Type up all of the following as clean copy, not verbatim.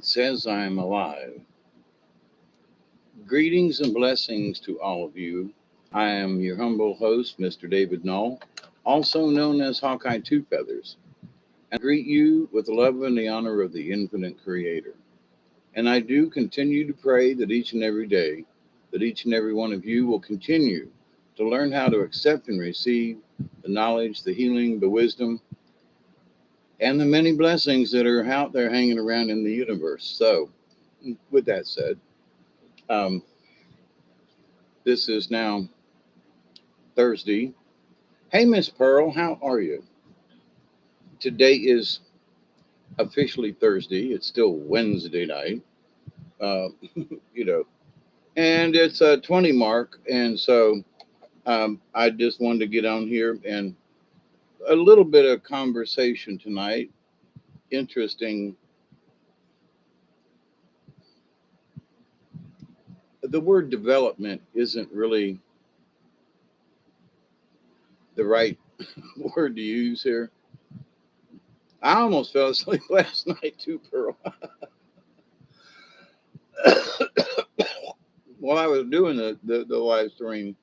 says I am alive. Greetings and blessings to all of you. I am your humble host, Mr. David Null, also known as Hawkeye Two Feathers, and I greet you with the love and the honor of the infinite creator. And I do continue to pray that each and every day, that each and every one of you will continue to learn how to accept and receive the knowledge, the healing, the wisdom, and the many blessings that are out there hanging around in the universe. So, with that said, um, this is now Thursday. Hey, Miss Pearl, how are you? Today is officially Thursday. It's still Wednesday night, uh, you know, and it's a 20 mark. And so I just wanted to get on here and a little bit of conversation tonight. Interesting. The word development isn't really the right word to use here. I almost fell asleep last night too, Pearl. While I was doing the live stream,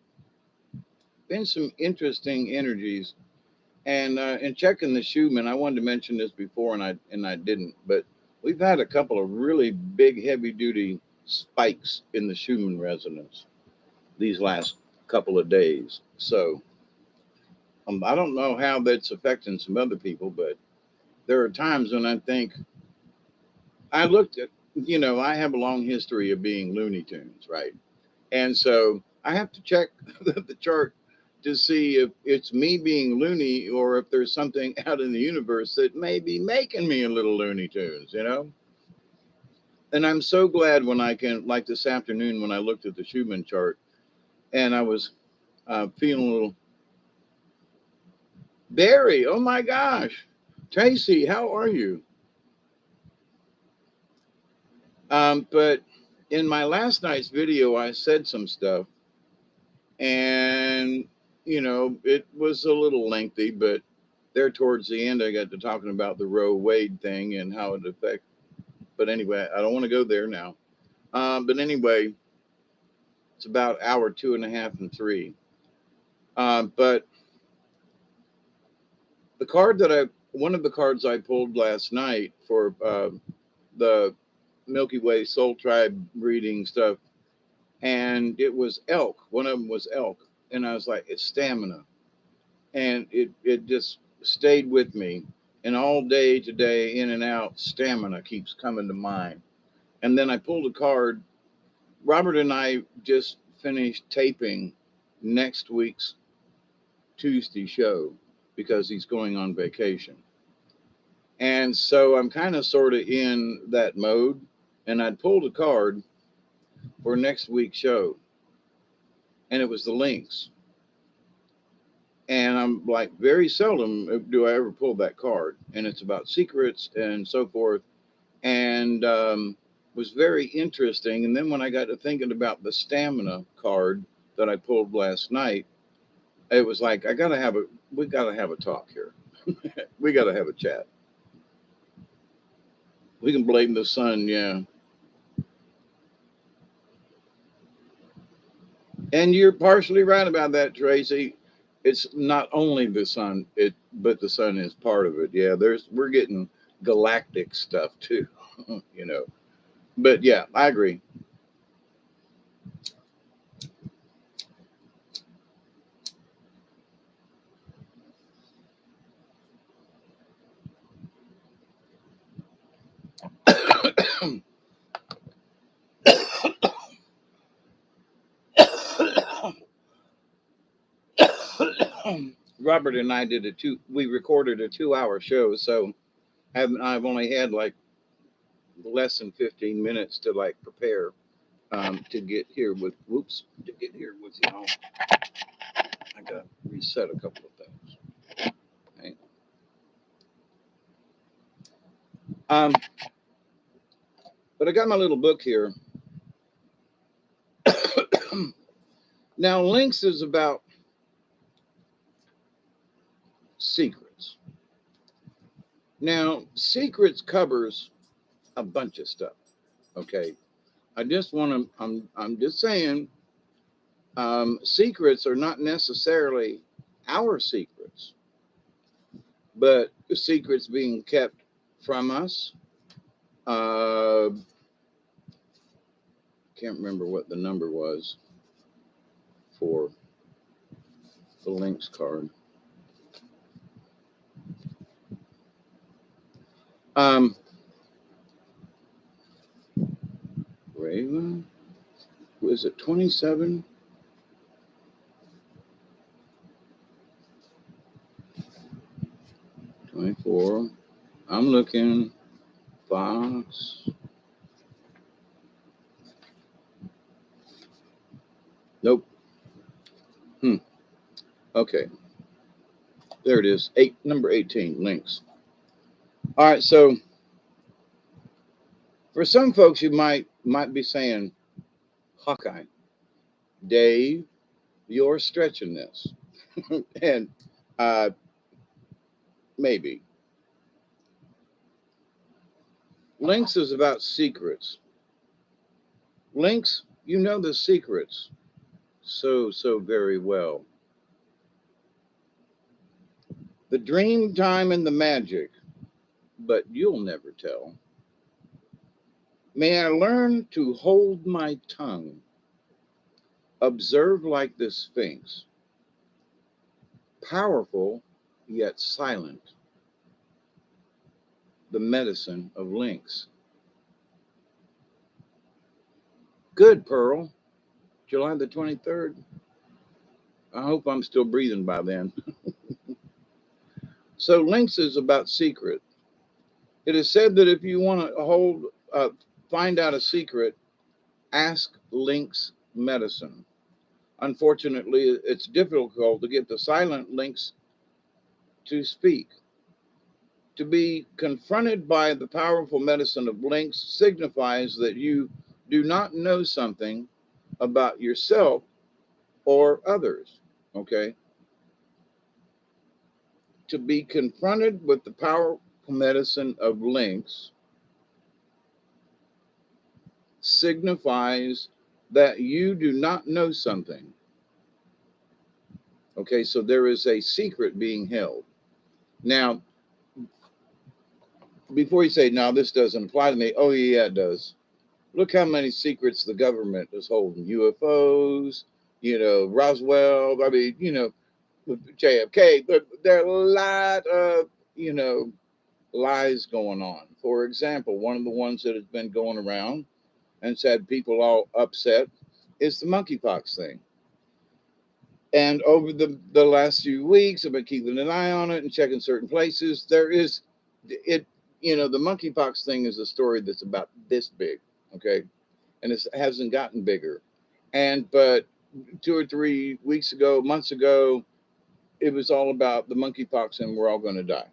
been some interesting energies and checking the Schumann. I wanted to mention this before and I didn't, but we've had a couple of really big heavy duty spikes in the Schumann resonance these last couple of days. So I don't know how that's affecting some other people, but there are times when I think I looked at, I have a long history of being Looney Tunes, right? And so I have to check the chart to see if it's me being loony or if there's something out in the universe that may be making me a little Looney Tunes. And I'm so glad when I can, like this afternoon when I looked at the Schumann chart and I was feeling a little, Barry, oh my gosh, Tracy, how are you? But in my last night's video, I said some stuff and it was a little lengthy, but there towards the end, I got to talking about the Roe Wade thing and how it affects. But anyway, I don't want to go there now. But anyway, it's about hour 2.5 and 3. But one of the cards I pulled last night for the Milky Way Soul Tribe reading stuff, and it was elk. One of them was elk, and I was like, it's stamina. And it just stayed with me. And all day today, in and out, stamina keeps coming to mind. And then I pulled a card. Robert and I just finished taping next week's Tuesday show because he's going on vacation. And so I'm kind of sort of in that mode. And I'd pulled a card for next week's show. And it was the Lynx. And I'm like, very seldom do I ever pull that card. And it's about secrets and so forth. And was very interesting. And then when I got to thinking about the stamina card that I pulled last night, it was like, we got to have a talk here. We got to have a chat. We can blame the sun. Yeah. And you're partially right about that, Tracy. It's not only the sun, but the sun is part of it. Yeah, we're getting galactic stuff too, But yeah, I agree. Robert and I we recorded a 2-hour show, so I've only had like less than 15 minutes to like prepare to get here with y'all. I got to reset a couple of things. Okay. But I got my little book here. Now, Lynx is about secrets. Now, secrets covers a bunch of stuff. Okay. I just want to, I'm just saying, secrets are not necessarily our secrets, but secrets being kept from us. Uh, can't remember what the number was for the Lynx card. Um, Raven, was it 27? 24. I'm looking. Fox. Nope. Okay. There it is. Number 18, Lynx. All right. So for some folks, you might be saying, Hawkeye, Dave, you're stretching this. And maybe. Lynx is about secrets. Lynx, you know the secrets so very well. The dream time and the magic, but you'll never tell. May I learn to hold my tongue, observe like the Sphinx, powerful yet silent, the medicine of Lynx. Good, Pearl. July the 23rd. I hope I'm still breathing by then. So Lynx is about secret. It is said that if you want to find out a secret, ask Lynx medicine. Unfortunately, it's difficult to get the silent Lynx to speak. To be confronted by the powerful medicine of Lynx signifies that you do not know something about yourself or others. Okay. To be confronted with the powerful medicine of Lynx signifies that you do not know something. Okay, so there is a secret being held. Now, before you say, no, this doesn't apply to me, oh, yeah, it does. Look how many secrets the government is holding. UFOs, Roswell, I mean, JFK, but there are a lot of, lies going on. For example, one of the ones that has been going around and it's had people all upset is the monkeypox thing. And over the last few weeks, I've been keeping an eye on it and checking certain places. There is it, the monkeypox thing is a story that's about this big, okay, and it hasn't gotten bigger. But 2 or 3 weeks ago, months ago, it was all about the monkeypox and we're all going to die.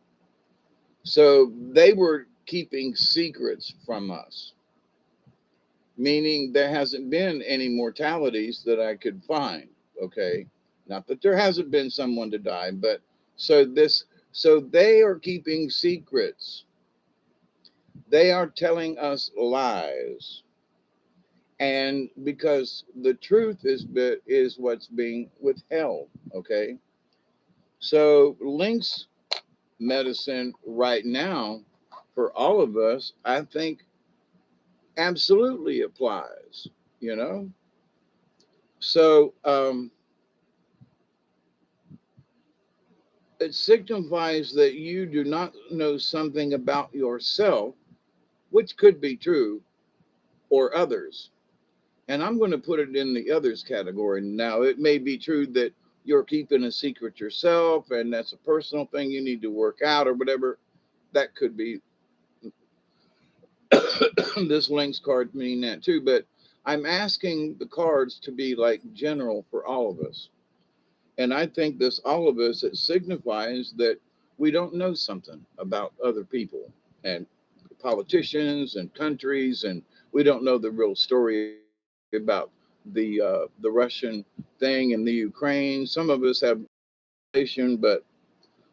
So they were keeping secrets from us, meaning there hasn't been any mortalities that I could find. Okay. Not that there hasn't been someone to die, but so they are keeping secrets. They are telling us lies. And because the truth is what's being withheld. Okay. So Lynx medicine right now for all of us, I think absolutely applies, you know? So it signifies that you do not know something about yourself, which could be true, or others. And I'm going to put it in the others category. Now, it may be true that you're keeping a secret yourself, and that's a personal thing you need to work out or whatever. That could be this Lynx card meaning that too. But I'm asking the cards to be like general for all of us. And I think this, all of us, it signifies that we don't know something about other people and politicians and countries, and we don't know the real story about the Russian thing and the Ukraine. Some of us have information, but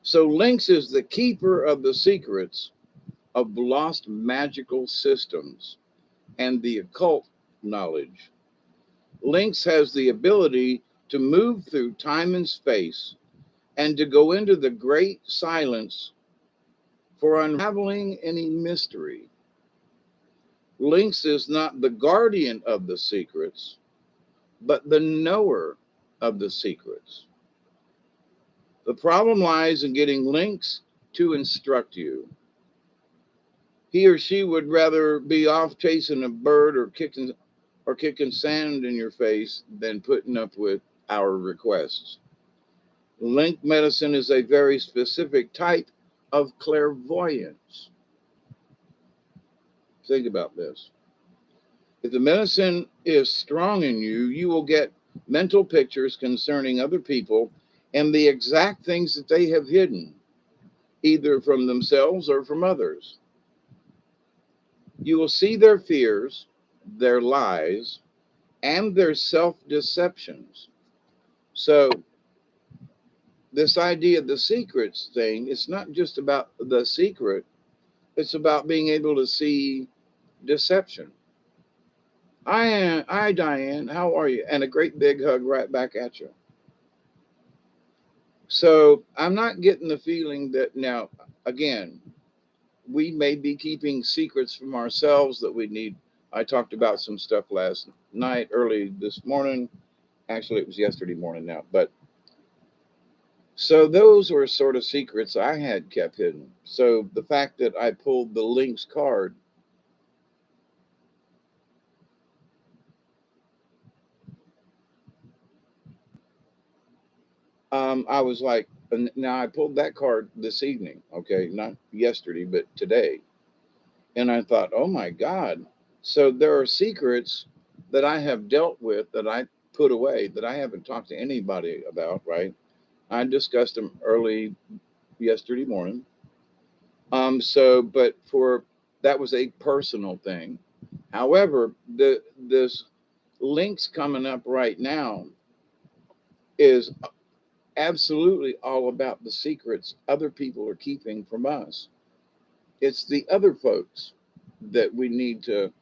so Lynx is the keeper of the secrets of lost magical systems and the occult knowledge. Lynx has the ability to move through time and space and to go into the great silence for unraveling any mystery. Lynx is not the guardian of the secrets, but the knower of the secrets. The problem lies in getting Lynx to instruct you. He or she would rather be off chasing a bird or kicking sand in your face than putting up with our requests. Link medicine is a very specific type of clairvoyance. Think about this. If the medicine is strong in you, you will get mental pictures concerning other people and the exact things that they have hidden, either from themselves or from others. You will see their fears, their lies, and their self-deceptions. So this idea of the secrets thing, it's not just about the secret, it's about being able to see deception. Hi, Diane, how are you? And a great big hug right back at you. So I'm not getting the feeling that now, again, we may be keeping secrets from ourselves that we need. I talked about some stuff last night, early this morning. Actually, it was yesterday morning now. But so those were sort of secrets I had kept hidden. So the fact that I pulled the Lynx card, I was like, and now I pulled that card this evening, okay, not yesterday, but today. And I thought, oh my God. So there are secrets that I have dealt with that I put away that I haven't talked to anybody about, right? I discussed them early yesterday morning. But for that was a personal thing. However, this links coming up right now is absolutely all about the secrets other people are keeping from us. It's the other folks that we need to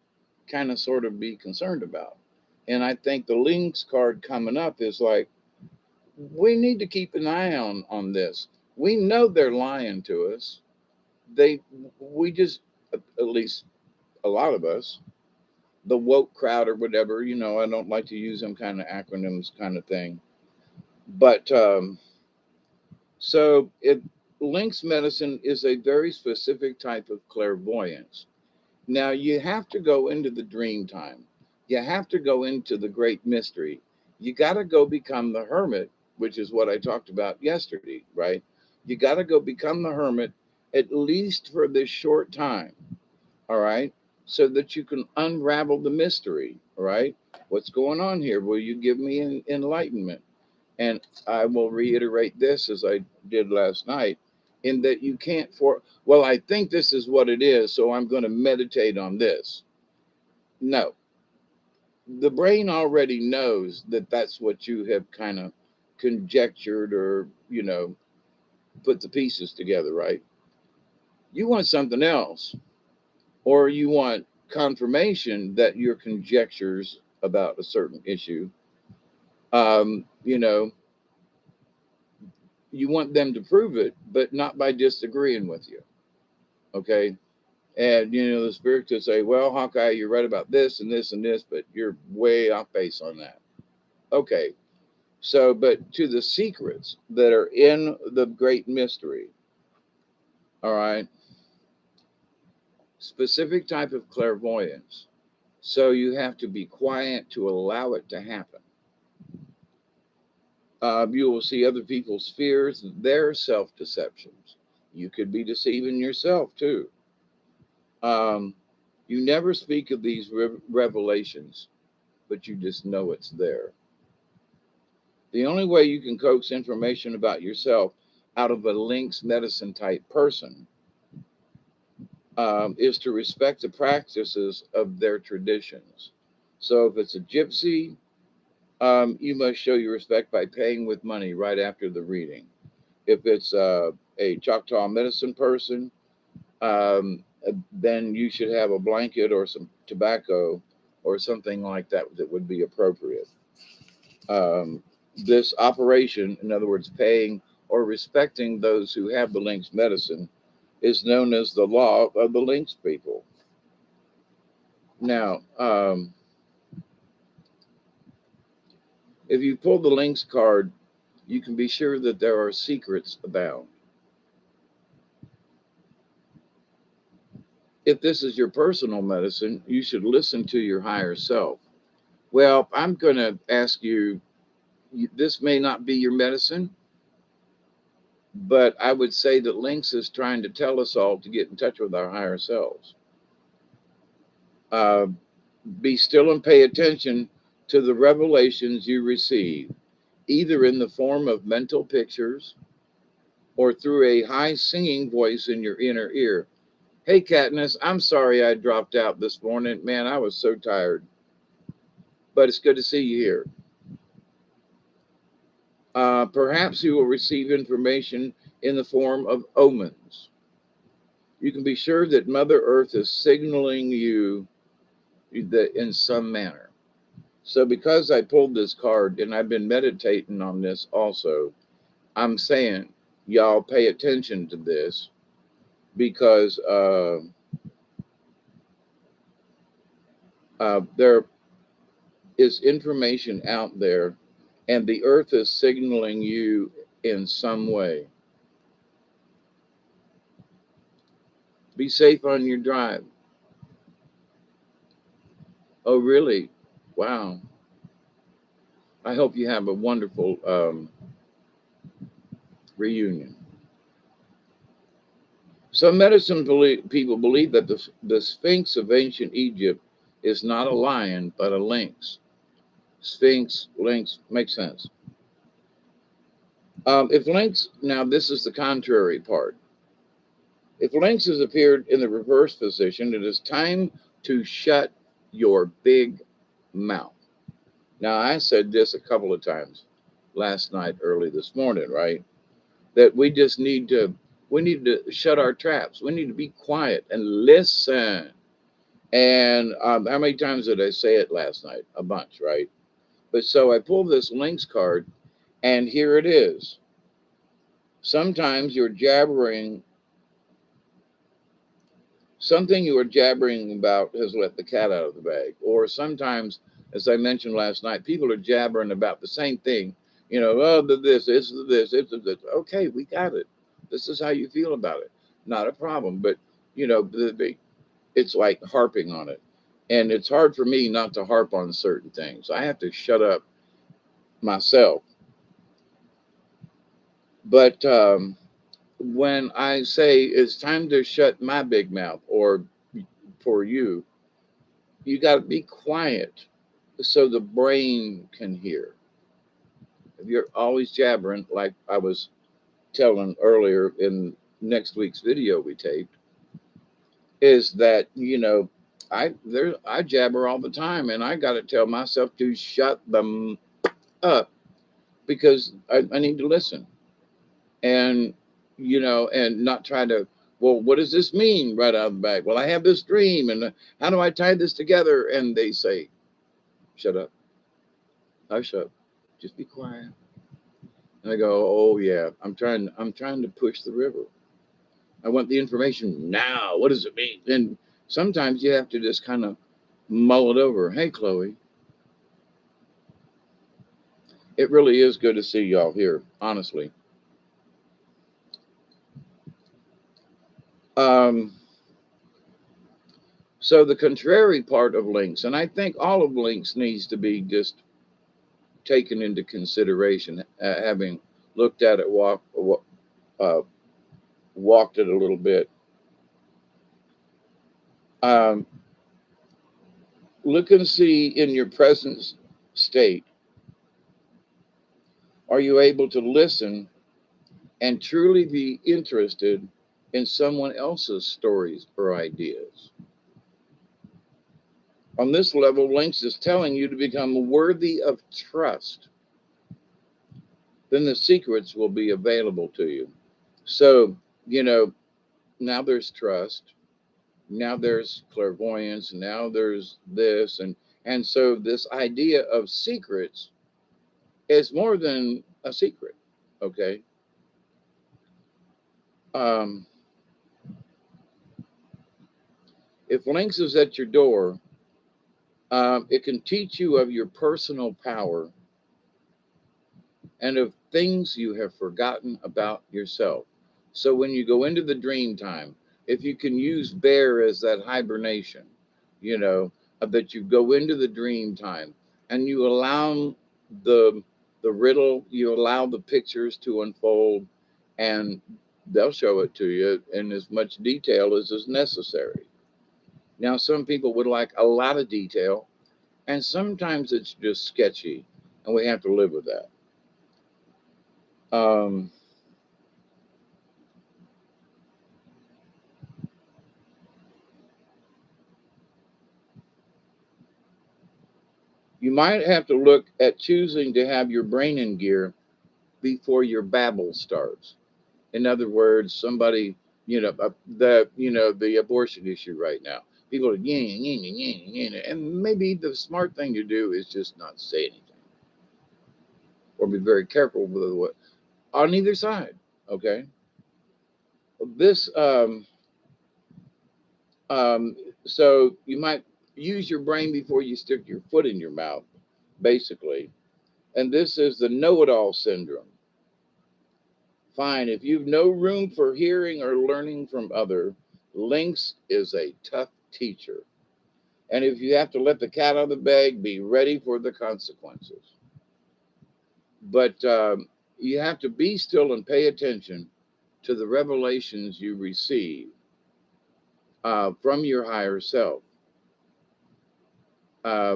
kind of sort of be concerned about. And I think the links card coming up is like, we need to keep an eye on this. We know they're lying to us. We just, at least a lot of us, the woke crowd or whatever, I don't like to use them kind of acronyms kind of thing. But so it links medicine is a very specific type of clairvoyance. Now you have to go into the dream time. You have to go into the great mystery. You got to go become the hermit, which is what I talked about yesterday, right? You got to go become the hermit at least for this short time, all right? So that you can unravel the mystery, all right? What's going on here? Will you give me enlightenment? And I will reiterate this as I did last night, in that you can't well, I think this is what it is, so I'm going to meditate on this. No, the brain already knows that that's what you have kind of conjectured or, put the pieces together, right? You want something else, or you want confirmation that your conjectures about a certain issue, um, you know, you want them to prove it, but not by disagreeing with you. Okay. And, the spirit could say, well, Hawkeye, you're right about this and this and this, but you're way off base on that. Okay. So, but to the secrets that are in the great mystery, all right, specific type of clairvoyance. So you have to be quiet to allow it to happen. You will see other people's fears, their self deceptions. You could be deceiving yourself too. Um, you never speak of these revelations, but you just know it's there. The only way you can coax information about yourself out of a Lynx medicine type person is to respect the practices of their traditions. So if it's a gypsy, you must show your respect by paying with money right after the reading. If it's a Choctaw medicine person, then you should have a blanket or some tobacco or something like that that would be appropriate. Um, this operation, in other words, paying or respecting those who have the Lynx medicine, is known as the law of the Lynx people. Now, if you pull the Lynx card, you can be sure that there are secrets abound. If this is your personal medicine, you should listen to your higher self. Well, I'm going to ask you, this may not be your medicine, but I would say that Lynx is trying to tell us all to get in touch with our higher selves. Uh, be still and pay attention to the revelations you receive, either in the form of mental pictures or through a high singing voice in your inner ear. Hey, Katniss, I'm sorry I dropped out this morning. Man, I was so tired. But it's good to see you here. Perhaps you will receive information in the form of omens. You can be sure that Mother Earth is signaling you that in some manner. So because I pulled this card and I've been meditating on this also, I'm saying, y'all pay attention to this because there is information out there and the earth is signaling you in some way. Be safe on your drive. Oh, really? Wow. I hope you have a wonderful reunion. Some medicine people believe that the Sphinx of ancient Egypt is not a lion, but a lynx. Sphinx, lynx, makes sense. If lynx, now this is the contrary part. If lynx has appeared in the reverse position, it is time to shut your big mouth. Now, I said this a couple of times last night, early this morning, right? That we need to shut our traps. We need to be quiet and listen. And how many times did I say it last night? A bunch, right? But so I pulled this Lynx card, and here it is. Sometimes you're jabbering, something you are jabbering about has let the cat out of the bag. Or sometimes, as I mentioned last night, people are jabbering about the same thing. You know, oh, this, this. Okay, we got it. This is how you feel about it. Not a problem. But, you know, it's like harping on it. And it's hard for me not to harp on certain things. I have to shut up myself. But when I say it's time to shut my big mouth, or for you, you got to be quiet so the brain can hear. If you're always jabbering, like I was telling earlier in next week's video we taped, is that, you know, I jabber all the time, and I got to tell myself to shut them up because I need to listen, and you know, and not try to. Well, what does this mean right out of the back? Well, I have this dream, and how do I tie this together? And they say, "Shut up, hush up, just be quiet." And I go, "Oh yeah, I'm trying to push the river. I want the information now. What does it mean?" And sometimes you have to just kind of mull it over. Hey, Chloe. It really is good to see y'all here, honestly. Um, so the contrary part of Lynx, and I think all of Lynx needs to be just taken into consideration, having looked at it, uh, walked it a little bit. Um, look and see in your present state, are you able to listen and truly be interested in someone else's stories or ideas? On this level, Lynx is telling you to become worthy of trust. Then the secrets will be available to you. So, you know, now there's trust, now there's clairvoyance, now there's this, and so this idea of secrets is more than a secret. Okay. Um, if Lynx is at your door, it can teach you of your personal power and of things you have forgotten about yourself. So when you go into the dream time, if you can use bear as that hibernation, you know, that you go into the dream time and you allow the the riddle, you allow the pictures to unfold, and they'll show it to you in as much detail as is necessary. Now, some people would like a lot of detail, and sometimes it's just sketchy, and we have to live with that. Um, you might have to look at choosing to have your brain in gear before your babble starts. In other words, somebody, the abortion issue right now. People are yeah, yeah, yeah, yeah, yeah, and maybe the smart thing to do is just not say anything or be very careful with what on either side. Okay, this um, so you might use your brain before you stick your foot in your mouth, basically, and this is the know-it-all syndrome. Fine, if you've no room for hearing or learning from other, Lynx is a tough teacher. And if you have to let the cat out of the bag, be ready for the consequences. But you have to be still and pay attention to the revelations you receive from your higher self. Uh,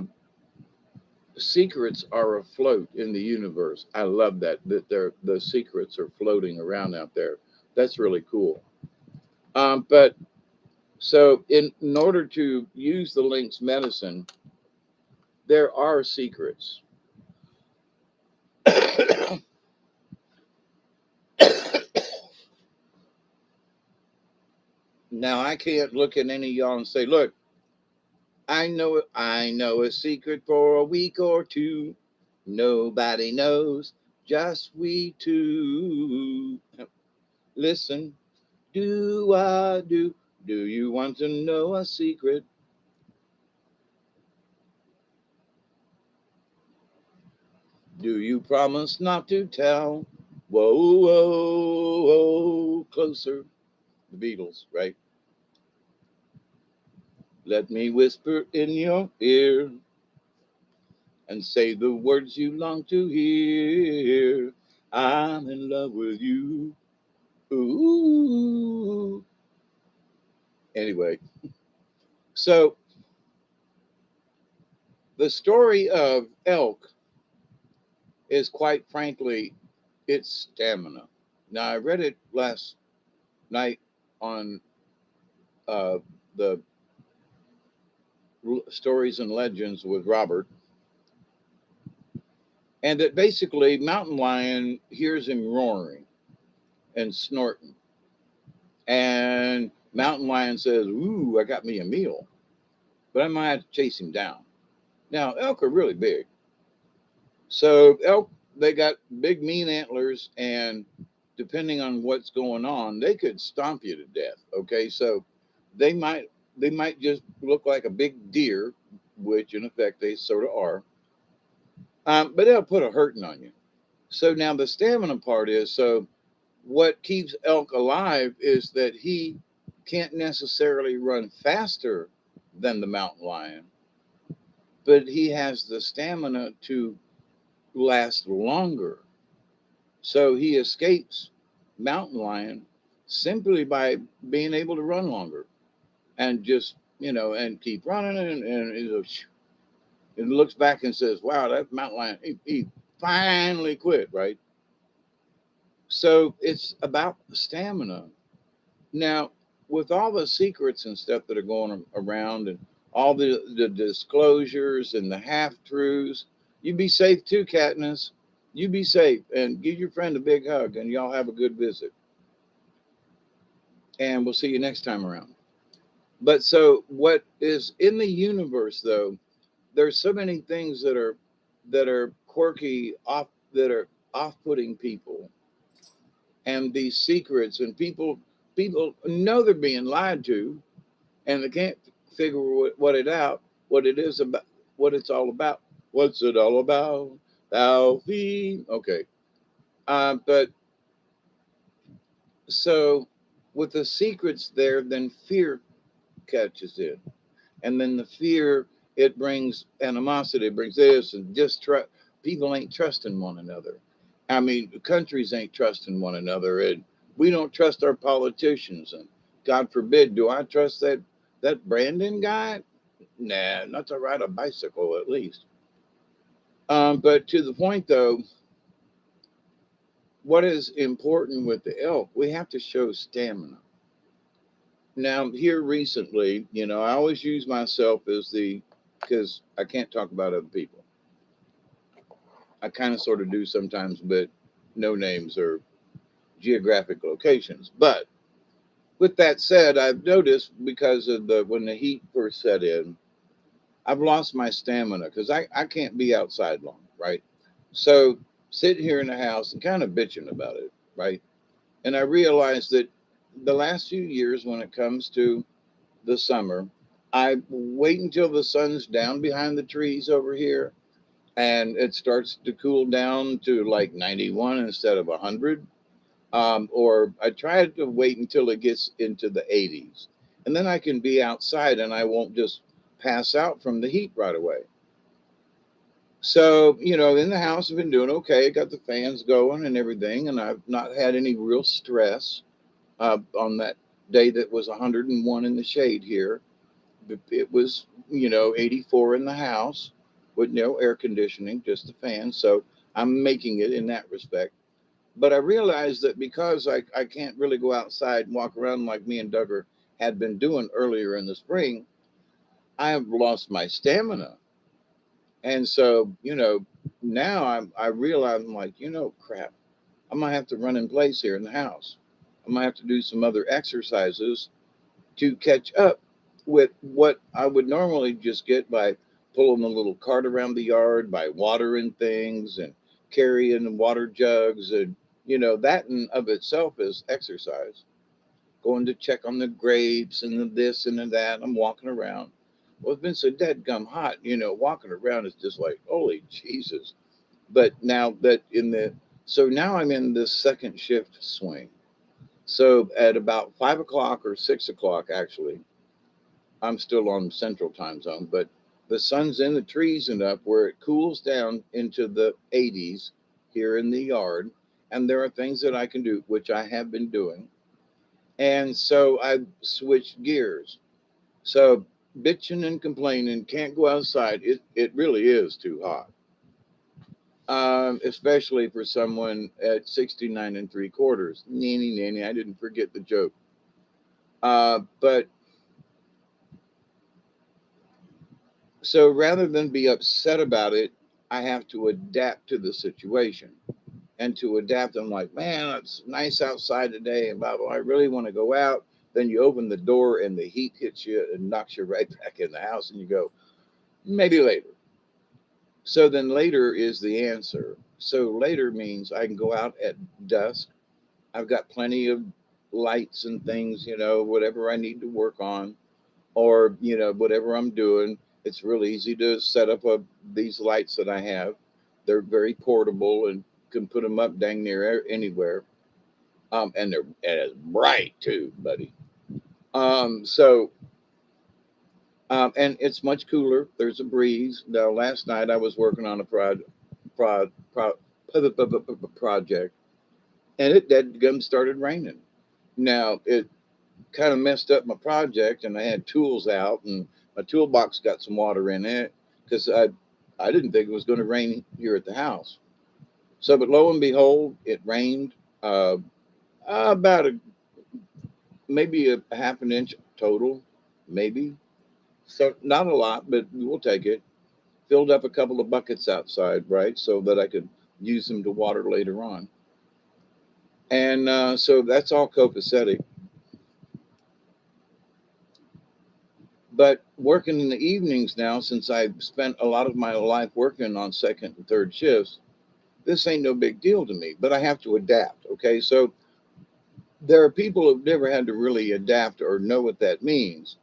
Secrets are afloat in the universe. I love that the secrets are floating around out there. That's really cool. But so, in order to use the Lynx medicine, there are secrets. Now, I can't look at any of y'all and say, "Look, I know a secret for a week or two. Nobody knows, just we two." Listen, do I do? Do you want to know a secret? Do you promise not to tell? Whoa, whoa, whoa, closer. The Beatles, right? Let me whisper in your ear and say the words you long to hear. I'm in love with you. Ooh. Anyway, so the story of Elk is quite frankly its stamina. Now, I read it last night on uh, the Stories and Legends with Robert, and that basically Mountain Lion hears him roaring and snorting. And Mountain Lion says, "Ooh, I got me a meal, but I might have to chase him down." Now, elk are really big. So, elk, they got big, mean antlers, and depending on what's going on, they could stomp you to death. Okay. So, they might. They might just look like a big deer, which in effect they sort of are, but they'll put a hurting on you. So now the stamina part is so what keeps elk alive is that he can't necessarily run faster than the mountain lion, but he has the stamina to last longer. So he escapes mountain lion simply by being able to run longer and just, and keep running and looks back and says, wow, that mountain lion, he finally quit, right? So it's about stamina. Now, with all the secrets and stuff that are going around and all the disclosures and the half truths, you be safe too, Katniss. You be safe and give your friend a big hug and y'all have a good visit. and we'll see you next time around. But so what is in the universe though, there's so many things that are quirky, off that are off-putting people, and these secrets, and people know they're being lied to, and they can't figure what it is about, what it's all about. What's it all about? Alfie. Okay. But so with the secrets there, then fear catches in, and then the fear, it brings animosity, it brings this and distrust. People ain't trusting one another. I mean, countries ain't trusting one another, and we don't trust our politicians. And God forbid, do I trust that Brandon guy? Nah, not to ride a bicycle at least. But to the point though, what is important with the elk? We have to show stamina. Now, here recently, I always use myself as because I can't talk about other people. I kind of sort of do sometimes, but no names or geographic locations. But with that said, I've noticed because of when the heat first set in, I've lost my stamina because I can't be outside long, right? So sitting here in the house and kind of bitching about it, right? And I realized that the last few years, when it comes to the summer, I wait until the sun's down behind the trees over here and it starts to cool down to like 91 instead of 100. Or I try to wait until it gets into the 80s. And then I can be outside and I won't just pass out from the heat right away. So, in the house, I've been doing okay. Got the fans going and everything. And I've not had any real stress on that day that was 101 in the shade here. It was, 84 in the house with no air conditioning, just the fan. So I'm making it in that respect. But I realized that because I can't really go outside and walk around like me and Duggar had been doing earlier in the spring, I have lost my stamina. And so, now I realize I'm like, crap, I'm going to have to run in place here in the house. I'm going to have to do some other exercises to catch up with what I would normally just get by pulling a little cart around the yard, by watering things and carrying water jugs. And, that in of itself is exercise. Going to check on the grapes and the this and the that. I'm walking around. Well, it's been so dead gum hot, walking around is just like, holy Jesus. But now that so now I'm in this second shift swing. So at about 5 o'clock or 6 o'clock, actually, I'm still on central time zone, but the sun's in the trees enough where it cools down into the 80s here in the yard. And there are things that I can do, which I have been doing. And so I switched gears. So bitching and complaining, can't go outside. It really is too hot. Especially for someone at 69 and 3/4. Nanny, nanny, I didn't forget the joke. But so rather than be upset about it, I have to adapt to the situation. And to adapt, I'm like, man, it's nice outside today, and blah, blah, I really want to go out. Then you open the door and the heat hits you and knocks you right back in the house, and you go, maybe later. So then later is the answer. So later means I can go out at dusk. I've got plenty of lights and things, whatever I need to work on, or, whatever I'm doing. It's real easy to set up these lights that I have. They're very portable and can put them up dang near anywhere. And they're as bright too, buddy. So and it's much cooler. There's a breeze. Now, last night I was working on a prod, pro, project, and it dead gum started raining. Now it kind of messed up my project, and I had tools out, and my toolbox got some water in it because I didn't think it was going to rain here at the house. So, but lo and behold, it rained about maybe a half an inch total, maybe. So not a lot, but we'll take it. Filled up a couple of buckets outside, right, so that I could use them to water later on. And so that's all copacetic. But working in the evenings now, since I've spent a lot of my life working on second and third shifts, this ain't no big deal to me, but I have to adapt. Okay. So there are people who've never had to really adapt or know what that means.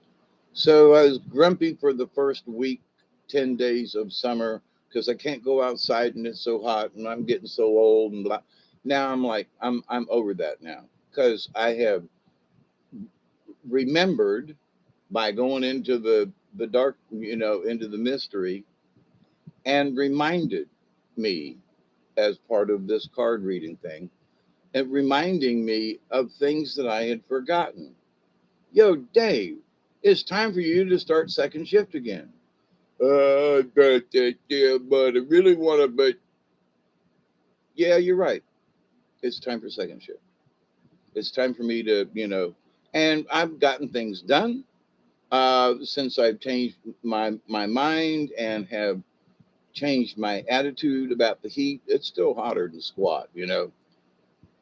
So I was grumpy for the first week, 10 days of summer, because I can't go outside and it's so hot and I'm getting so old and blah. Now I'm like, I'm over that now because I have remembered by going into the dark, into the mystery, and reminded me as part of this card reading thing, and reminding me of things that I had forgotten. Yo, Dave, it's time for you to start second shift again. But I really want to, but yeah, you're right. It's time for second shift. It's time for me to, and I've gotten things done since I've changed my mind and have changed my attitude about the heat. It's still hotter than squat,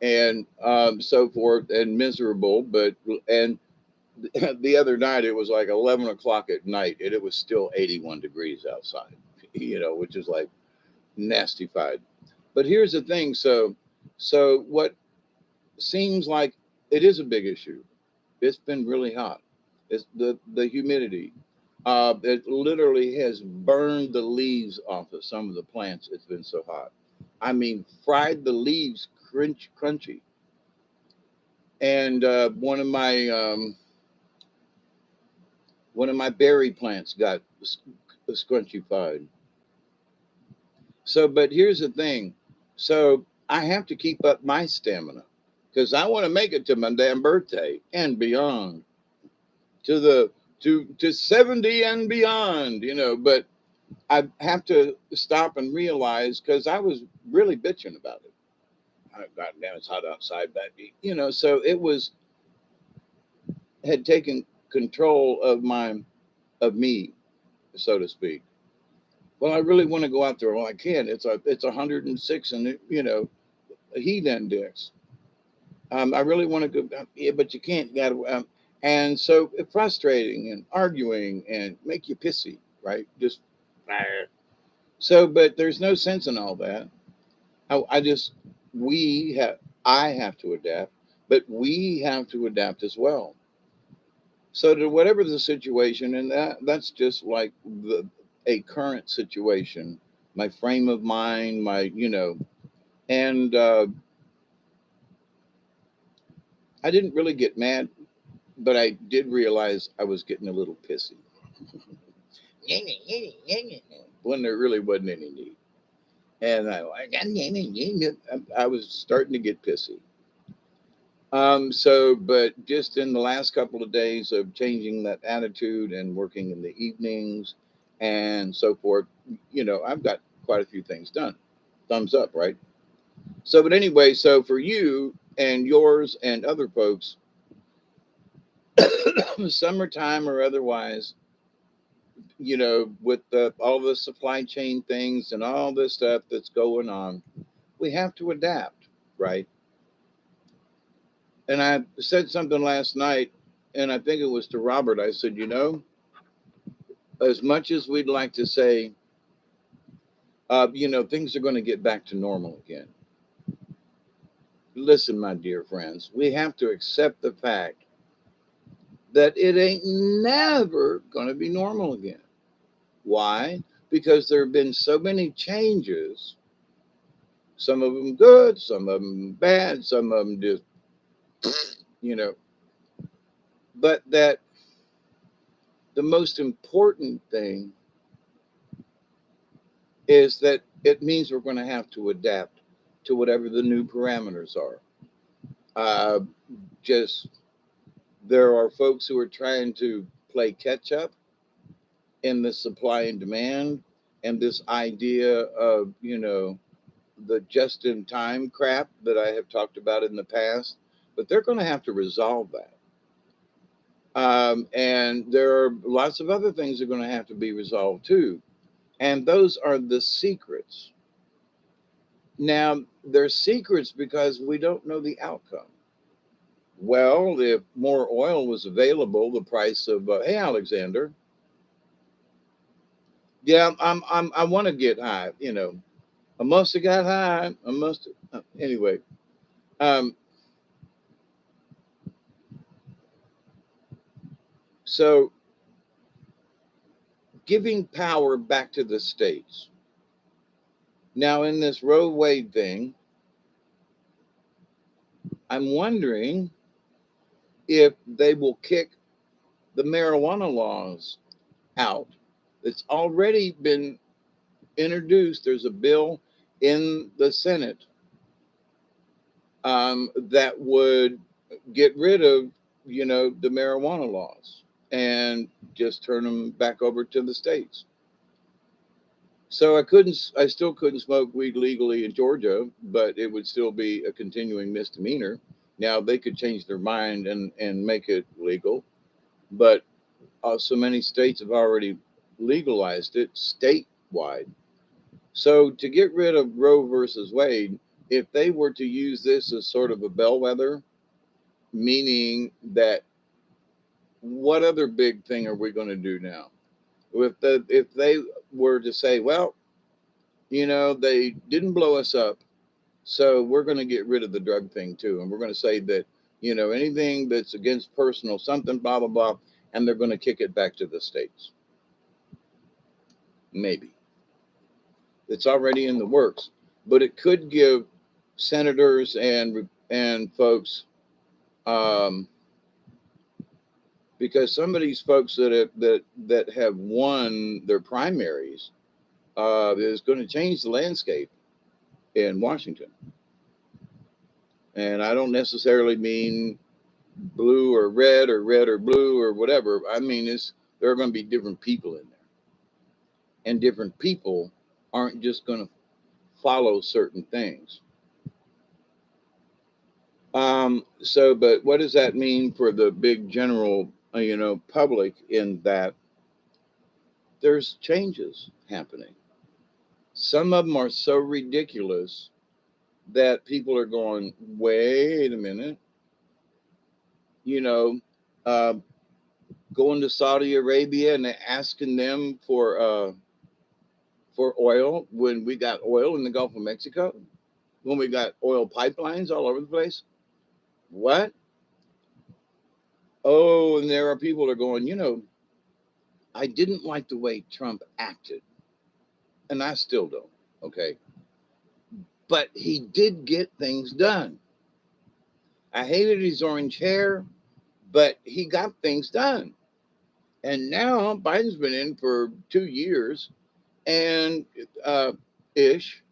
and so forth, and miserable. But and the other night it was like 11 o'clock at night, and it was still 81 degrees outside, which is like nastified. But here's the thing. So what seems like it is a big issue. It's been really hot. It's the humidity. It literally has burned the leaves off of some of the plants. It's been so hot. I mean, fried the leaves crunchy. And one of my berry plants got scrunchified. So, but here's the thing. So I have to keep up my stamina because I want to make it to my damn birthday and beyond, to the to 70 and beyond, but I have to stop and realize, because I was really bitching about it. Oh, God damn, it's hot outside, baby. So it had taken control of me, so to speak. Well, I really want to go out there. Well, I can. It's 106 and a heat index. I really want to go. Yeah, but you can't. You got to. And so it's frustrating and arguing and make you pissy, right? Just so, but there's no sense in all that. I just we have I have to adapt, but we have to adapt as well. So to whatever the situation, and that's just like a current situation, my frame of mind, and I didn't really get mad, but I did realize I was getting a little pissy when there really wasn't any need. And I was starting to get pissy. So, but just in the last couple of days of changing that attitude and working in the evenings and so forth, I've got quite a few things done. Thumbs up, right? So, but anyway, so for you and yours and other folks, summertime or otherwise, with all the supply chain things and all this stuff that's going on, we have to adapt, right? And I said something last night, and I think it was to Robert. I said, as much as we'd like to say, things are going to get back to normal again. Listen, my dear friends, we have to accept the fact that it ain't never going to be normal again. Why? Because there have been so many changes, some of them good, some of them bad, some of them just, you know, but that the most important thing is that it means we're going to have to adapt to whatever the new parameters are. Uh, just there are folks who are trying to play catch up in the supply and demand and this idea of, the just in time crap that I have talked about in the past, but they're going to have to resolve that. And there are lots of other things that are going to have to be resolved too. And those are the secrets. Now, they're secrets because we don't know the outcome. Well, if more oil was available, the price of, hey, Alexander, Yeah, I want to get high. I must have got high. I must have. Anyway, um, so giving power back to the states. Now, in this Roe Wade thing, I'm wondering if they will kick the marijuana laws out. It's already been introduced. There's a bill in the Senate that would get rid of, the marijuana laws and just turn them back over to the states. So I still couldn't smoke weed legally in Georgia, but it would still be a continuing misdemeanor. Now they could change their mind and make it legal, but so many states have already legalized it statewide. So to get rid of Roe versus Wade, if they were to use this as sort of a bellwether, meaning that what other big thing are we going to do now? If they were to say, well, they didn't blow us up, so we're going to get rid of the drug thing too, and we're going to say that anything that's against personal something blah blah blah, and they're going to kick it back to the states. Maybe it's already in the works, but it could give senators and folks, um, because some of these folks that have won their primaries is going to change the landscape in Washington. And I don't necessarily mean blue or red or blue or whatever. I mean, there are going to be different people in there, and different people aren't just going to follow certain things. But what does that mean for the big general, public? In that there's changes happening. Some of them are so ridiculous that people are going, wait a minute, you know, uh, going to Saudi Arabia and asking them for oil when we got oil in the Gulf of Mexico, when we got oil pipelines all over the place. What? Oh, and there are people that are going, I didn't like the way Trump acted, and I still don't. Okay. But he did get things done. I hated his orange hair, but he got things done. And now Biden's been in for 2 years and ish,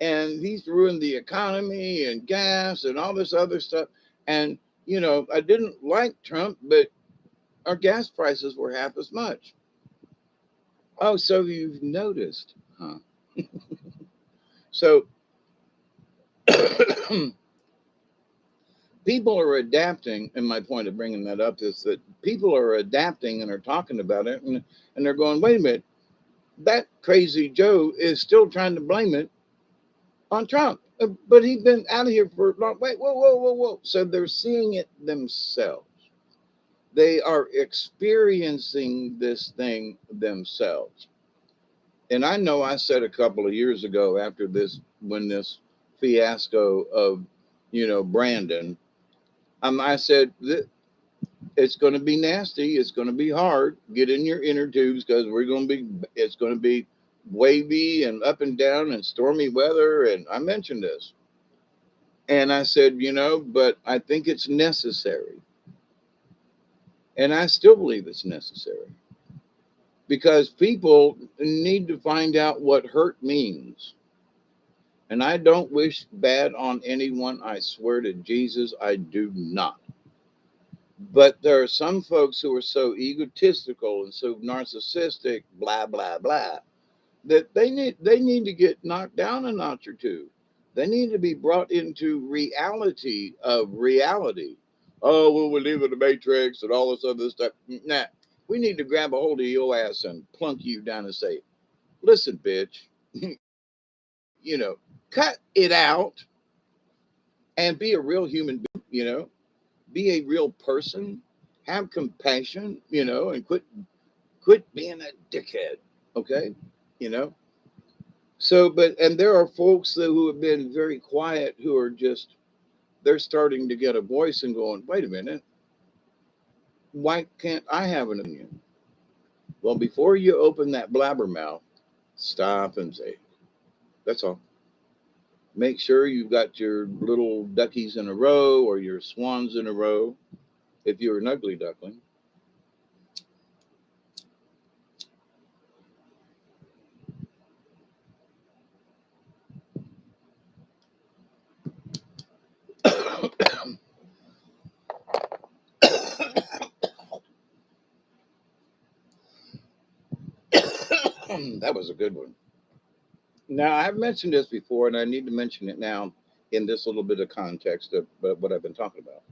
and he's ruined the economy and gas and all this other stuff. And, I didn't like Trump, but our gas prices were half as much. Oh, so you've noticed, huh? So people are adapting, and my point of bringing that up is that people are adapting and are talking about it, and they're going, wait a minute, that crazy Joe is still trying to blame it on Trump, but he's been out of here for long. Wait, whoa, whoa, whoa, whoa. So they're seeing it themselves. They are experiencing this thing themselves. And I know I said a couple of years ago after this, when this fiasco of, Brandon, I said that it's going to be nasty. It's going to be hard. Get in your inner tubes, because it's going to be wavy and up and down and stormy weather. And I mentioned this. And I said, but I think it's necessary. And I still believe it's necessary, because people need to find out what hurt means. And I don't wish bad on anyone. I swear to Jesus, I do not. But there are some folks who are so egotistical and so narcissistic, blah, blah, blah, that they need to get knocked down a notch or two. They need to be brought into reality of reality. Oh, well, we live in the matrix and all this other stuff. Nah, we need to grab a hold of your ass and plunk you down and say, listen, bitch, cut it out and be a real human being, be a real person, have compassion, and quit being a dickhead. Okay. you know. So, and there are folks who have been very quiet who are just, they're starting to get a voice and going, wait a minute, why can't I have an opinion? Well, before you open that blabbermouth, stop and say, that's all. Make sure you've got your little duckies in a row or your swans in a row if you're an ugly duckling. That was a good one. Now, I've mentioned this before, and I need to mention it now in this little bit of context of what I've been talking about.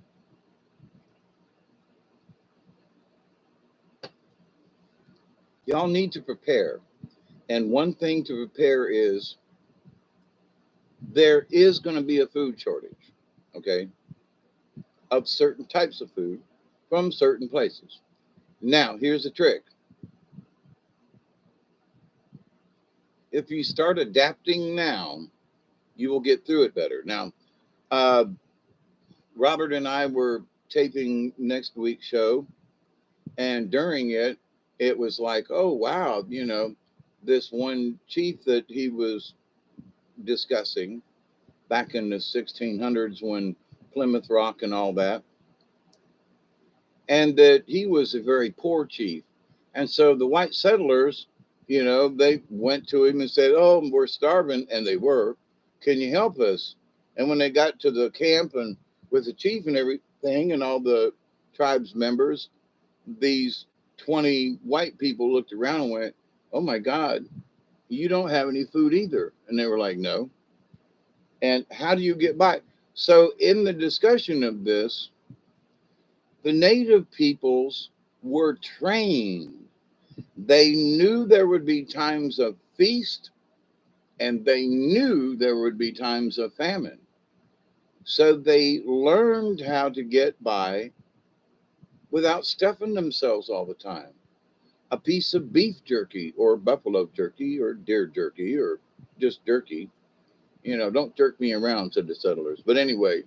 Y'all need to prepare. And one thing to prepare is there is going to be a food shortage, okay, of certain types of food from certain places. Now, here's the trick. If you start adapting now, you will get through it better. Now, uh, Robert and I were taping next week's show, and during it, it was like, oh, wow, this one chief that he was discussing back in the 1600s when Plymouth Rock and all that, and that he was a very poor chief. And so the white settlers, they went to him and said, oh, we're starving. And they were. Can you help us? And when they got to the camp and with the chief and everything and all the tribes members, these 20 white people looked around and went, oh my God, you don't have any food either. And they were like, no. And how do you get by? So in the discussion of this, the native peoples were trained. They knew there would be times of feast and they knew there would be times of famine. So they learned how to get by without stuffing themselves all the time. A piece of beef jerky or buffalo jerky or deer jerky or just jerky, don't jerk me around, said the settlers. But anyway,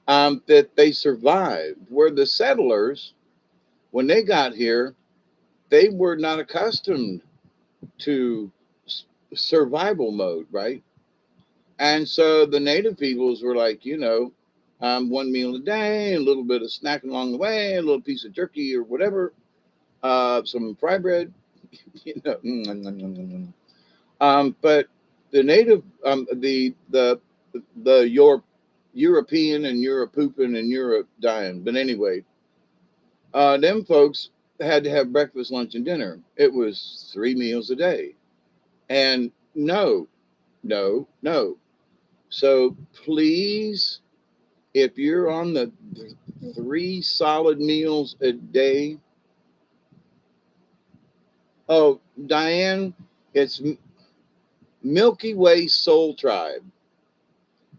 that they survived. Where the settlers, when they got here, they were not accustomed to survival mode, right? And so the native peoples were like, one meal a day, a little bit of snack along the way, a little piece of jerky or whatever, some fry bread, you know. But the native, your European and Europe pooping and Europe dying. But anyway, them folks had to have breakfast, lunch, and dinner. It was 3 meals a day. And no, no, no. So please, if you're on the 3 solid meals a day, oh, Diane, it's Milky Way Soul Tribe.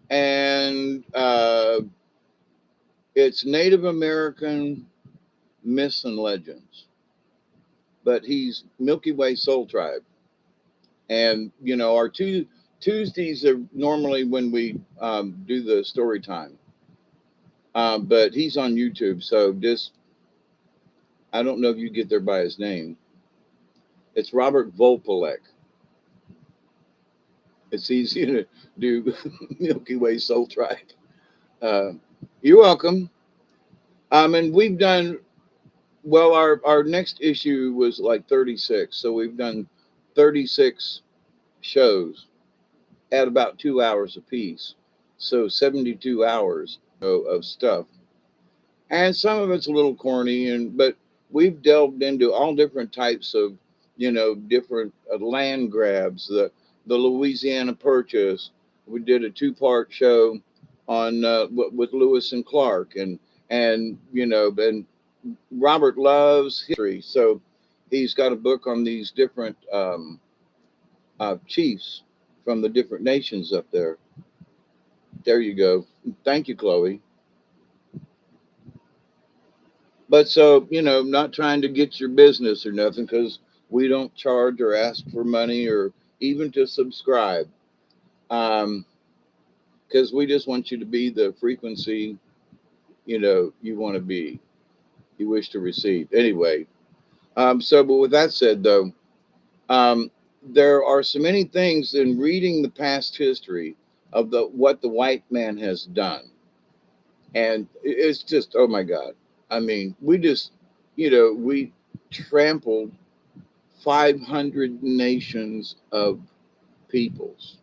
And it's Native American myths and legends. But he's Milky Way Soul Tribe. And, our Tuesdays are normally when we do the story time. But he's on YouTube. So just, I don't know if you get there by his name. It's Robert Volpolek. It's easy to do Milky Way Soul Tribe. Uh, you're welcome. And we've done, well, our next issue was like 36. So we've done 36 shows at about 2 hours apiece. So 72 hours of stuff. And some of it's a little corny, but we've delved into all different types of, different land grabs, the Louisiana Purchase. We did a 2-part show on with Lewis and Clark, and and Robert loves history, so he's got a book on these different chiefs from the different nations up there. There you go. Thank you, Chloe. But so, not trying to get your business or nothing, because We don't charge or ask for money or even to subscribe, because we just want you to be the frequency, you want to be, you wish to receive. Anyway, but with that said, though, um, there are so many things in reading the past history of the what the white man has done, and it's just, oh my God. I mean, we just, we trampled 500 nations of peoples,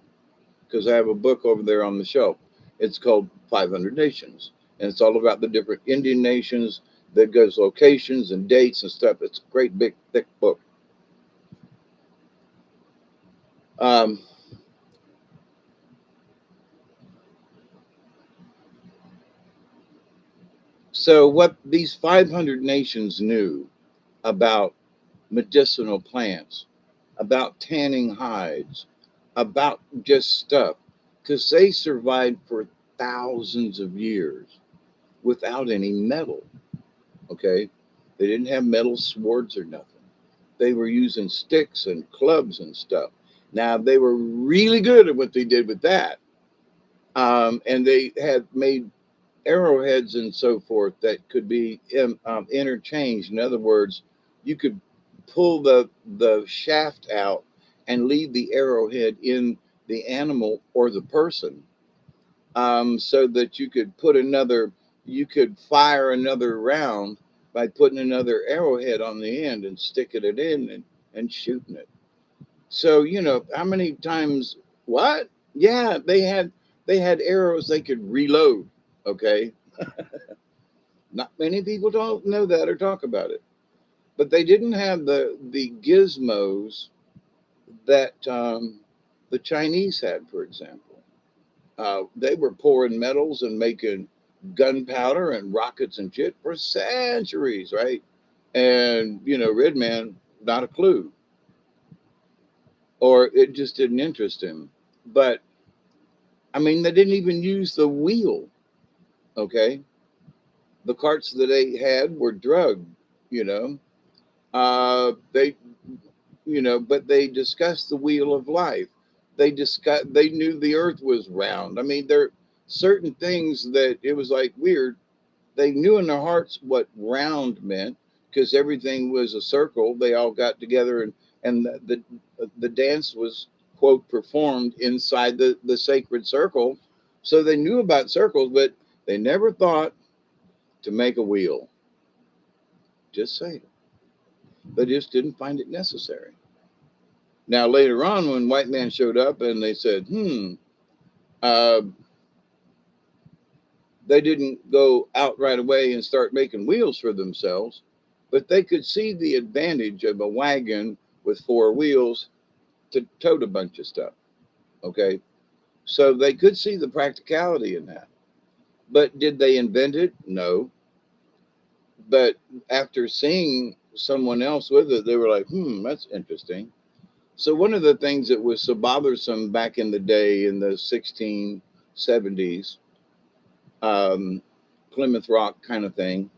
because I have a book over there on the shelf. It's called 500 Nations, and it's all about the different Indian nations that goes locations and dates and stuff. It's a great big thick book. Um, so what these 500 nations knew about medicinal plants, about tanning hides, about just stuff, because they survived for thousands of years without any metal. Okay, they didn't have metal swords or nothing. They were using sticks and clubs and stuff. Now they were really good at what they did with that, and they had made arrowheads and so forth that could be interchanged. In other words, you could pull the shaft out and leave the arrowhead in the animal or the person, so that you could fire another round by putting another arrowhead on the end and sticking it in and shooting it. So, how many times, what? Yeah, they had arrows they could reload. Okay. Not many people don't know that or talk about it. But they didn't have the gizmos that the Chinese had, for example. They were pouring metals and making gunpowder and rockets and shit for centuries, right? And, Red Man, not a clue. Or it just didn't interest him. But, I mean, they didn't even use the wheel, okay? The carts that they had were drugged, you know. They but they discussed the wheel of life. They knew the earth was round. I mean, there are certain things that it was like weird. They knew in their hearts what round meant, because everything was a circle. They all got together, and the dance was, quote, performed inside the sacred circle. So they knew about circles, but they never thought to make a wheel. Just saying. They just didn't find it necessary. Now, later on, when white man showed up and they said, uh, they didn't go out right away and start making wheels for themselves, but they could see the advantage of a wagon with four wheels to tote a bunch of stuff. Okay. So they could see the practicality in that. But did they invent it? No. But after seeing someone else with it, they were like, that's interesting. So one of the things that was so bothersome back in the day in the 1670s, um, Plymouth Rock kind of thing,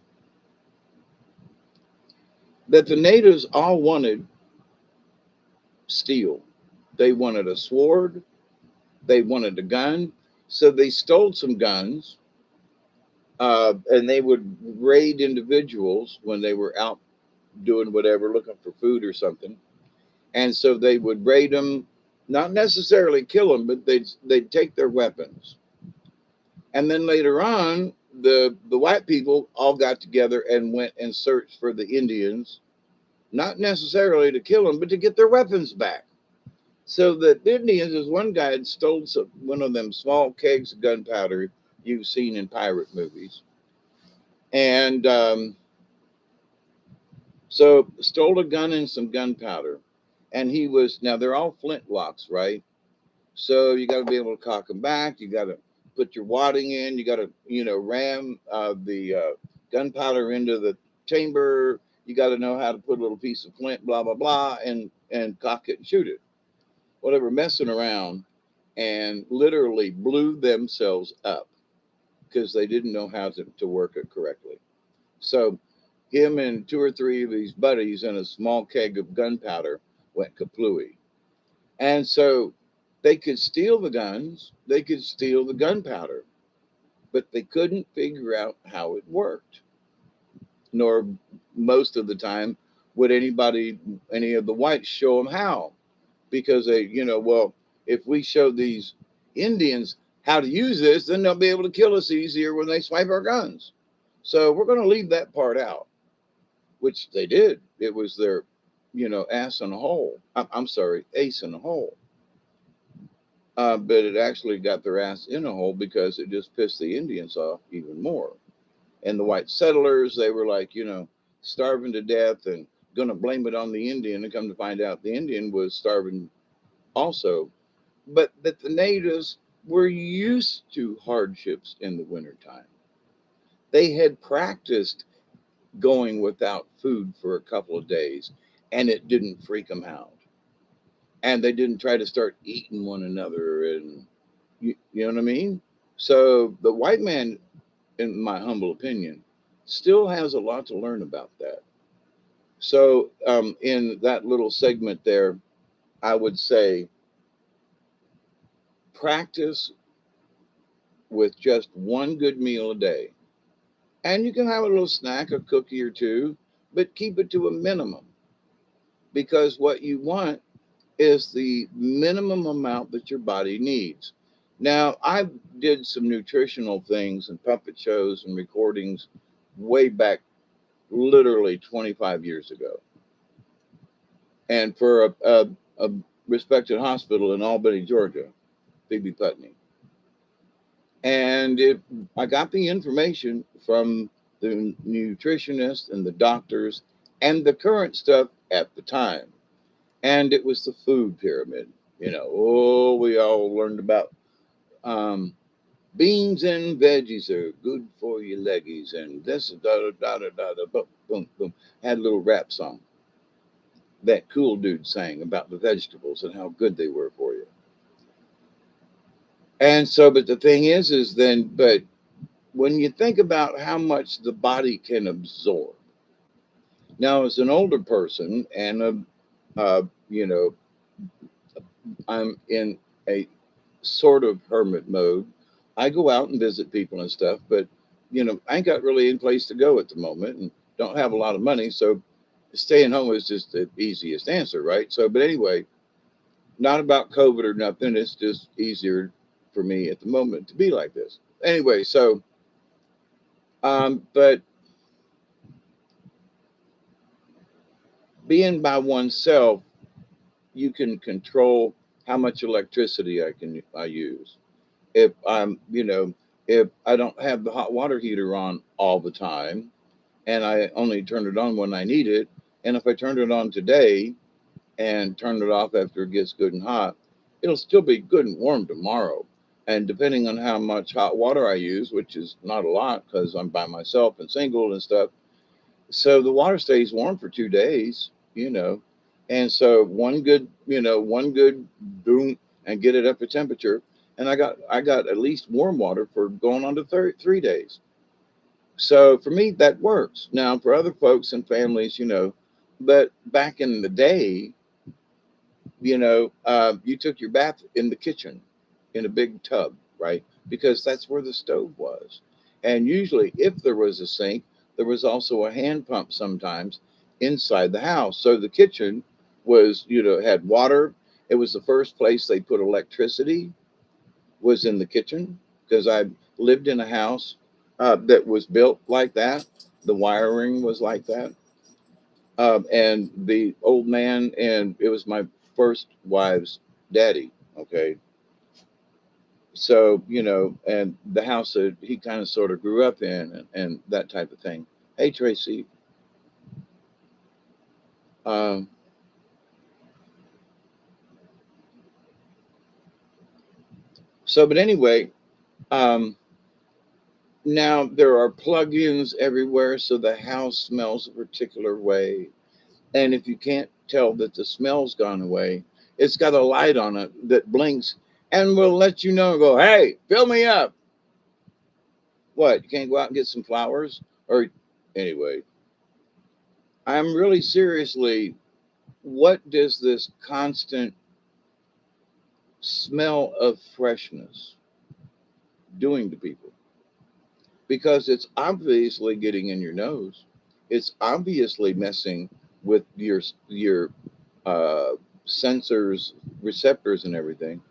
that the natives all wanted steel. They wanted a sword, they wanted a gun. So they stole some guns, and they would raid individuals when they were out doing whatever, looking for food or something. And so they would raid them, not necessarily kill them, but they'd take their weapons. And then later on, the white people all got together and went and searched for the Indians, not necessarily to kill them, but to get their weapons back. So the Indians, as one guy had stole one of them small kegs of gunpowder you've seen in pirate movies, and so stole a gun and some gunpowder. And he was, now they're all flintlocks, right? So you got to be able to cock them back. You got to put your wadding in. You got to, ram the gunpowder into the chamber. You got to know how to put a little piece of flint, blah blah blah, and cock it and shoot it. Well, they were messing around and literally blew themselves up because they didn't know how to work it correctly. So him and two or three of his buddies and a small keg of gunpowder went kaplooey. And so they could steal the guns, they could steal the gunpowder, but they couldn't figure out how it worked. Nor most of the time would any of the whites show them how, because they, well, if we show these Indians how to use this, then they'll be able to kill us easier when they swipe our guns. So we're going to leave that part out, which they did. It was their, ass in a hole. I'm sorry, ace in a hole. But it actually got their ass in a hole because it just pissed the Indians off even more. And the white settlers, they were like, starving to death and going to blame it on the Indian, and come to find out the Indian was starving also. But that the natives were used to hardships in the wintertime. They had practiced going without food for a couple of days, and it didn't freak them out. And they didn't try to start eating one another. And you know what I mean? So the white man, in my humble opinion, still has a lot to learn about that. So in that little segment there, I would say practice with just one good meal a day. And you can have a little snack, a cookie or two, but keep it to a minimum, because what you want is the minimum amount that your body needs. Now, I did some nutritional things and puppet shows and recordings way back, literally 25 years ago. And for a respected hospital in Albany, Georgia, Phoebe Putney. And I got the information from the nutritionist and the doctors and the current stuff at the time. And it was the food pyramid. We all learned about um, beans and veggies are good for your leggies, and this da da da da da da boom boom boom. Had a little rap song that cool dude sang about the vegetables and how good they were for you. And so, but the thing is then, but when you think about how much the body can absorb, now as an older person and uh, you know, I'm in a sort of hermit mode. I go out and visit people and stuff, but I ain't got really any place to go at the moment and don't have a lot of money. So staying home is just the easiest answer, right? So, but anyway, not about COVID or nothing. It's just easier for me at the moment to be like this. Anyway, so, but being by oneself, you can control how much electricity I use. If if I don't have the hot water heater on all the time, and I only turn it on when I need it, and if I turn it on today and turn it off after it gets good and hot, it'll still be good and warm tomorrow. And depending on how much hot water I use, which is not a lot because I'm by myself and single and stuff, so the water stays warm for 2 days. And so one good boom and get it up to temperature. And I got at least warm water for going on to 3 days. So for me, that works. Now for other folks and families, but back in the day, you took your bath in the kitchen in a big tub, right? Because that's where the stove was. And usually, if there was a sink, there was also a hand pump sometimes inside the house. So the kitchen was, had water. It was the first place they put electricity, was in the kitchen, because I lived in a house that was built like that. The wiring was like that. And the old man, and it was my first wife's daddy. Okay. So, and the house that he kind of sort of grew up in, and that type of thing. Hey, Tracy. Um, but anyway, um, now there are plugins everywhere. So the house smells a particular way. And if you can't tell that the smell's gone away, it's got a light on it that blinks and will let you know, go, hey, fill me up. What? You can't go out and get some flowers? Or anyway, I'm really seriously, what does this constant smell of freshness doing to people? Because it's obviously getting in your nose. It's obviously messing with your uh, sensors, receptors, and everything.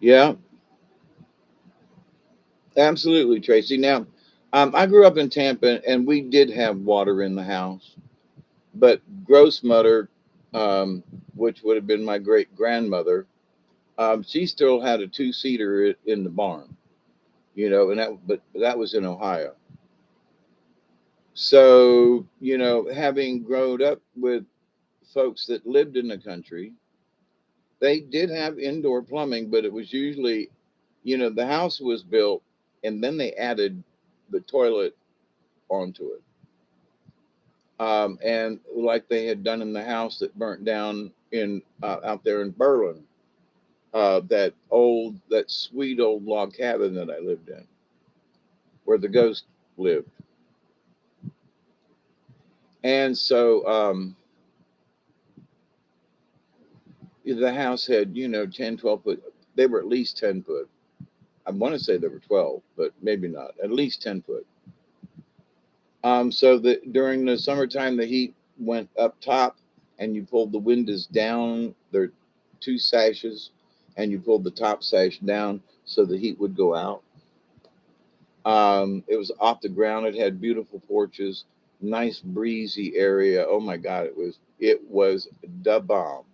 Yeah, absolutely, Tracy. Now, I grew up in Tampa, and we did have water in the house, but gross mother, um, which would have been my great grandmother, she still had a two-seater in the barn, and that was in Ohio. So, having grown up with folks that lived in the country, they did have indoor plumbing, but it was usually, the house was built and then they added the toilet onto it. And like they had done in the house that burnt down in out there in Berlin, that sweet old log cabin that I lived in, where the ghost lived. And so the house had, 10, 12 foot. They were at least 10 foot. I want to say there were 12, but maybe not. At least 10 foot. So that during the summertime, the heat went up top, and you pulled the windows down. There are two sashes, and you pulled the top sash down so the heat would go out. It was off the ground. It had beautiful porches, nice breezy area. Oh my God, it was the bomb.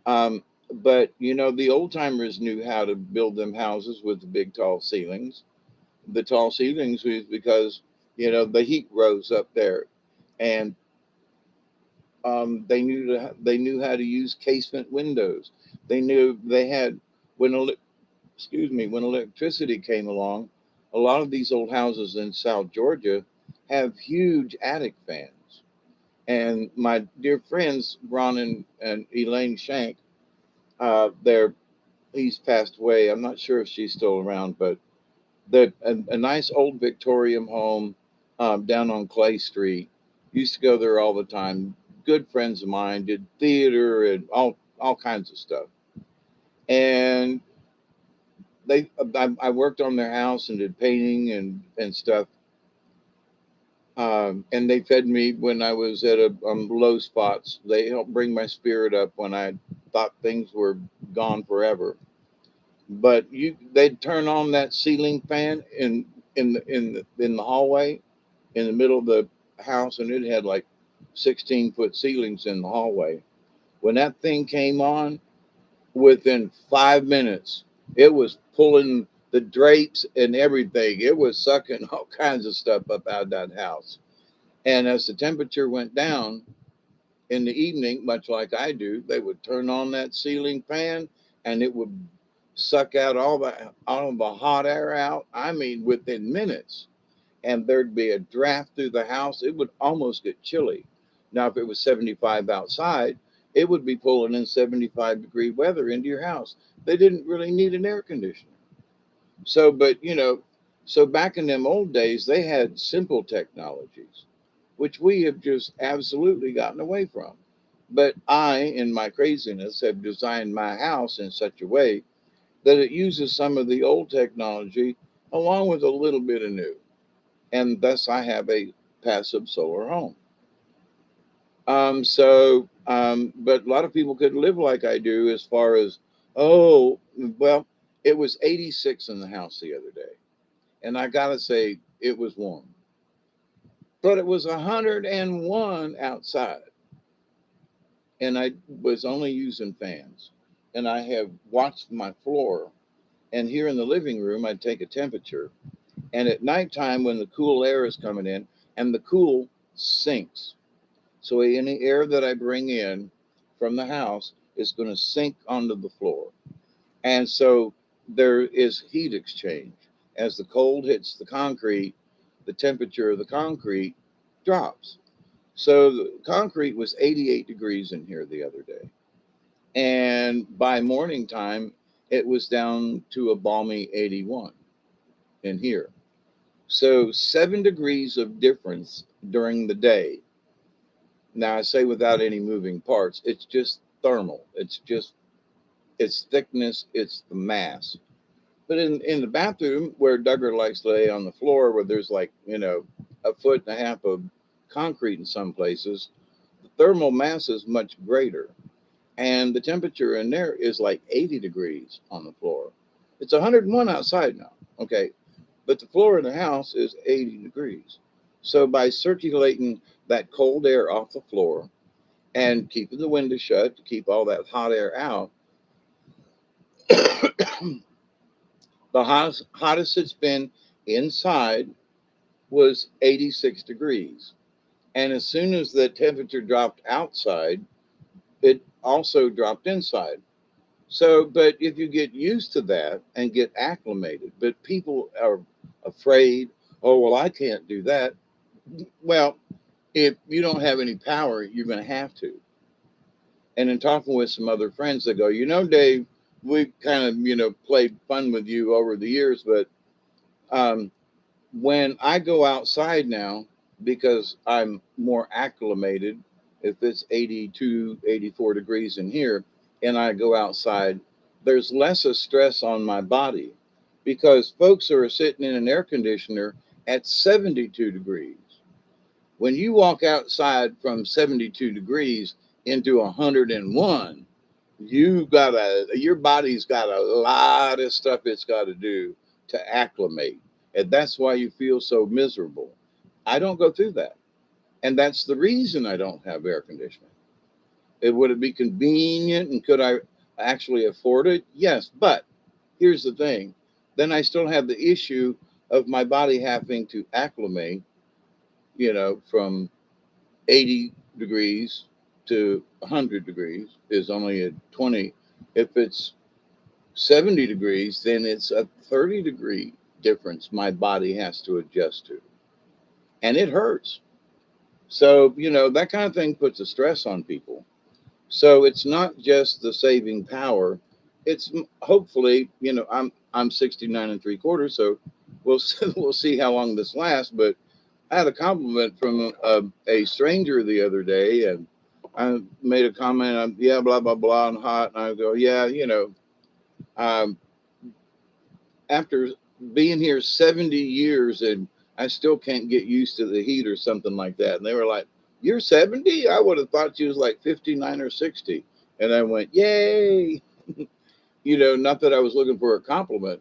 Um, but the old timers knew how to build them houses with the big tall ceilings. The tall ceilings was because the heat rose up there, and they knew how to use casement windows. They knew they had when when electricity came along. A lot of these old houses in South Georgia have huge attic fans. And my dear friends Ron and Elaine Shank, they're he's passed away. I'm not sure if she's still around, but a nice old Victorian home down on Clay Street. Used to go there all the time. Good friends of mine did theater and all kinds of stuff. And I worked on their house and did painting and stuff. And they fed me when I was at low spots. They helped bring my spirit up when I thought things were gone forever. But they'd turn on that ceiling fan in the hallway in the middle of the house, and it had like 16-foot ceilings in the hallway. When that thing came on, within 5 minutes, it was pulling the drapes and everything. It was sucking all kinds of stuff up out of that house. And as the temperature went down in the evening, much like I do, they would turn on that ceiling fan, and it would suck out all the hot air out. I mean, within minutes. And there'd be a draft through the house. It would almost get chilly. Now, if it was 75 outside, it would be pulling in 75-degree weather into your house. They didn't really need an air conditioner. So, but so back in them old days, they had simple technologies, which we have just absolutely gotten away from. But I, in my craziness, have designed my house in such a way that it uses some of the old technology along with a little bit of new. And thus I have a passive solar home. But a lot of people could live like I do as far as, oh, well, it was 86 in the house the other day. And I got to say, it was warm. But it was 101 outside. And I was only using fans. And I have watched my floor. And here in the living room, I'd take a temperature. And at nighttime, when the cool air is coming in, and the cool sinks. So any air that I bring in from the house is going to sink onto the floor. And so there is heat exchange. As the cold hits the concrete, the temperature of the concrete drops. So the concrete was 88 degrees in here the other day. And by morning time, it was down to a balmy 81. in here. So 7 degrees of difference during the day. Now I say without any moving parts. It's just thermal. It's just its thickness. It's the mass. But in the bathroom where Duggar likes to lay on the floor, where there's like, a foot and a half of concrete in some places, the thermal mass is much greater. And the temperature in there is like 80 degrees on the floor. It's 101 outside now. Okay. But the floor in the house is 80 degrees. So by circulating that cold air off the floor and keeping the window shut to keep all that hot air out, the hottest it's been inside was 86 degrees. And as soon as the temperature dropped outside, it also dropped inside. So, but if you get used to that and get acclimated, but people are afraid, oh, well, I can't do that. Well, if you don't have any power, you're going to have to. And in talking with some other friends, they go, Dave, we kind of, played fun with you over the years, but um, when I go outside now, because I'm more acclimated, if it's 82, 84 degrees in here, and I go outside, there's less of stress on my body because folks are sitting in an air conditioner at 72 degrees. When you walk outside from 72 degrees into 101, your body's got a lot of stuff it's got to do to acclimate. And that's why you feel so miserable. I don't go through that. And that's the reason I don't have air conditioning. Would it be convenient and could I actually afford it? Yes. But here's the thing. Then I still have the issue of my body having to acclimate, from 80 degrees to 100 degrees is only a 20. If it's 70 degrees, then it's a 30-degree difference my body has to adjust to. And it hurts. So, that kind of thing puts a stress on people. So it's not just the saving power. It's hopefully, I'm 69 and 3/4, so we'll see how long this lasts. But I had a compliment from a stranger the other day, and I made a comment on, yeah, blah, blah, blah, and hot. And I go, yeah, um, after being here 70 years and I still can't get used to the heat or something like that. And they were like, you're 70? I would have thought you was like 59 or 60. And I went, yay. Not that I was looking for a compliment,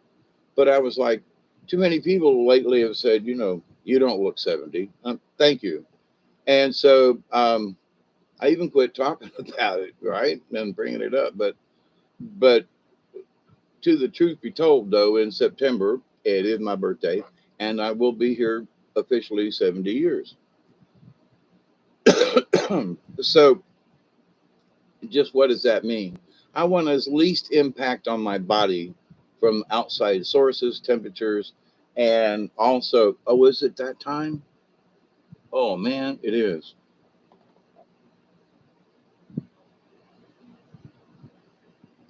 but I was like, too many people lately have said, you don't look 70. Thank you. And so I even quit talking about it, right? And bringing it up. But to the truth be told, though, in September, it is my birthday, and I will be here officially 70 years. So just what does that mean? I want as least impact on my body from outside sources, temperatures, and also, oh, is it that time? Oh, man, it is.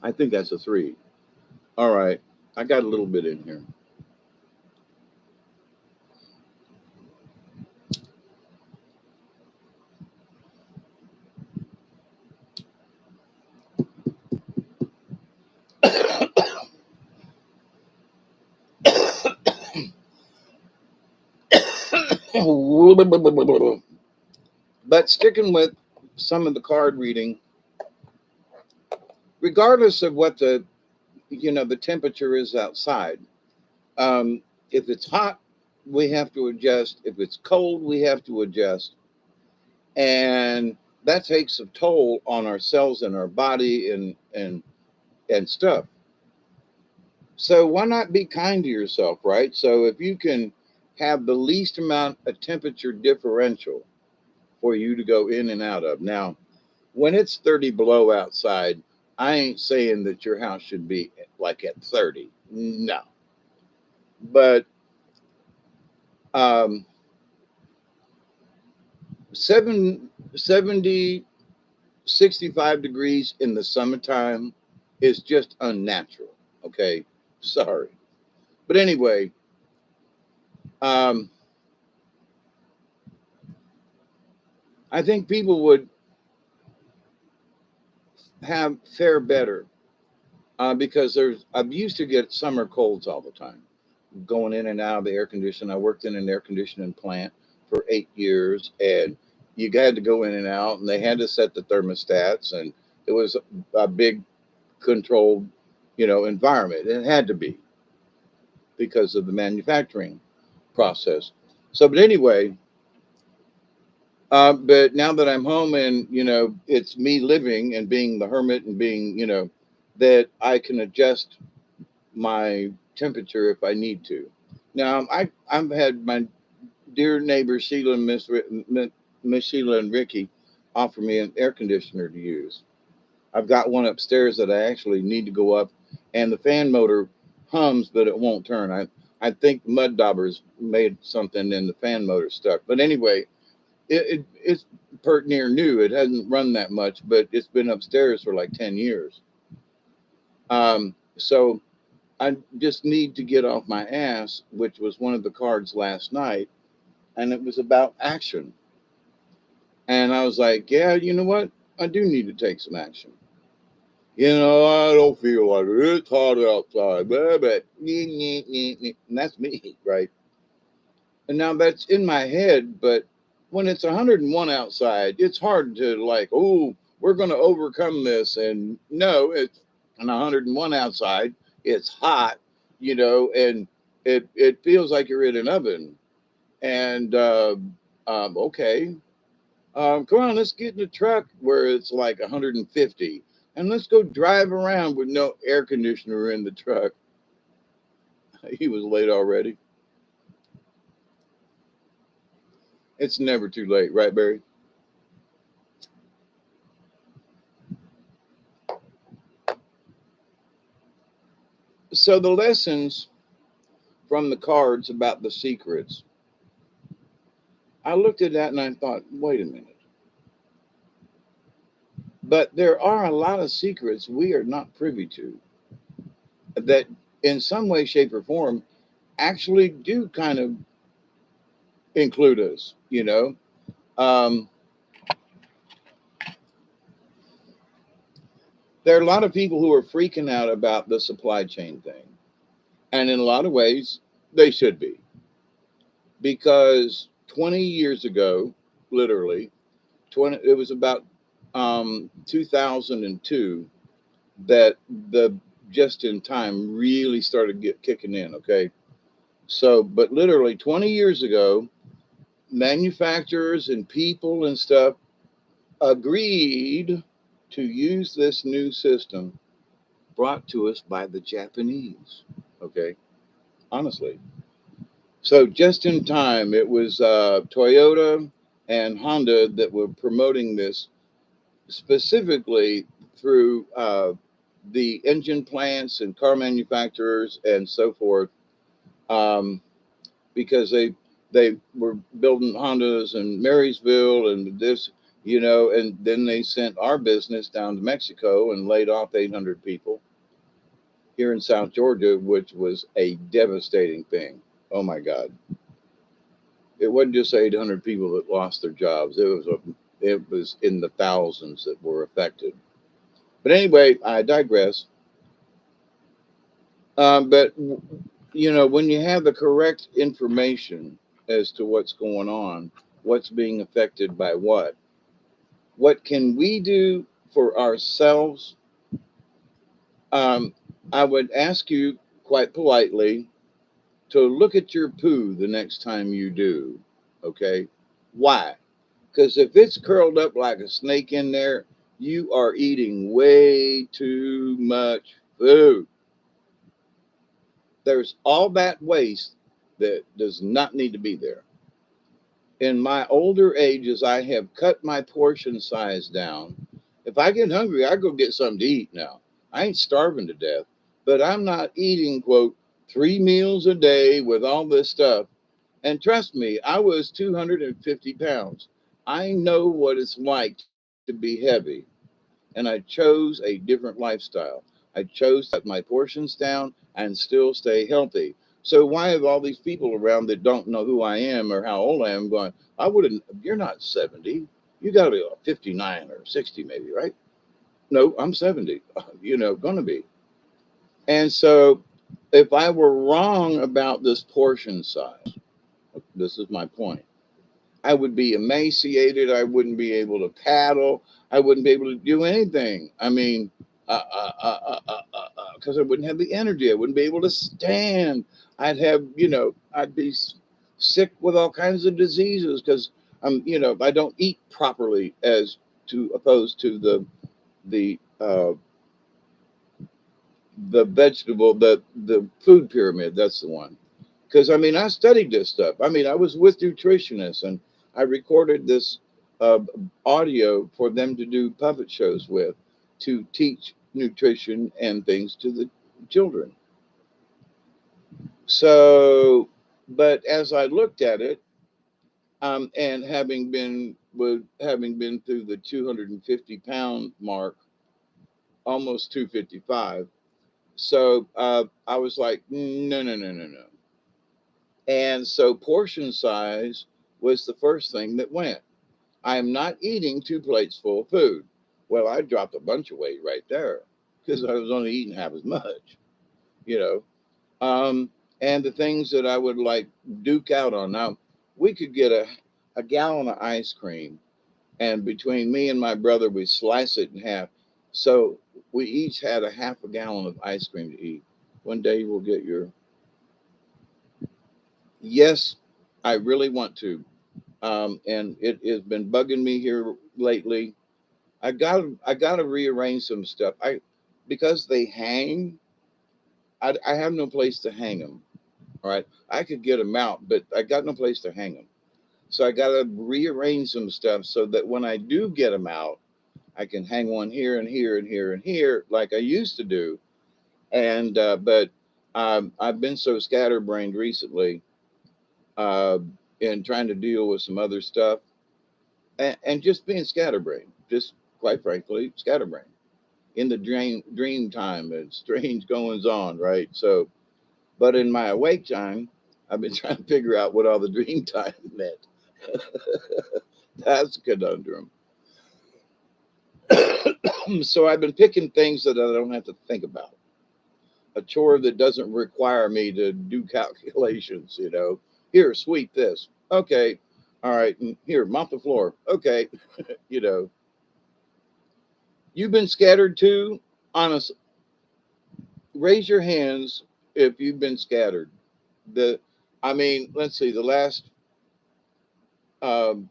I think that's a 3. All right. I got a little bit in here. But sticking with some of the card reading, regardless of what the temperature is outside, if it's hot, we have to adjust. If it's cold, we have to adjust. And that takes a toll on our cells and our body and stuff. So why not be kind to yourself, right? So if you can have the least amount of temperature differential for you to go in and out of. Now, when it's 30 below outside, I ain't saying that your house should be like at 30. No. But um, 70, 65 degrees in the summertime is just unnatural. Okay. Sorry. But anyway, Um, I think people would have fare better because I used to get summer colds all the time, going in and out of the air conditioner. I worked in an air conditioning plant for 8 years, and you had to go in and out, and they had to set the thermostats, and it was a big controlled, environment. It had to be because of the manufacturing process. So, but anyway, but now that I'm home and it's me living and being the hermit and being that I can adjust my temperature if I need to. Now I've had my dear neighbor Sheila and Miss Sheila and Ricky offer me an air conditioner to use. I've got one upstairs that I actually need to go up, and the fan motor hums, but it won't turn. I think mud daubers made something and the fan motor stuck. But anyway, it's pert near new. It hasn't run that much, but it's been upstairs for like 10 years. So I just need to get off my ass, which was one of the cards last night, and it was about action. And I was like, yeah, you know what? I do need to take some action. I don't feel like it. It's hot outside. But and that's me, right? And now that's in my head, but when it's 101 outside, it's hard to like, oh, we're going to overcome this. And no, it's 101 outside. It's hot, and it feels like you're in an oven. And okay, come on, let's get in the truck where it's like 150, and let's go drive around with no air conditioner in the truck. He was late already. It's never too late, right, Barry? So the lessons from the cards about the secrets, I looked at that and I thought, wait a minute. But there are a lot of secrets we are not privy to that, in some way, shape, or form, actually do kind of include us. Um, there are a lot of people who are freaking out about the supply chain thing. And in a lot of ways, they should be. Because 20 years ago, literally, it was about 2002 that the just in time really started kicking in. Okay. So, but literally 20 years ago, manufacturers and people and stuff agreed to use this new system brought to us by the Japanese. Okay. Honestly. So just in time, it was Toyota and Honda that were promoting this specifically through the engine plants and car manufacturers and so forth, um, because they were building Hondas in Marysville and this, and then they sent our business down to Mexico and laid off 800 people here in South Georgia, which was a devastating thing. Oh my God. It wasn't just 800 people that lost their jobs. It was in the thousands that were affected. But anyway, I digress. But when you have the correct information as to what's going on, what's being affected by what can we do for ourselves? Um, I would ask you quite politely to look at your poo the next time you do. Okay, why? Because if it's curled up like a snake in there, you are eating way too much food. There's all that waste that does not need to be there. In my older ages, I have cut my portion size down. If I get hungry, I go get something to eat now. I ain't starving to death, but I'm not eating, quote, 3 meals a day with all this stuff. And trust me, I was 250 pounds. I know what it's like to be heavy. And I chose a different lifestyle. I chose to cut my portions down and still stay healthy. So why have all these people around that don't know who I am or how old I am going, I wouldn't, you're not 70. You got to be 59 or 60 maybe, right? No, I'm 70, going to be. And so if I were wrong about this portion size, this is my point. I would be emaciated. I wouldn't be able to paddle. I wouldn't be able to do anything. I mean, because I wouldn't have the energy. I wouldn't be able to stand. I'd have, I'd be sick with all kinds of diseases because I don't eat properly as to opposed to the vegetable, the food pyramid. That's the one. Because I studied this stuff. I was with nutritionists and I recorded this uh, audio for them to do puppet shows with to teach nutrition and things to the children. So, but as I looked at it, and having been through the 250-pound mark, almost 255, so I was like, no, no, no, no, no. And so portion size was the first thing that went. I am not eating 2 plates full of food. Well, I dropped a bunch of weight right there because I was only eating half as much, you know. And the things that I would like duke out on. Now, we could get a gallon of ice cream, and between me and my brother, we slice it in half. So we each had a half a gallon of ice cream to eat. One day you will get your, yes, I really want to. And it has been bugging me here lately. I got to rearrange some stuff. Because they hang. I have no place to hang them. All right, I could get them out, but I got no place to hang them. So I got to rearrange some stuff so that when I do get them out, I can hang one here and here and here and here like I used to do. And but I've been so scatterbrained recently, uh, in trying to deal with some other stuff and just being scatterbrained, just quite frankly, scatterbrained in the dream time and strange goings on, right? So, but in my awake time, I've been trying to figure out what all the dream time meant. That's a conundrum. So I've been picking things that I don't have to think about. A chore that doesn't require me to do calculations, Here, sweep this. Okay. All right. And here, mop the floor. Okay. you know, you've been scattered too. Honest, raise your hands if you've been scattered. The, let's see, um,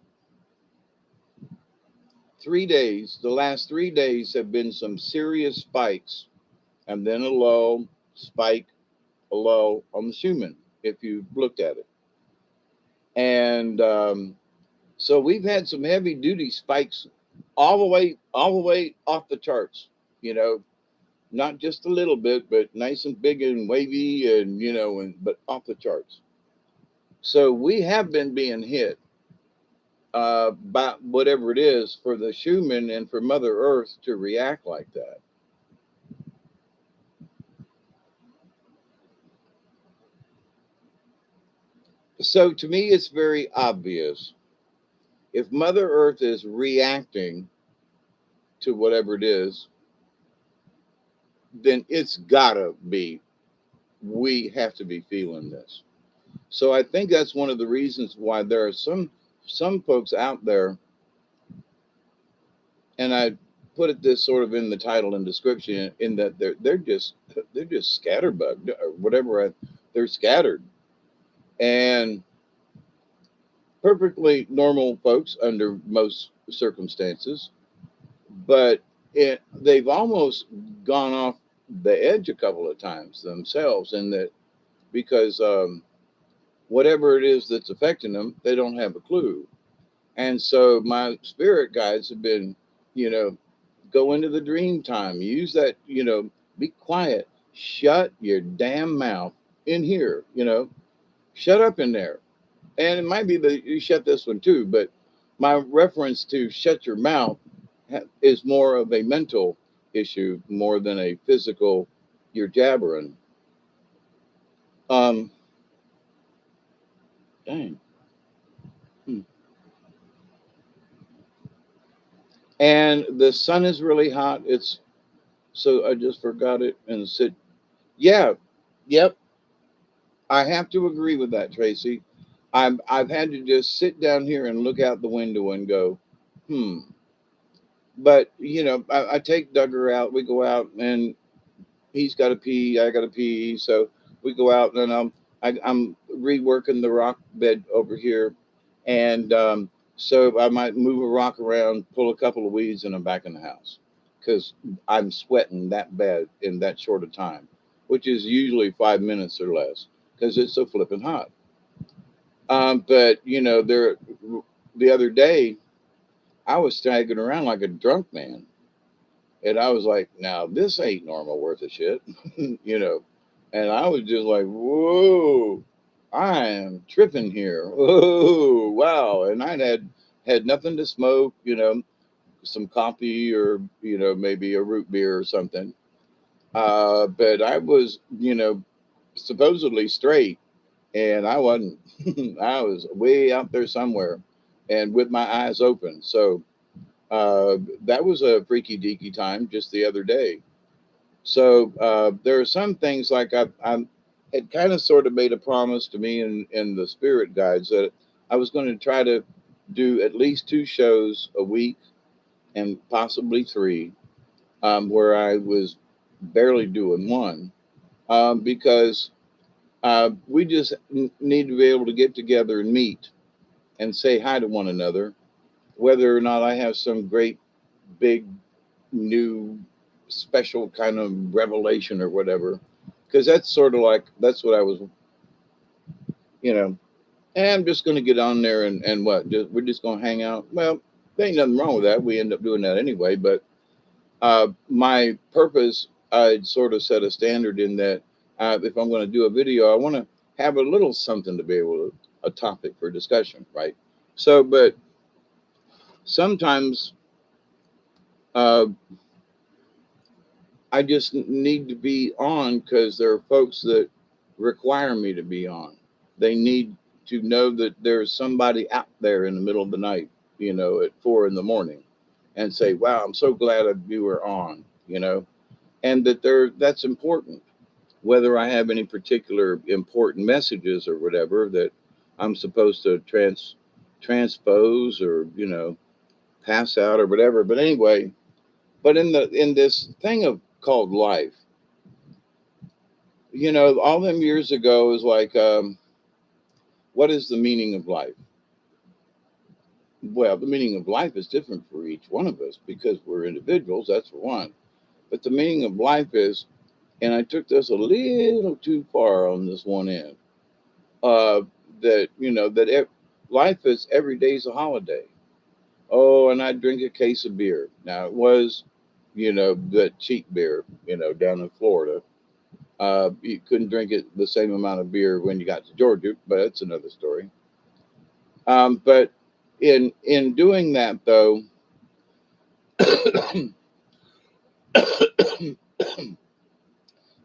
the last 3 days have been some serious spikes, and then a lull, spike, a lull on the Schumann, if you looked at it. And so we've had some heavy duty spikes all the way off the charts, you know, not just a little bit, but nice and big and wavy and, but off the charts. So we have been being hit by whatever it is for the Schumann and for Mother Earth to react like that. So to me, it's very obvious. If Mother Earth is reacting to whatever it is, then it's gotta be, we have to be feeling this. So I think that's one of the reasons why there are some folks out there, and I put it this sort of in the title and description, in that they're just scatterbugged or whatever. They're scattered and perfectly normal folks under most circumstances, but they've almost gone off the edge a couple of times themselves, in that because whatever it is that's affecting them, they don't have a clue. And so my spirit guides have been, you know, go into the dream time, use that, be quiet, shut your damn mouth in here, shut up in there. And it might be that you shut this one too, but my reference to shut your mouth is more of a mental issue more than a physical, you're jabbering. Dang. Hmm. And the sun is really hot. It's so I just forgot it and said, yeah, yep. I have to agree with that, Tracy. I've had to just sit down here and look out the window and go, hmm. But I take Duggar out. We go out and he's got to pee. I got to pee. So we go out and I'm reworking the rock bed over here, and so I might move a rock around, pull a couple of weeds, and I'm back in the house because I'm sweating that bad in that short of time, which is usually 5 minutes or less because it's so flipping hot. But the other day I was staggering around like a drunk man. And I was like, now this ain't normal worth of shit, you know. And I was just like, whoa, I am tripping here. Whoa, wow. And I had nothing to smoke, some coffee or, maybe a root beer or something. But I was, supposedly straight and I wasn't. I was way out there somewhere and with my eyes open. So that was a freaky deaky time just the other day. So there are some things like I had kind of sort of made a promise to me in the spirit guides that I was going to try to do at least 2 shows a week and possibly 3, where I was barely doing one, because we just need to be able to get together and meet and say hi to one another, whether or not I have some great big new special kind of revelation or whatever, because that's sort of like that's what I was, you know and I'm just going to get on there and what, we're just going to hang out. Well, there ain't nothing wrong with that. We end up doing that anyway. But my purpose, I'd sort of set a standard in that if I'm going to do a video, I want to have a little something to be able to, a topic for discussion, right? So but sometimes uh, I just need to be on because there are folks that require me to be on. They need to know that there's somebody out there in the middle of the night, at 4 in the morning, and say, "Wow, I'm so glad that you were on," and that's important. Whether I have any particular important messages or whatever that I'm supposed to transpose or pass out or whatever. But anyway, but in this thing of called life, all them years ago is like, what is the meaning of life? Well, the meaning of life is different for each one of us because we're individuals, that's for one. But the meaning of life is, and I took this a little too far on this one end, uh, that, life is every day's a holiday. Oh, and I drink a case of beer. Now, it was, the cheap beer, down in Florida. You couldn't drink it the same amount of beer when you got to Georgia, but that's another story. But in doing that, though,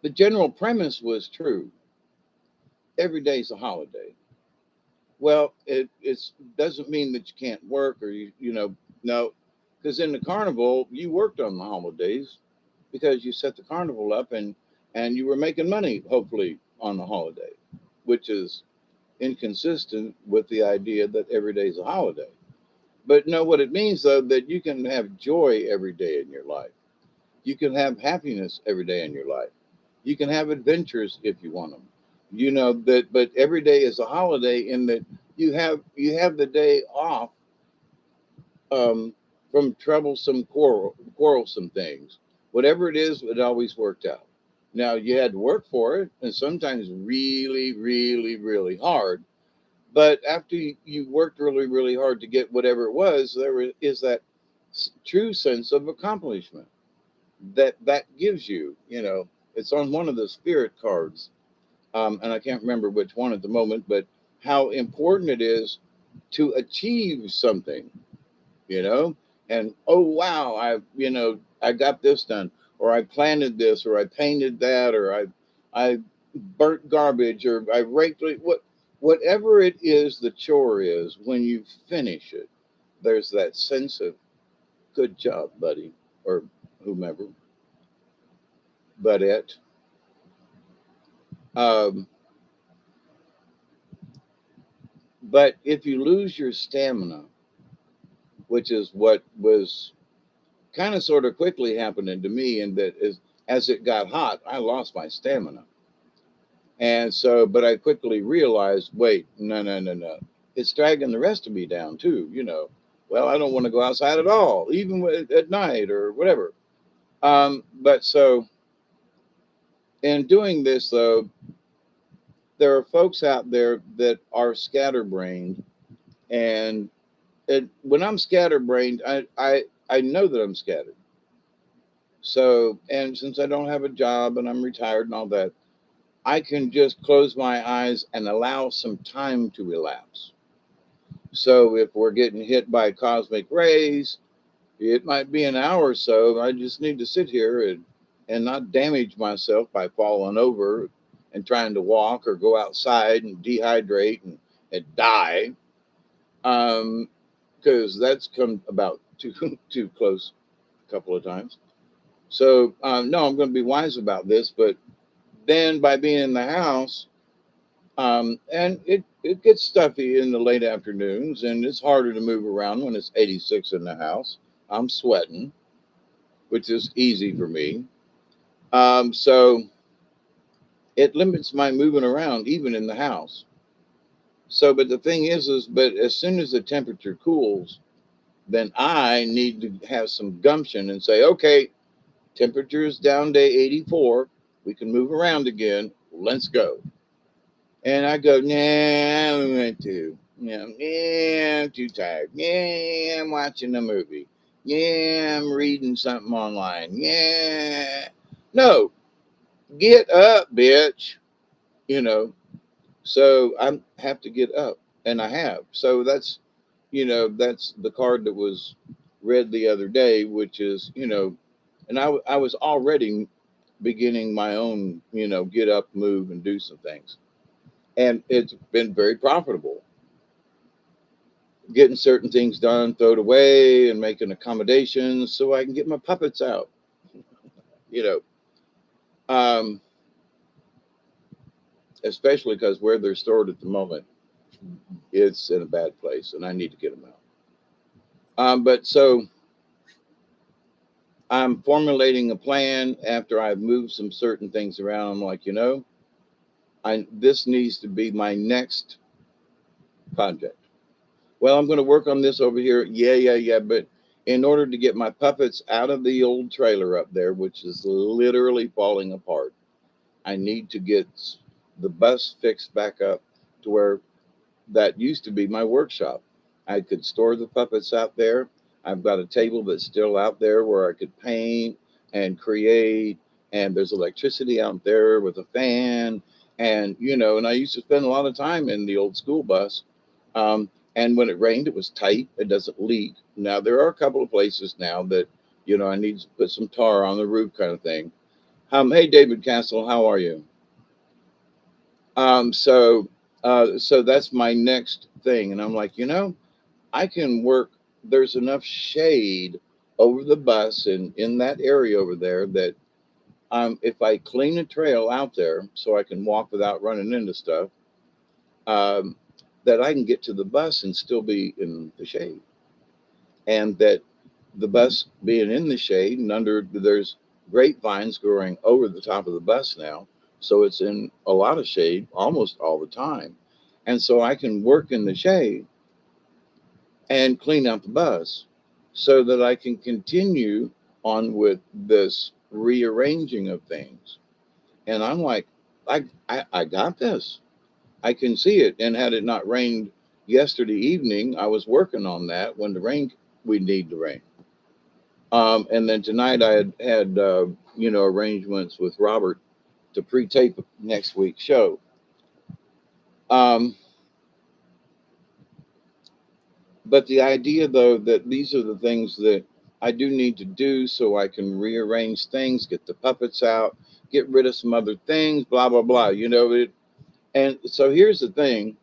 the general premise was true. Every day's a holiday. Well, it doesn't mean that you can't work or no, because in the carnival you worked on the holidays because you set the carnival up and you were making money hopefully on the holiday, which is inconsistent with the idea that every day is a holiday. But know what it means, though, that you can have joy every day in your life. You can have happiness every day in your life. You can have adventures if you want them. That, but every day is a holiday in that you have the day off, um, from troublesome, quarrelsome things. Whatever it is, it always worked out. Now you had to work for it, and sometimes really, really, really hard. But after you worked really, really hard to get whatever it was, is that true sense of accomplishment that gives you. It's on one of the spirit cards, and I can't remember which one at the moment, but how important it is to achieve something. You know, and oh wow, I got this done, or I planted this, or I painted that, or I burnt garbage, or I raked it, whatever it is the chore is, when you finish it, there's that sense of good job, buddy, or whomever, budette. Um, but if you lose your stamina, which is what was kind of sort of quickly happening to me, and that is as it got hot, I lost my stamina. And so, but I quickly realized, wait, no, no, no, no. It's dragging the rest of me down too, you know. Well, I don't want to go outside at all, even at night or whatever. But so in doing this, though, there are folks out there that are scatterbrained. And when I'm scatterbrained, I know that I'm scattered. So, and since I don't have a job and I'm retired and all that, I can just close my eyes and allow some time to elapse. So if we're getting hit by cosmic rays, it might be an hour or so. I just need to sit here and not damage myself by falling over and trying to walk or go outside and dehydrate and die. Because that's come about too close a couple of times. So no, I'm going to be wise about this. But then by being in the house, and it gets stuffy in the late afternoons, and it's harder to move around when it's 86 in the house. I'm sweating, which is easy for me. So it limits my moving around even in the house. So, but the thing but as soon as the temperature cools, then I need to have some gumption and say, okay, temperature is down to 84. We can move around again. Let's go. And I go, nah, I don't want to. Yeah, I'm too tired. Yeah, I'm watching a movie. Yeah, I'm reading something online. Yeah. No, get up, bitch. You know, so I have to get up, and I have. So that's the card that was read the other day, which is, and I was already beginning my own, get up, move, and do some things. And it's been very profitable getting certain things done, thrown away, and making accommodations so I can get my puppets out. You know, um, especially because where they're stored at the moment, it's in a bad place, and I need to get them out. But so I'm formulating a plan after I've moved some certain things around. I'm like, I this needs to be my next project. Well, I'm going to work on this over here. Yeah, yeah, yeah. But in order to get my puppets out of the old trailer up there, which is literally falling apart, I need to get the bus fixed back up to where that used to be my workshop. I could store the puppets out there. I've got a table that's still out there where I could paint and create. And there's electricity out there with a fan. And I used to spend a lot of time in the old school bus. And when it rained, it was tight. It doesn't leak. Now, there are a couple of places now that, I need to put some tar on the roof kind of thing. Hey, David Castle, how are you? So that's my next thing. And I'm like, I can work. There's enough shade over the bus and in that area over there that if I clean a trail out there so I can walk without running into stuff, um, that I can get to the bus and still be in the shade. And that the bus being in the shade and there's grapevines growing over the top of the bus now. So it's in a lot of shade almost all the time. And so I can work in the shade and clean out the bus so that I can continue on with this rearranging of things. And I'm like, I got this. I can see it. And had it not rained yesterday evening, I was working on that when we need the rain. And then tonight I had arrangements with Robert to pre-tape next week's show. Um, but the idea, though, that these are the things that I do need to do so I can rearrange things, get the puppets out, get rid of some other things, blah blah blah. And so here's the thing.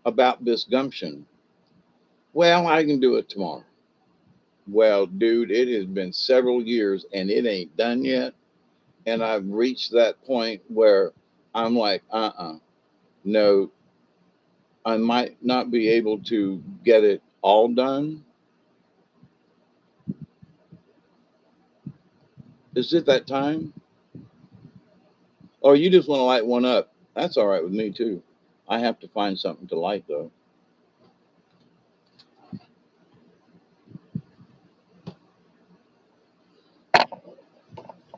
about this gumption. Well, I can do it tomorrow. Well, dude, it has been several years and it ain't done yet. And I've reached that point where I'm like, no, I might not be able to get it all done. Is it that time? Or you just want to light one up? That's all right with me too. I have to find something to light though.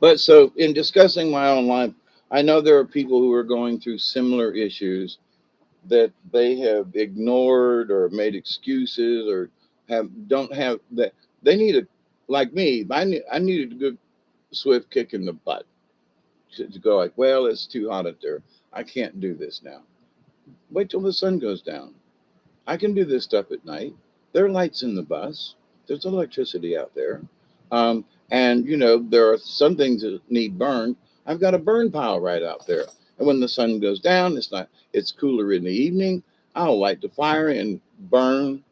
But so in discussing my own life, I know there are people who are going through similar issues that they have ignored or made excuses or don't have that they need a like me. I needed a good swift kick in the butt to go like, well, it's too hot out there. I can't do this now. Wait till the sun goes down. I can do this stuff at night. There are lights in the bus. There's electricity out there. And, there are some things that need burned. I've got a burn pile right out there. And when the sun goes down, it's cooler in the evening. I'll light the fire and burn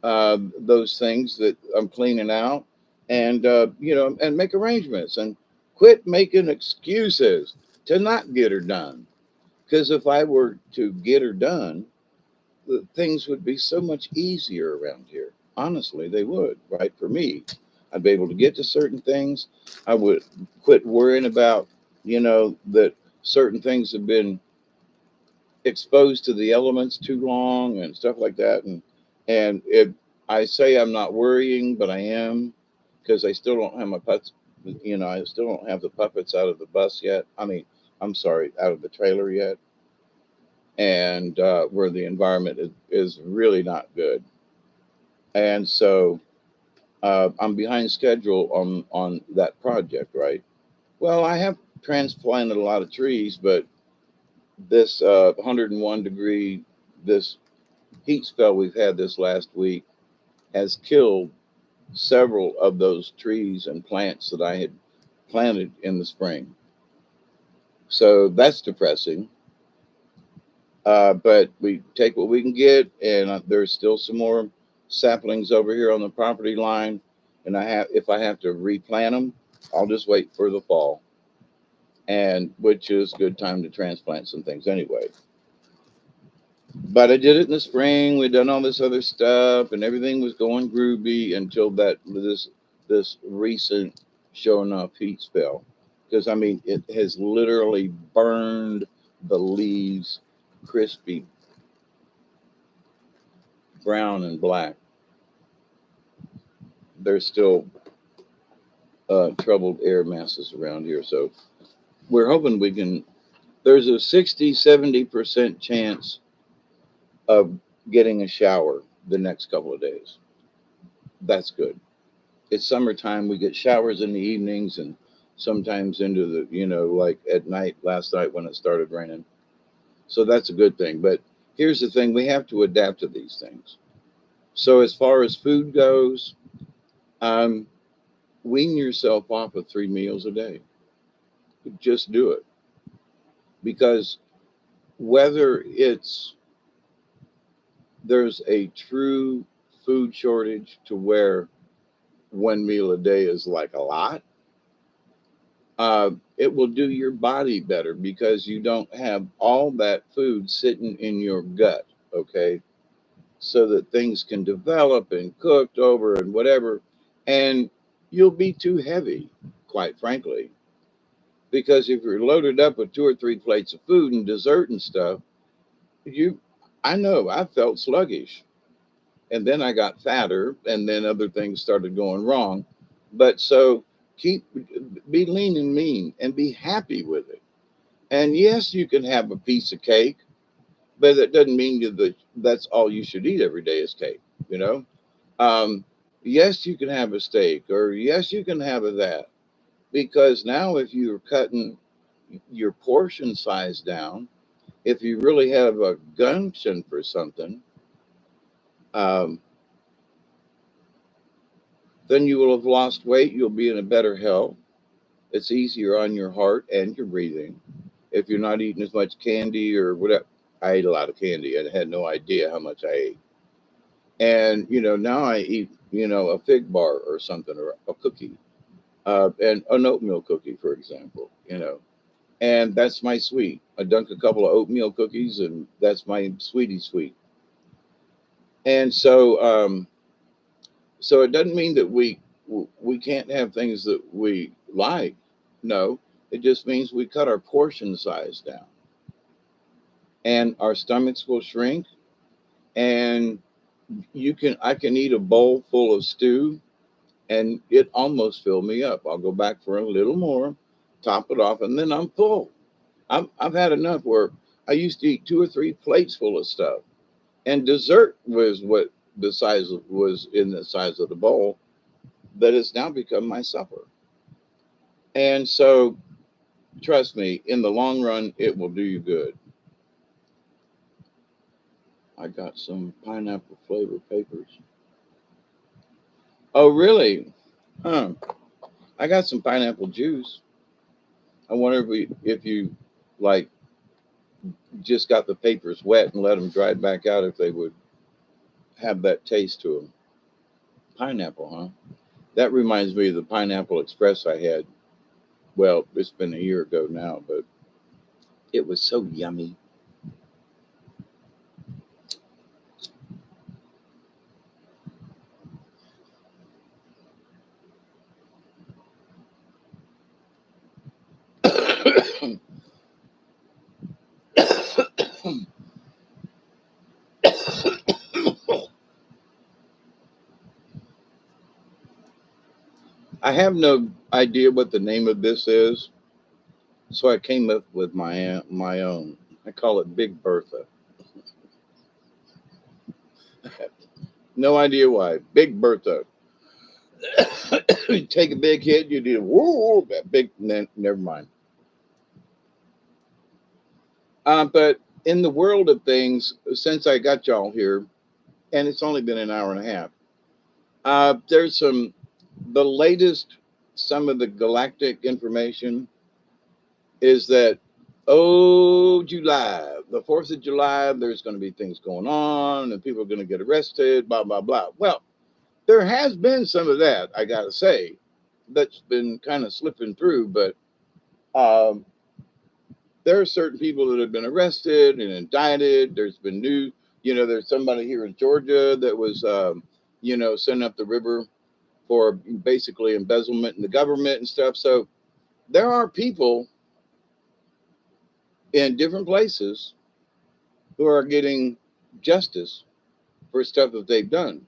those things that I'm cleaning out and, and make arrangements and quit making excuses to not get her done. Because if I were to get her done, things would be so much easier around here. Honestly, they would, right? For me, I'd be able to get to certain things. I would quit worrying about, that certain things have been exposed to the elements too long and stuff like that. And if I say I'm not worrying, but I am because I still don't have my putts. I still don't have the puppets out of the bus yet. I mean, I'm sorry, out of the trailer yet, and where the environment is really not good. And so I'm behind schedule on that project, right? Well, I have transplanted a lot of trees, but this 101 degree, this heat spell we've had this last week has killed several of those trees and plants that I had planted in the spring. So that's depressing. But we take what we can get, and there's still some more saplings over here on the property line. And if I have to replant them, I'll just wait for the fall, and which is good time to transplant some things anyway. But I did it in the spring. We'd done all this other stuff, and everything was going groovy until this recent showing up heat spell. Because I mean, it has literally burned the leaves crispy brown and black. There's still troubled air masses around here, so we're hoping we can. There's a 60-70% chance of getting a shower the next couple of days. That's good. It's summertime. We get showers in the evenings and sometimes into the, like at night, last night when it started raining. So that's a good thing. But here's the thing, we have to adapt to these things. So as far as food goes, wean yourself off of 3 meals a day. Just do it. Because whether there's a true food shortage to where 1 meal a day is like a lot, it will do your body better because you don't have all that food sitting in your gut, okay? So that things can develop and cooked over and whatever. And you'll be too heavy, quite frankly. Because if you're loaded up with 2 or 3 plates of food and dessert and stuff, I know I felt sluggish. And then I got fatter, and then other things started going wrong. But so be lean and mean and be happy with it. And yes, you can have a piece of cake, but that doesn't mean that's all you should eat every day is cake, you know? Um, yes, you can have a steak, or yes, you can have that. Because now, if you're cutting your portion size down, if you really have a gumption for something, um, then you will have lost weight. You'll be in a better health. It's easier on your heart and your breathing if you're not eating as much candy or whatever. I ate a lot of candy and had no idea how much I ate. And, now I eat, a fig bar or something, or a cookie, and an oatmeal cookie, for example, and that's my sweet. I dunk a couple of oatmeal cookies, and that's my sweetie sweet. And so it doesn't mean that we can't have things that we like. No, it just means we cut our portion size down, and our stomachs will shrink. And I can eat a bowl full of stew, and it almost filled me up. I'll go back for a little more, top it off, and then I'm full. I've had enough where I used to eat 2 or 3 plates full of stuff, and dessert was what was in the size of the bowl, that has now become my supper. And so, trust me, in the long run, it will do you good. I got some pineapple flavor papers. Oh, really? Huh. I got some pineapple juice. I wonder if you like just got the papers wet and let them dry back out, if they would have that taste to them. Pineapple, huh? That reminds me of the Pineapple Express I had. Well, it's been a year ago now, but it was so yummy. I have no idea what the name of this is, so I came up with my own. I call it Big Bertha. No idea why. Big Bertha. You take a big hit, you do whoa, that big. Never mind. But in the world of things, since I got y'all here, and it's only been an hour and a half, there's the latest, some of the galactic information is that, oh, July, the 4th of July, there's going to be things going on and people are going to get arrested, blah, blah, blah. Well, there has been some of that, I got to say, that's been kind of slipping through, but um, there are certain people that have been arrested and indicted. There's been there's somebody here in Georgia that was, sent up the river for basically embezzlement in the government and stuff. So there are people in different places who are getting justice for stuff that they've done.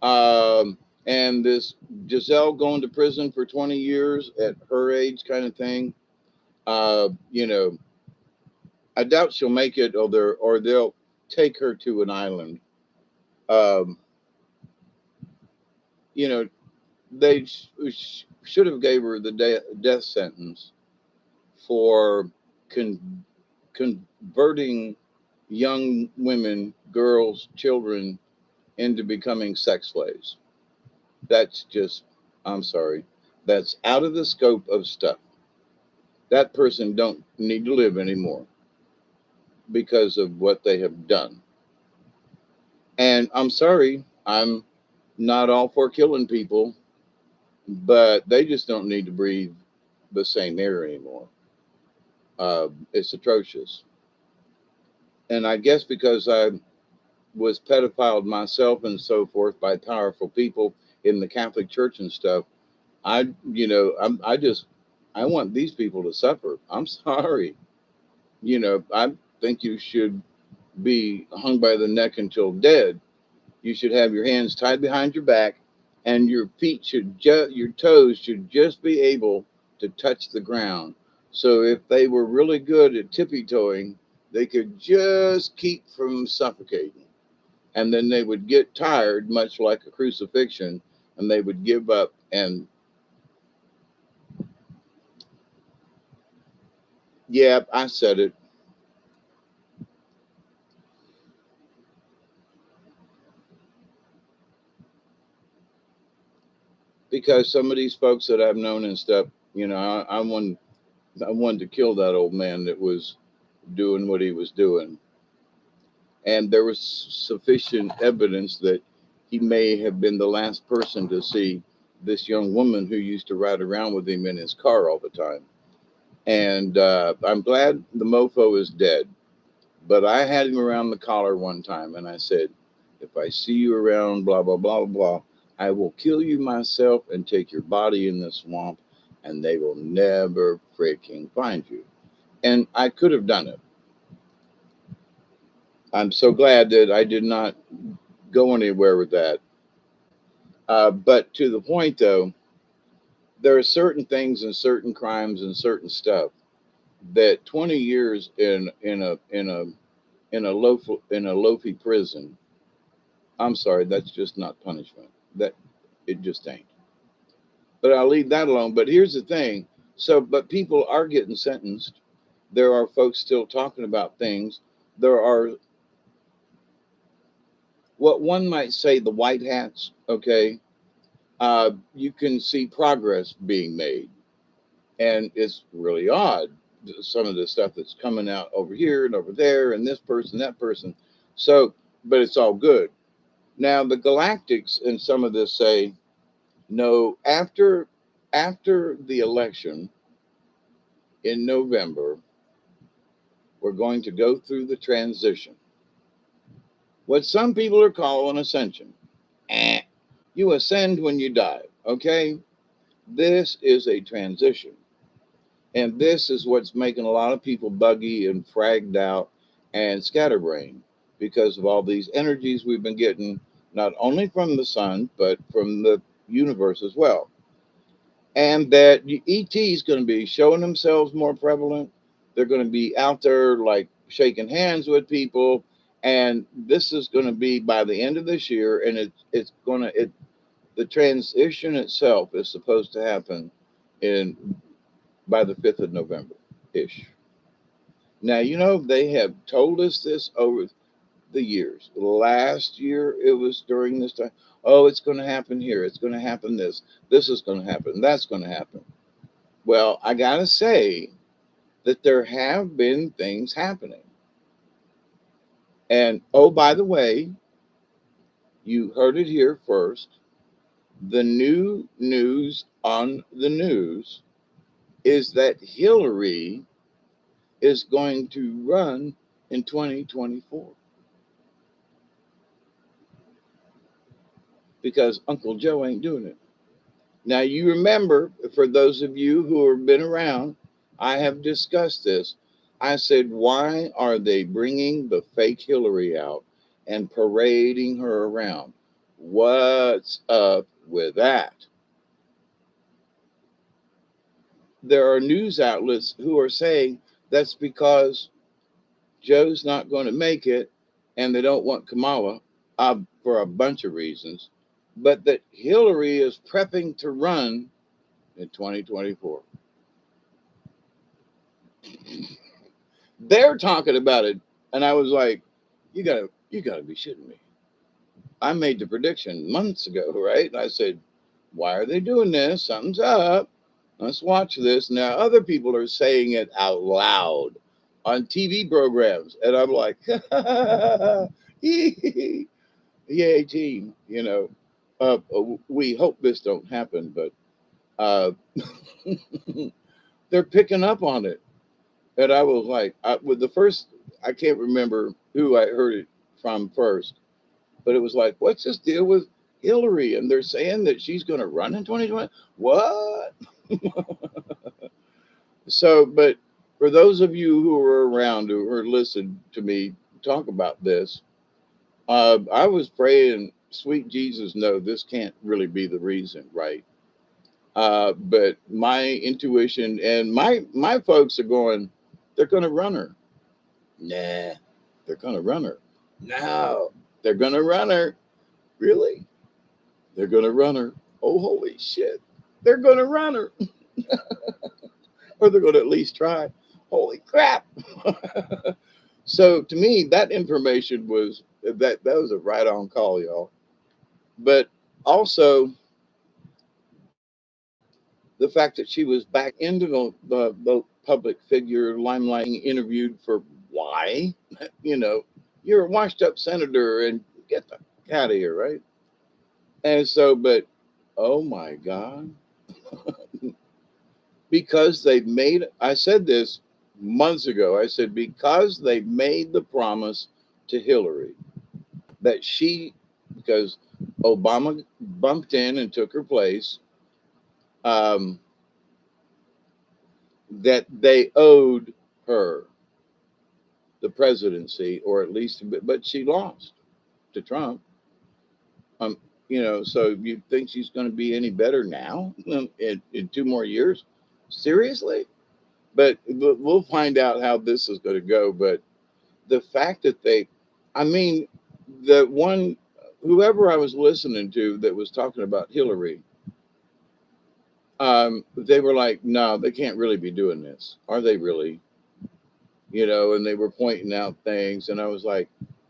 And this Giselle going to prison for 20 years at her age, kind of thing. Uh, you know, I doubt she'll make it, or they'll take her to an island. Um, you know, they should have gave her the death sentence for converting young women, girls, children into becoming sex slaves. That's just, I'm sorry, that's out of the scope of stuff. That person don't need to live anymore because of what they have done. And I'm sorry, I'm not all for killing people, but they just don't need to breathe the same air anymore. It's atrocious. And I guess because I was pedophiled myself and so forth by powerful people in the Catholic Church and stuff, I just, I want these people to suffer. I'm sorry. I think you should be hung by the neck until dead. You should have your hands tied behind your back, and your your toes should just be able to touch the ground. So if they were really good at tippy toeing, they could just keep from suffocating. And then they would get tired, much like a crucifixion, and they would give up. And yeah, I said it. Because some of these folks that I've known and stuff, I wanted to kill that old man that was doing what he was doing. and there was sufficient evidence that he may have been the last person to see this young woman who used to ride around with him in his car all the time. And I'm glad the mofo is dead. But I had him around the collar one time, and I said, if I see you around, blah, blah, blah, blah, I will kill you myself and take your body in the swamp, and they will never freaking find you. And I could have done it. I'm so glad that I did not go anywhere with that. But to the point, though, there are certain things and certain crimes and certain stuff that 20 years in a loafy prison. I'm sorry, that's just not punishment. That it just ain't. But I'll leave that alone. But here's the thing. So, but people are getting sentenced. There are folks still talking about things. There are what one might say the white hats. Okay, you can see progress being made, and it's really odd. Some of the stuff that's coming out over here and over there, and this person, that person. So, but it's all good. Now the Galactics and some of this say no, after the election in November, we're going to go through the transition. What some people are calling ascension. Eh, you ascend when you die, okay? This is a transition. And this is what's making a lot of people buggy and fragged out and scatterbrained because of all these energies we've been getting, not only from the sun, but from the universe as well. And that ET is going to be showing themselves more prevalent. They're going to be out there like shaking hands with people, and this is going to be by the end of this year. And it's going to the transition itself is supposed to happen in by the 5th of November ish. Now you know they have told us this over the years. Last year it was during this time. Oh, it's going to happen here. It's going to happen this. This is going to happen. That's going to happen. Well, I got to say that there have been things happening. And oh, by the way, you heard it here first. The new news on the news is that Hillary is going to run in 2024 because Uncle Joe ain't doing it. Now, you remember, for those of you who have been around, I have discussed this. I said, why are they bringing the fake Hillary out and parading her around? What's up with that? There are news outlets who are saying that's because Joe's not going to make it and they don't want Kamala for a bunch of reasons, but that Hillary is prepping to run in 2024. They're talking about it, and I was like, you gotta be shitting me. I made the prediction months ago, right? And I said, why are they doing this? Something's up. Let's watch this. Now other people are saying it out loud on TV programs, and I'm like, yay team, we hope this don't happen, but uh, they're picking up on it. And I was like, with the first, I can't remember who I heard it from first, but it was like, what's this deal with Hillary? And they're saying that she's going to run in 2020. What? So, but for those of you who were around who heard listened to me talk about this, I was praying, sweet Jesus, no, this can't really be the reason, right? But my intuition and my folks are going, they're going to run her. Nah, they're going to run her. No, they're going to run her. Really? They're going to run her. Oh, holy shit. They're going to run her. Or they're going to at least try. Holy crap. So to me, that information was that was a right on call, y'all. But also the fact that she was back into the public figure limelight interviewed for why, you know, you're a washed up senator and get the out of here, right? And so, but oh my God, because they made, I said this months ago, I said, because they made the promise to Hillary that because Obama bumped in and took her place, um, that they owed her the presidency, or at least, but she lost to Trump. Um, so you think she's going to be any better now in 2 more years? Seriously? But we'll find out how this is going to go. But the fact that I mean, the one, whoever I was listening to that was talking about Hillary, they were like, no, they can't really be doing this. Are they really? And they were pointing out things. And I was like,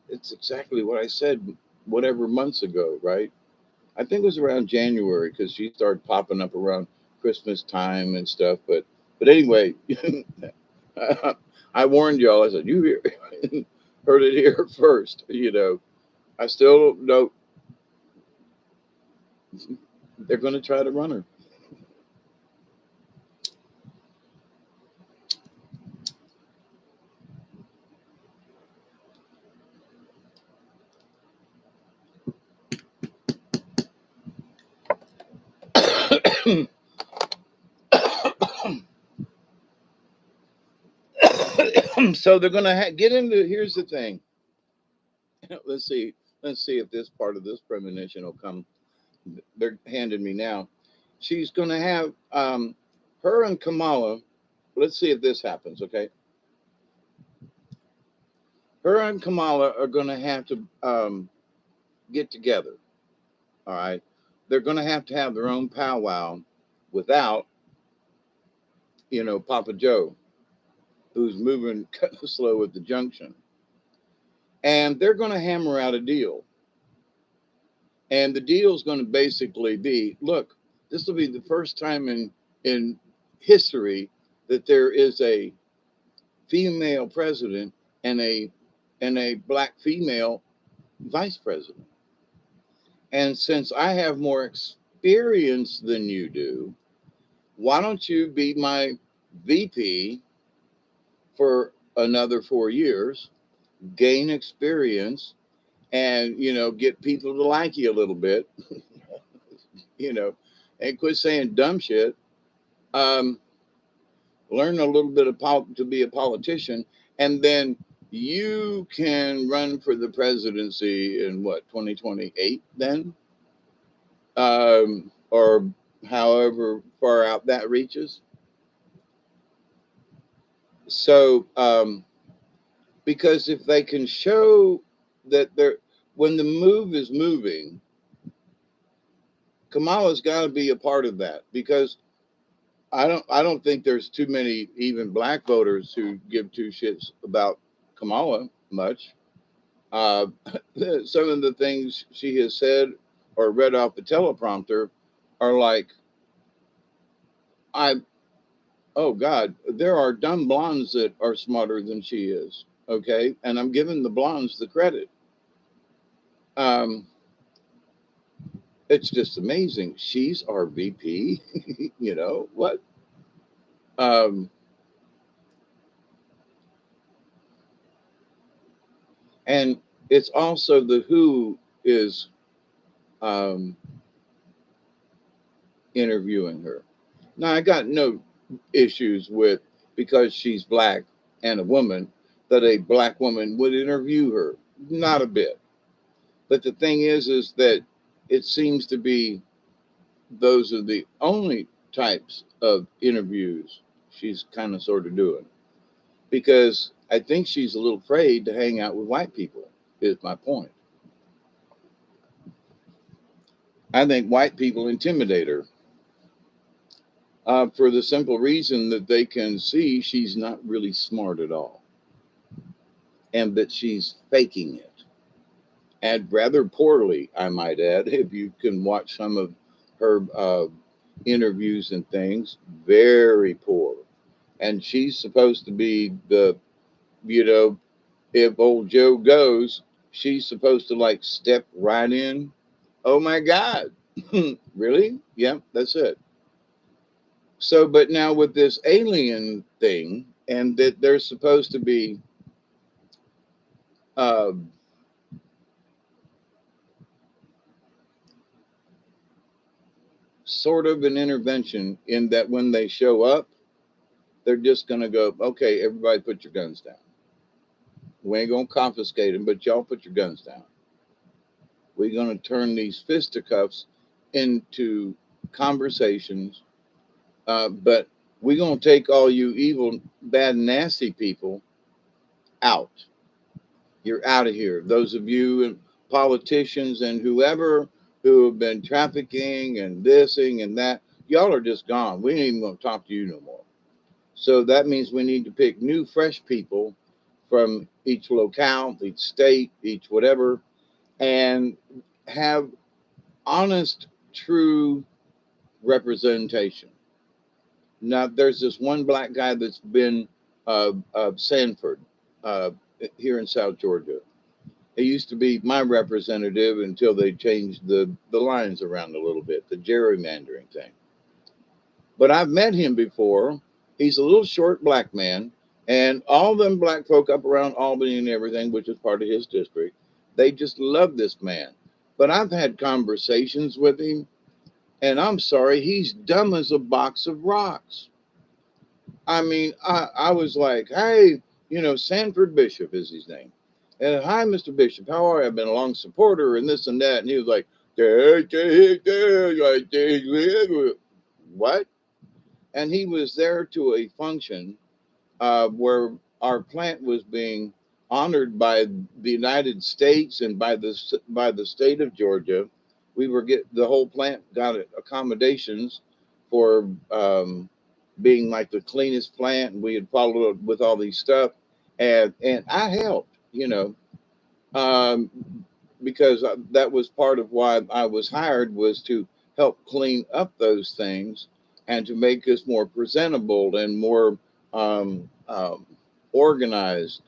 it's exactly what I said, whatever months ago, right? I think it was around January because she started popping up around Christmas time and stuff. But anyway, I warned y'all. I said, heard it here first. I still don't know. They're going to try to run her. So they're going to get into. Here's the thing. Let's see. Let's see if this part of this premonition will come. They're handing me now. She's going to have her and Kamala. Let's see if this happens. Okay. Her and Kamala are going to have to get together. All right. They're going to have their own powwow without, Papa Joe, who's moving kind of slow at the junction. And they're going to hammer out a deal. And the deal is going to basically be, look, this will be the first time in history that there is a female president and a black female vice president. And since I have more experience than you do, why don't you be my VP for another 4 years, gain experience, and get people to like you a little bit, and quit saying dumb shit. Um, Learn a little bit to be a politician, and then you can run for the presidency in what, 2028 then, or however far out that reaches. So because if they can show that when the move is moving, Kamala's got to be a part of that, because I don't think there's too many even black voters who give two shits about Kamala much. Uh, some of the things she has said or read off the teleprompter are like, oh God, there are dumb blondes that are smarter than she is. Okay. And I'm giving the blondes the credit. It's just amazing. She's our VP. What? And it's also the WHO is interviewing her. Now, I got no issues with, because she's black and a woman, that a black woman would interview her. Not a bit. But the thing is that it seems to be those are the only types of interviews she's kind of sort of doing. Because I think she's a little afraid to hang out with white people, is my point. I think white people intimidate her for the simple reason that they can see she's not really smart at all, and that she's faking it. And rather poorly, I might add, if you can watch some of her interviews and things, very poor. And she's supposed to be the, if old Joe goes, she's supposed to like step right in. Oh my God. Really? Yeah, that's it. So, but now with this alien thing, and that there's supposed to be uh, sort of an intervention in that when they show up, they're just going to go, okay, everybody put your guns down. We ain't going to confiscate them, but y'all put your guns down. We're going to turn these fisticuffs into conversations, but we're going to take all you evil, bad, nasty people out. You're out of here. Those of you and politicians and whoever who have been trafficking and thising and that, y'all are just gone. We ain't even going to talk to you no more. So that means we need to pick new, fresh people from each locale, each state, each whatever, and have honest, true representation. Now, there's this one black guy that's been Sanford uh, here in South Georgia. He used to be my representative until they changed the lines around a little bit, the gerrymandering thing. But I've met him before. He's a little short black man, and all them black folk up around Albany and everything, which is part of his district, they just love this man. But I've had conversations with him, and I'm sorry, he's dumb as a box of rocks. I mean, I was like, hey, Sanford Bishop is his name. And hi, Mr. Bishop, how are you? I've been a long supporter and this and that. And he was like, what? And he was there to a function where our plant was being honored by the United States and by the state of Georgia. We were the whole plant got accommodations for being like the cleanest plant, and we had followed up with all these stuff, and I helped, um, because that was part of why I was hired, was to help clean up those things and to make us more presentable and more organized.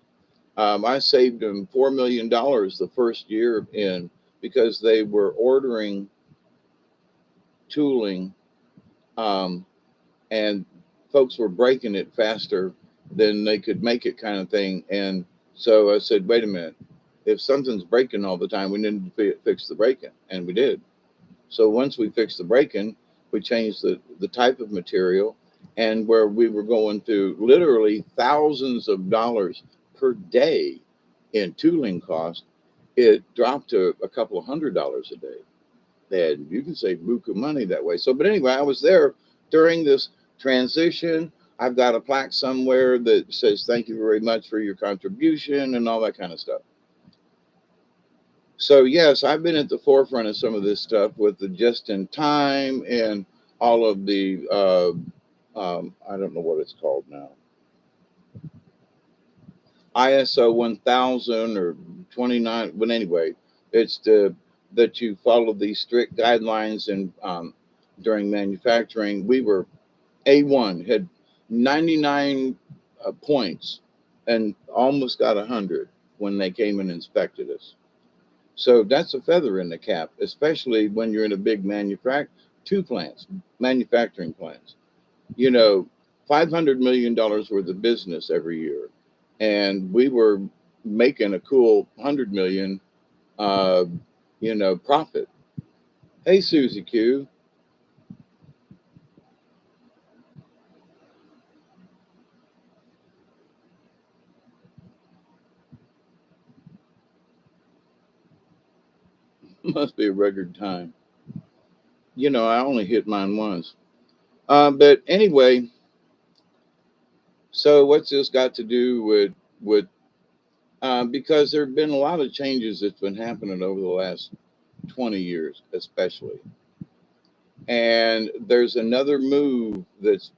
I saved them $4 million the first year in because they were ordering tooling, um, and folks were breaking it faster than they could make it, kind of thing. And so I said, wait a minute, if something's breaking all the time, we need to fix the breaking, and we did. So once we fixed the breaking, we changed the type of material, and where we were going through literally thousands of dollars per day in tooling cost, it dropped to a couple of $100 a day. And you can save buku money that way. So, but anyway, I was there during this transition. I've got a plaque somewhere that says, thank you very much for your contribution and all that kind of stuff. So yes, I've been at the forefront of some of this stuff with the just in time and all of the, I don't know what it's called now, ISO 1000 or 29. But anyway, it's that you follow these strict guidelines. And during manufacturing, we were A1, had 99 points and almost got 100 when they came and inspected us. So that's a feather in the cap, especially when you're in a big manufacturing plants. $500 million worth of business every year, and we were making a cool 100 million, profit. Hey, Susie Q. Must be a record time. I only hit mine once. But anyway, so what's this got to do with because there have been a lot of changes that's been happening over the last 20 years, especially. And there's another move that's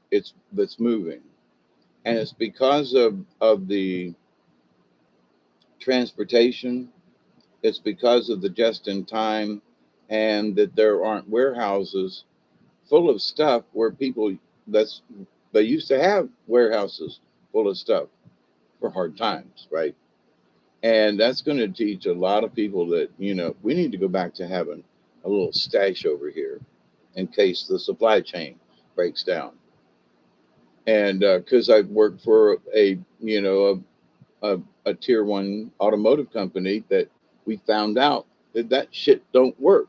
moving, and it's because of the transportation. It's because of the just in time, and that there aren't warehouses full of stuff where people that's they used to have warehouses full of stuff for hard times, right? And that's going to teach a lot of people that, we need to go back to having a little stash over here in case the supply chain breaks down. And because I worked for a tier one automotive company, that we found out that shit don't work.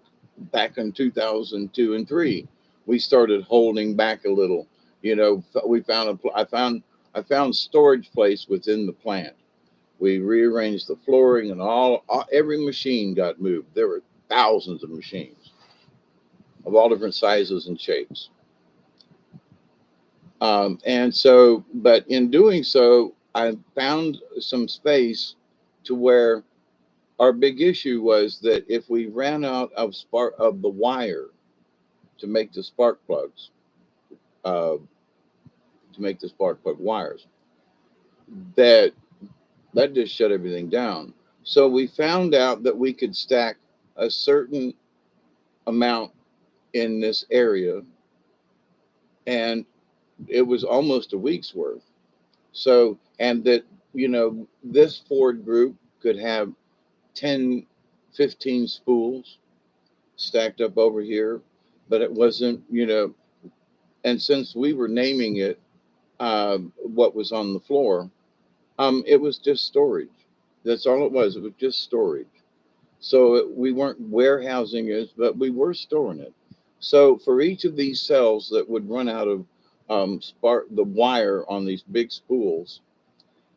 Back in 2002 and three, we started holding back a little. We found I found storage place within the plant. We rearranged the flooring, and every machine got moved. There were thousands of machines of all different sizes and shapes. And so, but in doing so, I found some space to where our big issue was that if we ran out of the wire to make the spark plugs, uh, to make the spark plug wires, that just shut everything down. So we found out that we could stack a certain amount in this area, and it was almost a week's worth. So, and that, this Ford group could have 10, 15 spools stacked up over here, but it wasn't, and since we were naming it, what was on the floor, it was just storage. That's all it was. It was just storage. So we weren't warehousing it, but we were storing it. So for each of these cells that would run out of spark the wire on these big spools,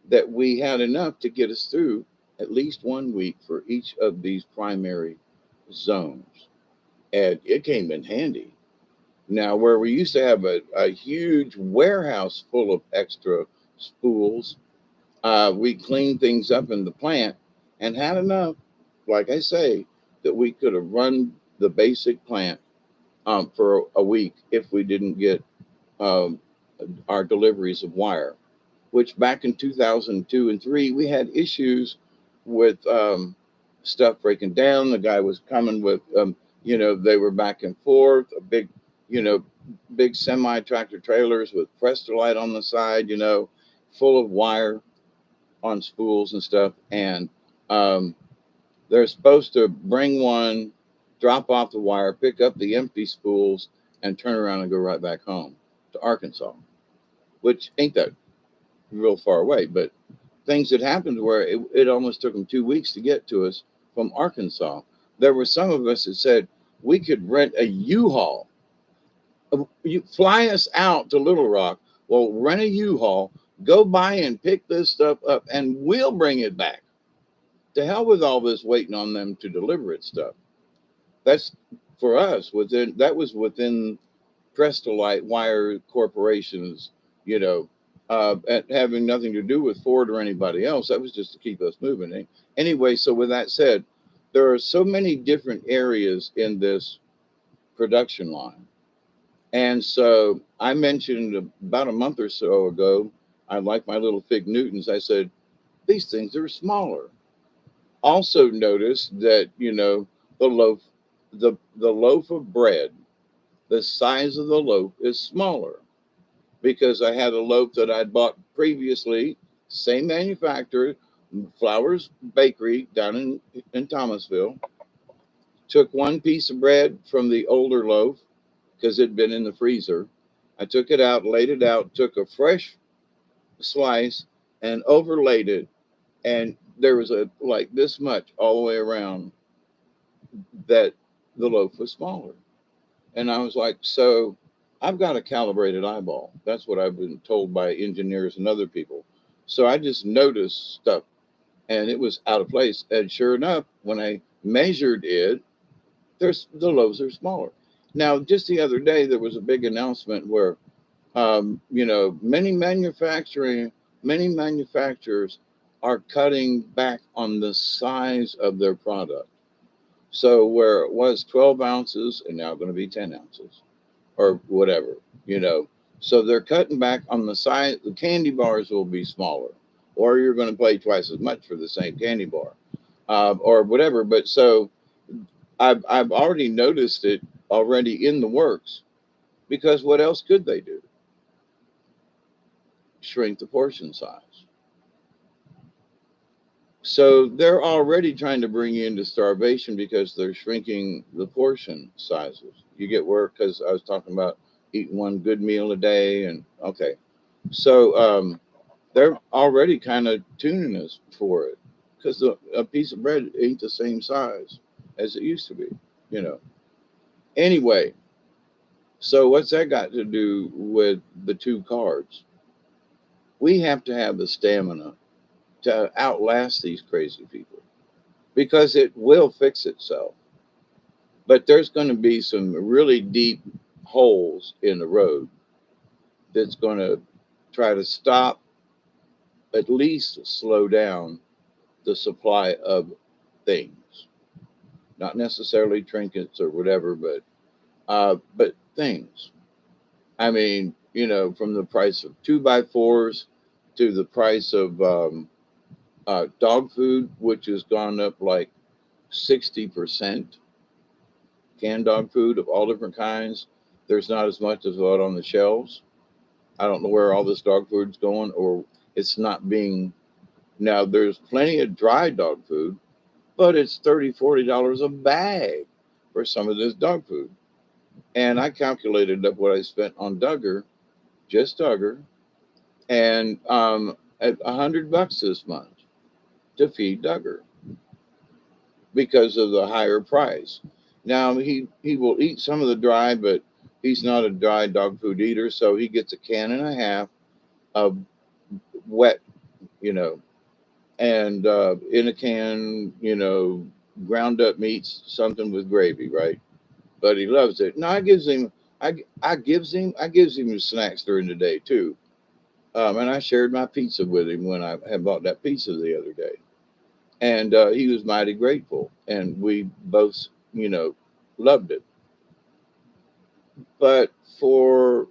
that we had enough to get us through at least 1 week for each of these primary zones. And it came in handy. Now, where we used to have a huge warehouse full of extra spools, we cleaned things up in the plant and had enough, like I say, that we could have run the basic plant for a week if we didn't get um, our deliveries of wire. Which back in 2002 and three, we had issues with stuff breaking down. The guy was coming with, they were back and forth, you know, big semi tractor trailers with Prestolite on the side, full of wire on spools and stuff. And um, they're supposed to bring one, drop off the wire, pick up the empty spools, and turn around and go right back home to Arkansas, which ain't that real far away. But things that happened where it almost took them 2 weeks to get to us from Arkansas. There were some of us that said we could rent a U-Haul. You fly us out to Little Rock. Well, rent a U-Haul, go by and pick this stuff up, and we'll bring it back. To hell with all this waiting on them to deliver it stuff. That's for us that was within Prestolite Wire Corporation's, and having nothing to do with Ford or anybody else. That was just to keep us moving. Anyway, so with that said, there are so many different areas in this production line. And so I mentioned about a month or so ago, I like my little Fig Newtons. I said, these things are smaller. Also notice that, the loaf, the loaf of bread, the size of the loaf is smaller because I had a loaf that I'd bought previously, same manufacturer, Flowers Bakery down in Thomasville. Took one piece of bread from the older loaf because it'd been in the freezer. I took it out, laid it out, took a fresh slice and overlaid it. And there was like this much all the way around, that the loaf was smaller. And I was like, so I've got a calibrated eyeball. That's what I've been told by engineers and other people. So I just noticed stuff and it was out of place. And sure enough, when I measured it, the loaves are smaller. Now, just the other day, there was a big announcement where, many manufacturers are cutting back on the size of their product. So where it was 12 ounces and now going to be 10 ounces or whatever, So they're cutting back on the size. The candy bars will be smaller, or you're going to pay twice as much for the same candy bar, or whatever. But so I've already noticed it already in the works, because what else could they do? Shrink the portion size. So they're already trying to bring you into starvation because they're shrinking the portion sizes. You get where, because I was talking about eating one good meal a day, and okay, so they're already kind of tuning us for it because a piece of bread ain't the same size as it used to be, you know. Anyway, so what's that got to do with the two cards? We have to have the stamina to outlast these crazy people because it will fix itself. But there's going to be some really deep holes in the road that's going to try to stop, at least slow down the supply of things. Not necessarily trinkets or whatever, but things. I mean, you know, from the price of 2x4s to the price of dog food, which has gone up like 60%. Canned dog food of all different kinds. There's not as much as what on the shelves. I don't know where all this dog food's going, or it's not being. Now there's plenty of dry dog food, but it's $30, $40 a bag for some of this dog food. And I calculated up what I spent on Duggar, just Duggar, and at $100 this month to feed Duggar because of the higher price. Now he will eat some of the dry, but he's not a dry dog food eater, so he gets a can and a half of wet, you know, and in a can, you know, ground up meats, something with gravy, right? But he loves it. No, I gives him his snacks during the day too. And I shared my pizza with him when I had bought that pizza the other day, and he was mighty grateful, and we both, you know, loved it. But for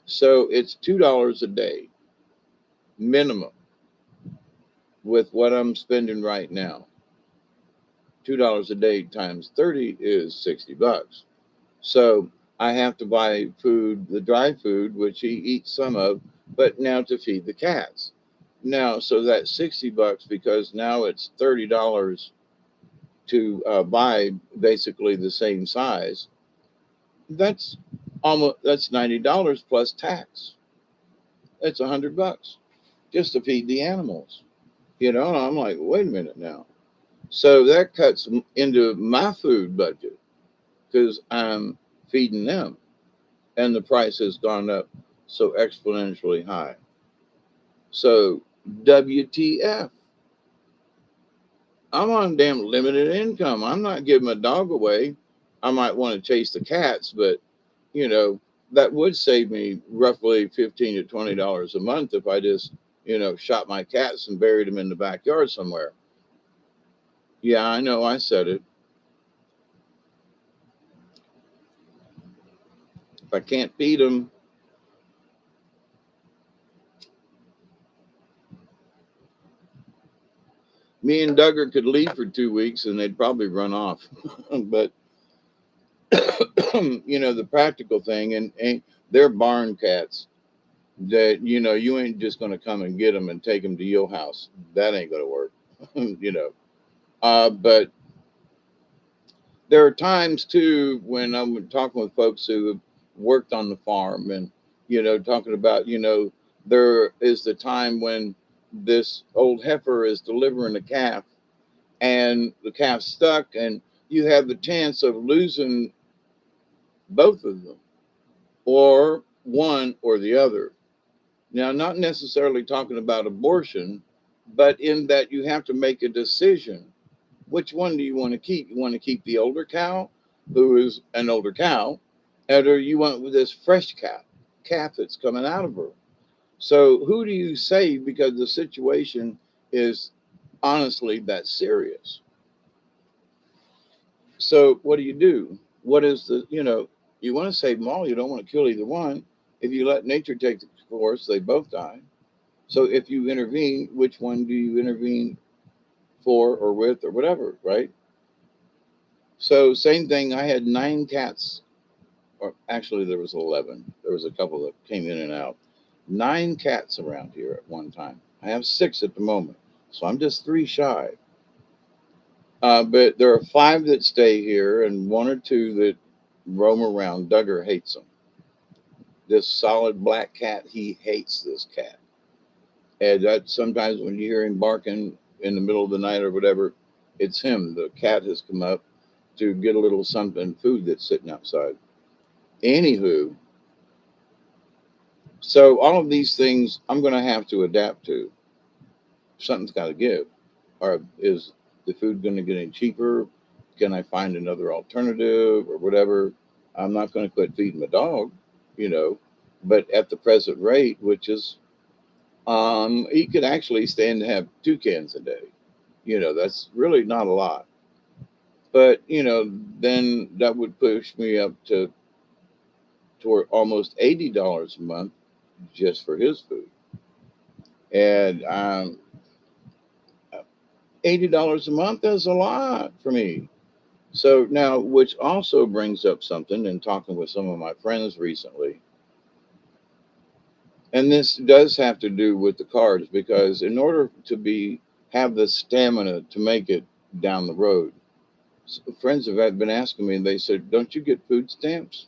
so it's $2 a day minimum with what I'm spending right now. $2 a day times 30 is $60. So I have to buy food, the dry food, which he eats some of, but now to feed the cats. Now, so that's $60 because now it's $30 to buy basically the same size. That's $90 plus tax. That's $100 just to feed the animals. You know, and I'm like, wait a minute now. So that cuts into my food budget because I'm feeding them, and the price has gone up so exponentially high. So WTF? I'm on damn limited income. I'm not giving my dog away. I might want to chase the cats, but you know, that would save me roughly $15 to $20 a month if I just, you know, shot my cats and buried them in the backyard somewhere. Yeah, I know I said it. If I can't feed them, me and Duggar could leave for 2 weeks and they'd probably run off. But you know, the practical thing, and they're barn cats that, you know, you ain't just going to come and get them and take them to your house. That ain't going to work. You know. But there are times too when I'm talking with folks who have worked on the farm, and you know, talking about, you know, there is the time when this old heifer is delivering a calf and the calf's stuck, and you have the chance of losing both of them, or one or the other. Now, not necessarily talking about abortion, but in that you have to make a decision. Which one do you want to keep? You want to keep the older cow, who is an older cow, or you want this fresh calf that's coming out of her? So who do you save? Because the situation is honestly that serious. So what do you do? What is the, you know, you want to save them all. You don't want to kill either one. If you let nature take the course, they both die. So if you intervene, which one do you intervene for or with or whatever, right? So same thing. I had 9 cats, or actually there was 11. There was a couple that came in and out. 9 cats around here at one time. I have 6 at the moment, so I'm just 3 shy. But there are 5 that stay here, and 1 or 2 that roam around. Duggar hates them. This solid black cat, he hates this cat. And that sometimes when you hear him barking in the middle of the night or whatever, it's him. The cat has come up to get a little something, food that's sitting outside. Anywho, so all of these things I'm going to have to adapt to. Something's got to give. Or is the food going to get any cheaper? Can I find another alternative or whatever? I'm not going to quit feeding my dog, you know, but at the present rate, which is, he could actually stand to have 2 cans a day. You know, that's really not a lot. But, you know, then that would push me up to toward almost $80 a month just for his food. And $80 a month is a lot for me. So now, which also brings up something in talking with some of my friends recently. And this does have to do with the cards because in order to have the stamina to make it down the road, friends have been asking me, and they said, "Don't you get food stamps?"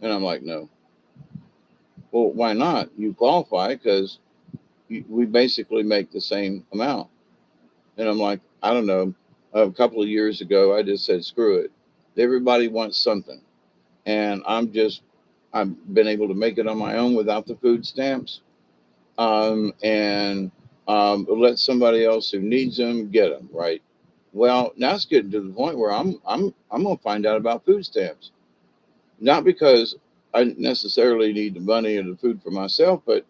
And I'm like, "No." Well, why not? You qualify because we basically make the same amount. And I'm like, I don't know. A couple of years ago, I just said, screw it. Everybody wants something. And I've been able to make it on my own without the food stamps. And let somebody else who needs them get them, right? Well, now it's getting to the point where I'm gonna find out about food stamps. Not because I necessarily need the money or the food for myself, but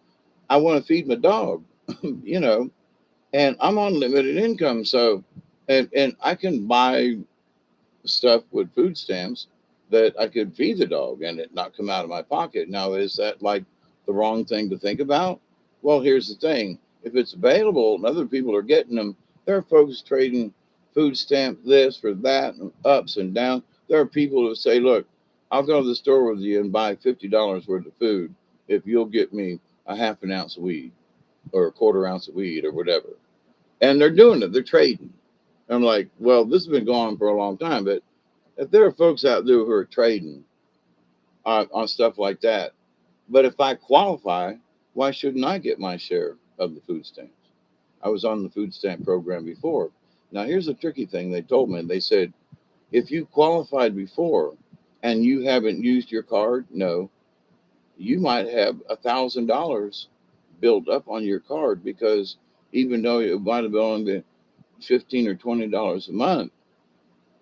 I want to feed my dog, you know, and I'm on limited income. So, and I can buy stuff with food stamps that I could feed the dog and it not come out of my pocket. Now, is that like the wrong thing to think about? Well, here's the thing. If it's available and other people are getting them, there are folks trading food stamp this for that and ups and downs. There are people who say, look, I'll go to the store with you and buy $50 worth of food if you'll get me a half an ounce of weed or a quarter ounce of weed or whatever. And they're doing it. They're trading. I'm like, well, this has been going on for a long time, but if there are folks out there who are trading on stuff like that, but if I qualify, why shouldn't I get my share of the food stamps? I was on the food stamp program before. Now, here's the tricky thing they told me. They said, if you qualified before and you haven't used your card, no, you might have $1,000 built up on your card because even though it might have only been $15 or $20 a month,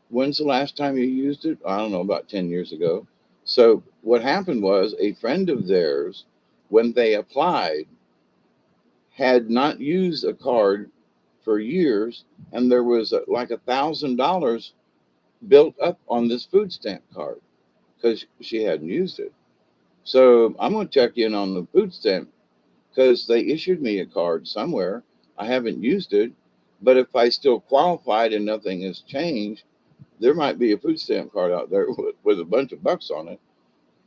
when's the last time you used it? I don't know, about 10 years ago. So what happened was a friend of theirs, when they applied, had not used a card for years, and there was like $1,000 built up on this food stamp card because she hadn't used it. So I'm going to check in on the food stamp because they issued me a card somewhere. I haven't used it, but if I still qualified and nothing has changed, there might be a food stamp card out there with a bunch of bucks on it.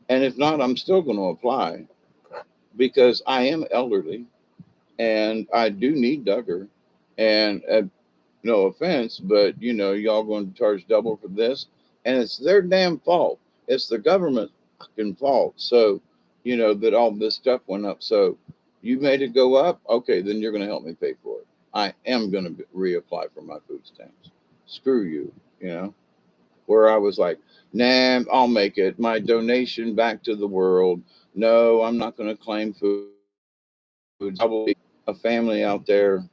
And if not, I'm still going to apply because I am elderly and I do need Duggar. And no offense, but you know, y'all going to charge double for this. And it's their damn fault. It's the government's fucking fault. So, you know, that all this stuff went up. So you made it go up. Okay, then you're going to help me pay for it. I am going to reapply for my food stamps. Screw you, you know. Where I was like, nah, I'll make it. My donation back to the world. No, I'm not going to claim food. Probably a family out there.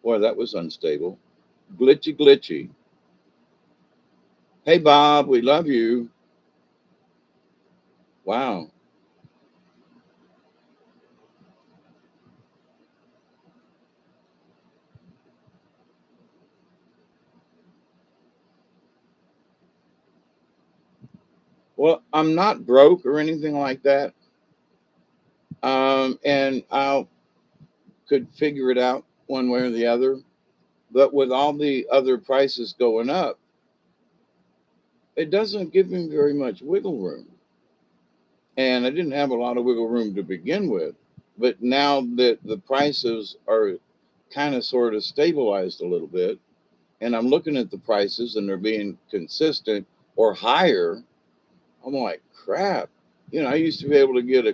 Boy, that was unstable. Glitchy, glitchy. Hey, Bob, we love you. Wow. Well, I'm not broke or anything like that. And I could figure it out one way or the other. But with all the other prices going up, it doesn't give me very much wiggle room. And I didn't have a lot of wiggle room to begin with. But now that the prices are kind of sort of stabilized a little bit, and I'm looking at the prices and they're being consistent or higher, I'm like, crap. I used to be able to get a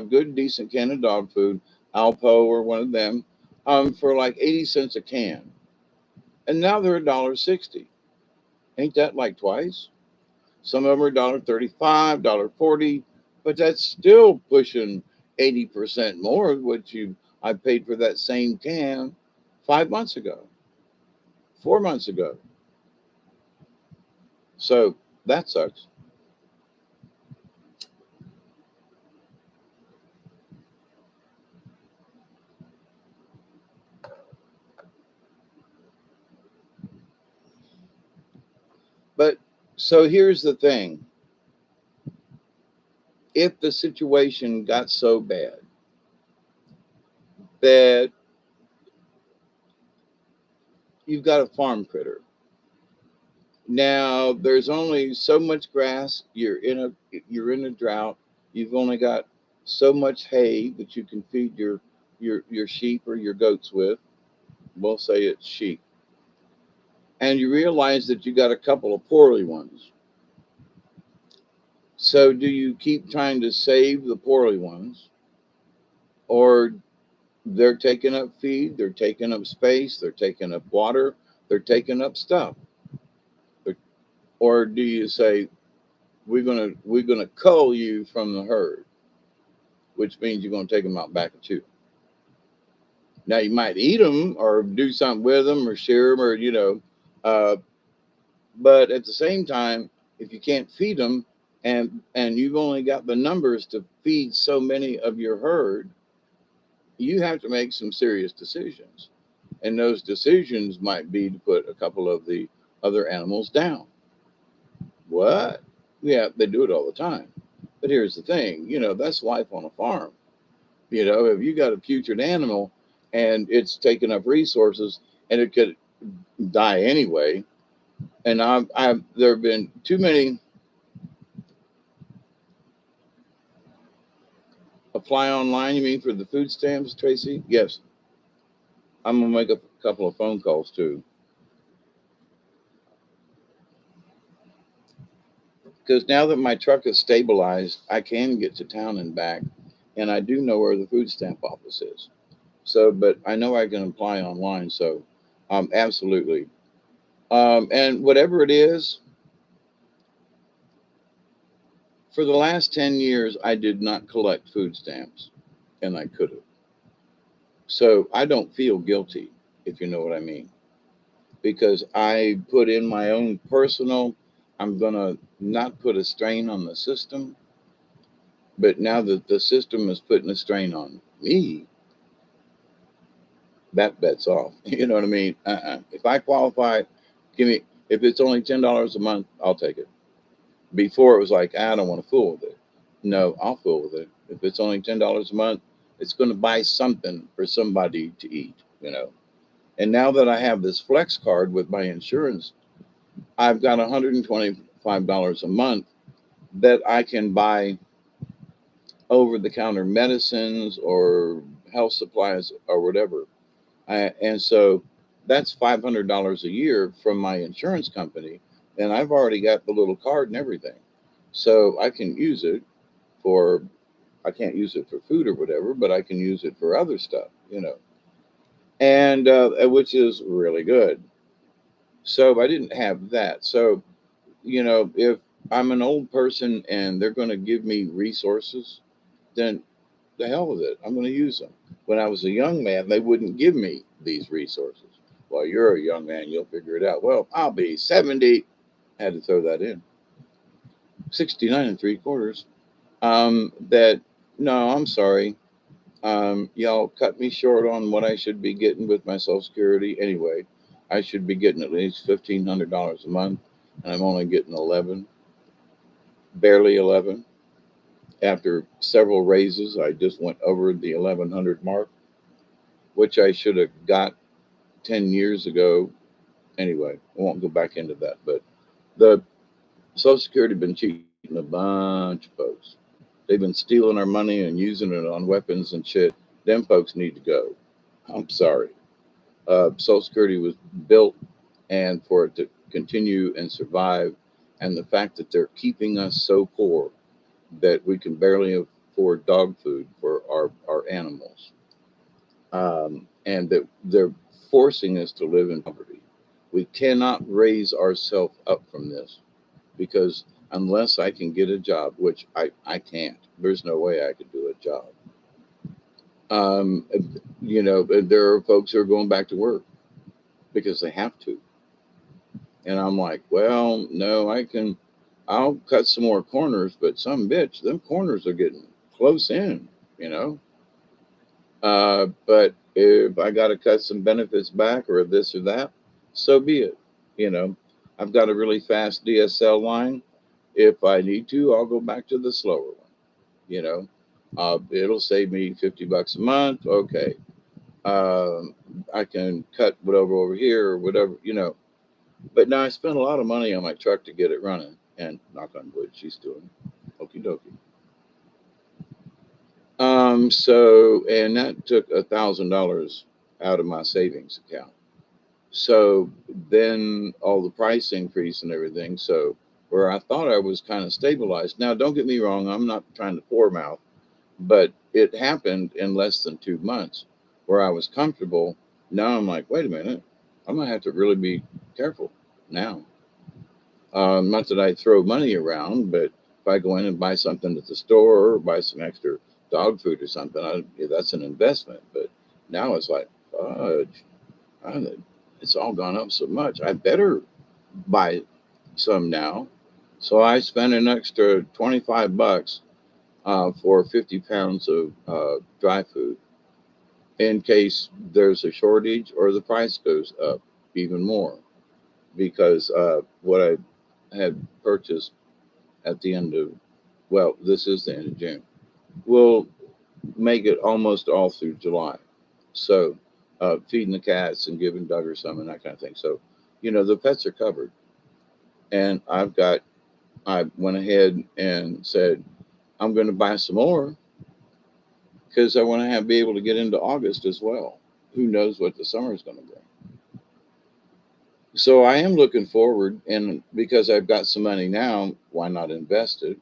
good, decent can of dog food, Alpo or one of them, for like 80 cents a can. And now they're $1.60. Ain't that like twice? Some of them are $1.35, $1.40, but that's still pushing 80% more of what I paid for that same can 5 months ago, 4 months ago. So that sucks. But so here's the thing. If the situation got so bad that you've got a farm critter, now there's only so much grass, you're in a drought, you've only got so much hay that you can feed your sheep or your goats with. We'll say it's sheep. And you realize that you got a couple of poorly ones. So do you keep trying to save the poorly ones, or they're taking up feed, they're taking up space, they're taking up water, they're taking up stuff? Or do you say we're gonna cull you from the herd, which means you're gonna take them out back at you? Now you might eat them or do something with them or share them, or uh, but at the same time, if you can't feed them, and you've only got the numbers to feed so many of your herd, you have to make some serious decisions. And those decisions might be to put a couple of the other animals down. What? Yeah, they do it all the time. But here's the thing, that's life on a farm. If you got a putrid animal and it's taking up resources and it could die anyway. And there have been too many. Apply online, you mean, for the food stamps, Tracy? Yes. I'm gonna make a couple of phone calls too. Because now that my truck is stabilized, I can get to town and back, and I do know where the food stamp office is. So, but I know I can apply online. So, absolutely. And whatever it is, for the last 10 years, I did not collect food stamps, and I could have. So I don't feel guilty, if you know what I mean, because I put in my own personal, I'm going to not put a strain on the system. But now that the system is putting a strain on me, that bet's off. You know what I mean? If I qualify, if it's only $10 a month, I'll take it. Before it was like, I don't want to fool with it. No, I'll fool with it. If it's only $10 a month, it's going to buy something for somebody to eat. And now that I have this flex card with my insurance, I've got $125 a month that I can buy over the counter medicines or health supplies or whatever. And so that's $500 a year from my insurance company. And I've already got the little card and everything. So I can use it for, I can't use it for food or whatever, but I can use it for other stuff. And which is really good. So I didn't have that. So, if I'm an old person and they're going to give me resources, then the hell with it. I'm going to use them. When I was a young man, they wouldn't give me these resources. Well, you're a young man, you'll figure it out. Well, I'll be 70. Had to throw that in. 69 and three quarters. That, no, I'm sorry. Y'all cut me short on what I should be getting with my Social Security anyway. I should be getting at least $1,500 a month, and I'm only getting 11, barely 11. After several raises, I just went over the 1100 mark, which I should have got 10 years ago. Anyway, I won't go back into that. But the Social Security been cheating a bunch of folks. They've been stealing our money and using it on weapons and shit. Them folks need to go. I'm sorry. Social Security was built and for it to continue and survive. And the fact that they're keeping us so poor that we can barely afford dog food for our animals, and that they're forcing us to live in poverty. We cannot raise ourselves up from this because unless I can get a job, which I can't, there's no way I could do a job. Um, there are folks who are going back to work because they have to. And I'm like, well, no, I'll cut some more corners, but some bitch, them corners are getting close in, you know. But if I got to cut some benefits back or this or that, so be it. You know, I've got a really fast DSL line. If I need to, I'll go back to the slower one. You know, it'll save me $50 a month. Okay. Um, I can cut whatever over here or whatever, you know. But now I spent a lot of money on my truck to get it running, and knock on wood, she's doing okie dokie. And that took $1,000 out of my savings account. So then all the price increase and everything. So where I thought I was kind of stabilized. Now, don't get me wrong, I'm not trying to pour mouth, but it happened in less than 2 months where I was comfortable. Now I'm like, wait a minute, I'm gonna have to really be careful now. Not that I throw money around, but if I go in and buy something at the store or buy some extra dog food or something, that's an investment. But now it's like, fudge, it's all gone up so much. I better buy some now. So I spent an extra $25 for 50 pounds of dry food in case there's a shortage or the price goes up even more. Because what I had purchased at the end of, well, this is the end of June, will make it almost all through July. So feeding the cats and giving Duggar some and that kind of thing. So, the pets are covered. And I went ahead and said, I'm going to buy some more because I want to be able to get into August as well. Who knows what the summer is going to bring. So I am looking forward, and because I've got some money now, why not invest it?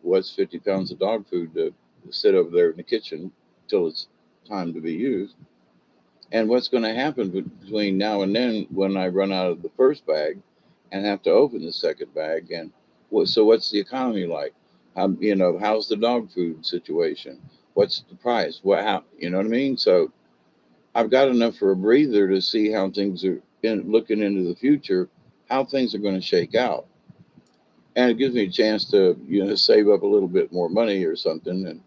What's 50 pounds of dog food to sit over there in the kitchen till it's time to be used? And what's going to happen between now and then when I run out of the first bag and have to open the second bag? And so what's the economy like? How's the dog food situation? What's the price? You know what I mean? So I've got enough for a breather to see how things are looking into the future, how things are going to shake out. And it gives me a chance to, save up a little bit more money or something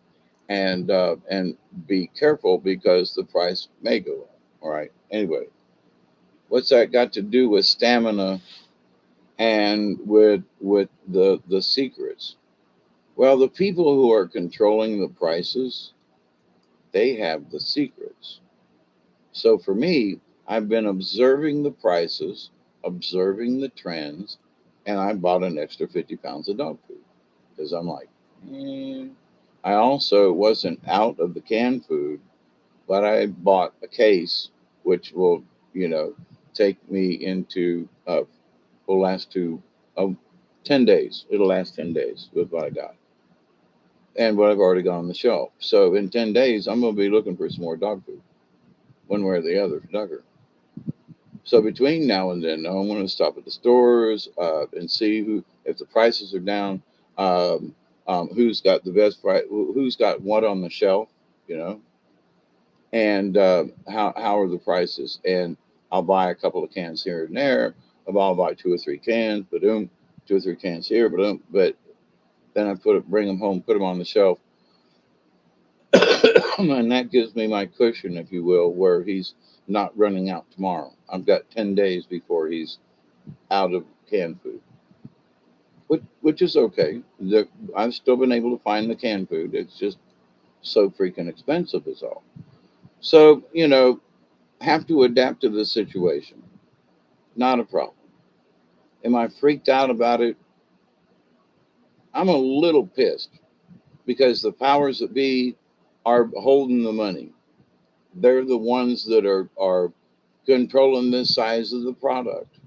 and be careful because the price may go up. All right. Anyway, what's that got to do with stamina and with the secrets? Well, the people who are controlling the prices, they have the secrets. So for me, I've been observing the prices, observing the trends, and I bought an extra 50 pounds of dog food because I'm like, I also wasn't out of the canned food, but I bought a case which will, take me into, will last to 10 days. It'll last 10 days with what I got and what I've already got on the shelf. So in 10 days, I'm going to be looking for some more dog food, one way or the other, for Duggar. So between now and then, I'm going to stop at the stores and see if the prices are down, who's got the best price, who's got what on the shelf, and how are the prices. And I'll buy a couple of cans here and there. I'll buy 2 or 3 cans, but 2 or 3 cans here, but then I bring them home, put them on the shelf, and that gives me my cushion, if you will, where he's not running out tomorrow. I've got 10 days before he's out of canned food, which is okay. I've still been able to find the canned food. It's just so freaking expensive is all. So, have to adapt to the situation. Not a problem. Am I freaked out about it? I'm a little pissed because the powers that be are holding the money. They're the ones that are controlling the size of the product.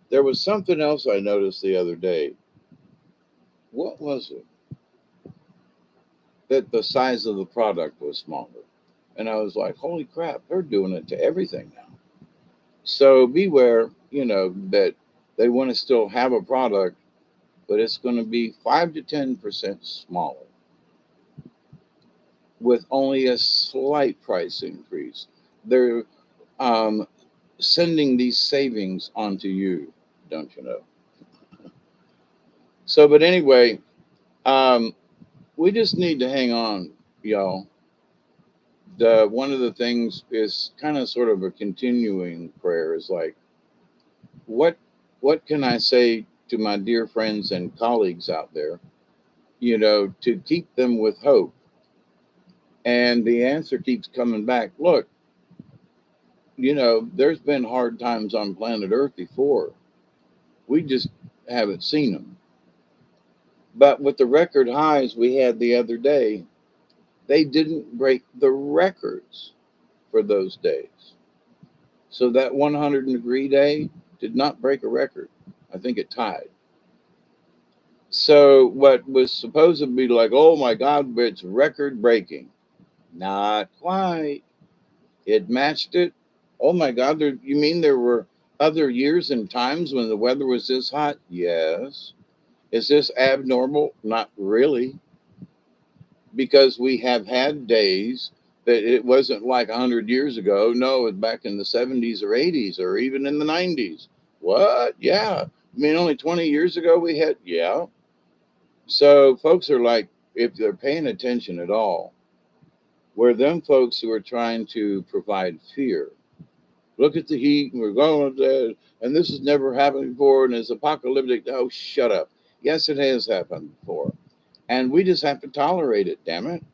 There was something else I noticed the other day. What was it? That the size of the product was smaller. And I was like, holy crap, they're doing it to everything now. So beware, that they want to still have a product, but it's going to be 5 to 10% smaller with only a slight price increase. They're um, sending these savings onto you, don't you know? So, but anyway, um, we just need to hang on, y'all. The one of the things is kind of sort of a continuing prayer is like, what what can I say to my dear friends and colleagues out there, to keep them with hope? And the answer keeps coming back. Look, there's been hard times on planet Earth before. We just haven't seen them. But with the record highs we had the other day, they didn't break the records for those days. So that 100-degree day did not break a record. I think it tied. So what was supposed to be like, oh my God, it's record breaking. Not quite. It matched it. Oh my God, you mean there were other years and times when the weather was this hot? Yes. Is this abnormal? Not really, because we have had days that it wasn't like 100 years ago. No, it was back in the 70s or 80s or even in the 90s. What? Yeah. I mean, only 20 years ago we had, yeah. So folks are like, if they're paying attention at all, we're them folks who are trying to provide fear. Look at the heat, and we're going with that, and this has never happened before, and it's apocalyptic. Oh, shut up. Yes, it has happened before. And we just have to tolerate it, damn it.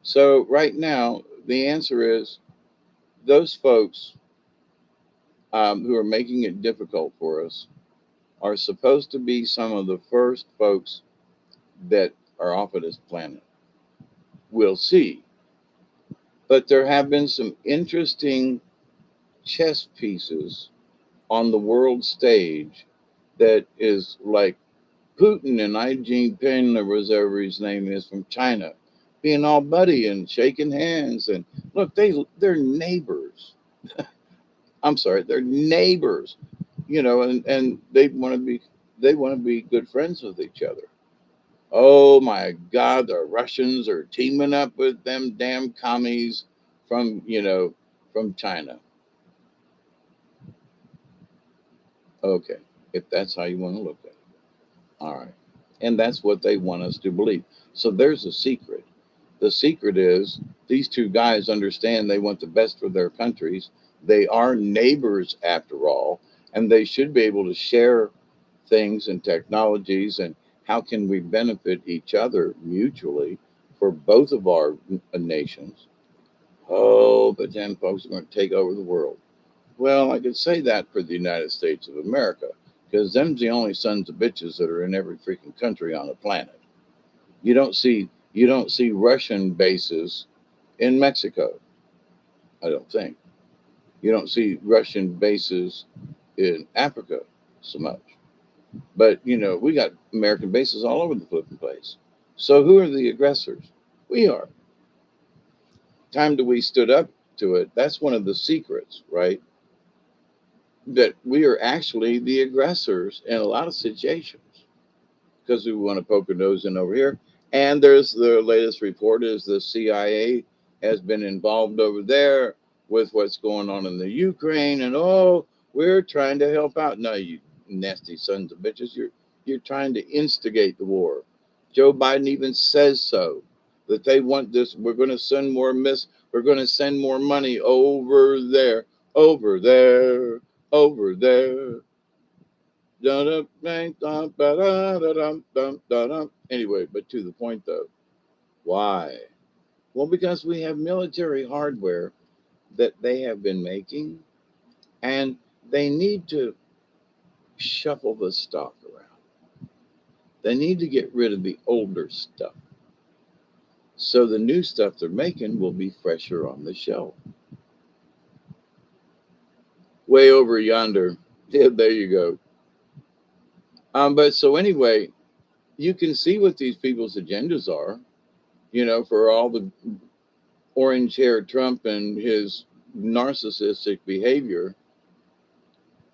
So right now, the answer is those folks who are making it difficult for us are supposed to be some of the first folks that are off of this planet. We'll see. But there have been some interesting chess pieces on the world stage that is like Putin and Xi Jinping, or whatever his name is, from China, being all buddy and shaking hands. And look, they're neighbors. I'm sorry, they're neighbors, and they want to be good friends with each other. Oh my God, the Russians are teaming up with them damn commies from China. Okay, if that's how you want to look at it. All right. And that's what they want us to believe. So there's a secret. The secret is these two guys understand they want the best for their countries. They are neighbors after all, and they should be able to share things and technologies and how can we benefit each other mutually for both of our nations. Oh, but then folks are going to take over the world. Well, I could say that for the United States of America, because them's the only sons of bitches that are in every freaking country on the planet. You don't see Russian bases in Mexico. I don't think. You don't see Russian bases in Africa so much. But we got American bases all over the flipping place. So who are the aggressors? We are. Time that we stood up to it. That's one of the secrets, right? That we are actually the aggressors in a lot of situations because we want to poke our nose in over here. And there's the latest report is the CIA has been involved over there with what's going on in the Ukraine, and oh, we're trying to help out. No, you nasty sons of bitches, you're trying to instigate the war. Joe Biden even says so, that they want this. We're going to send more we're going to send more money over there, over there, over there. Anyway, but to the point though, why? Well, because we have military hardware that they have been making, and they need to shuffle the stock around. They need to get rid of the older stuff. So the new stuff they're making will be fresher on the shelf. Way over yonder. Yeah, there you go. But so anyway, you can see what these people's agendas are, for all the orange haired Trump and his narcissistic behavior.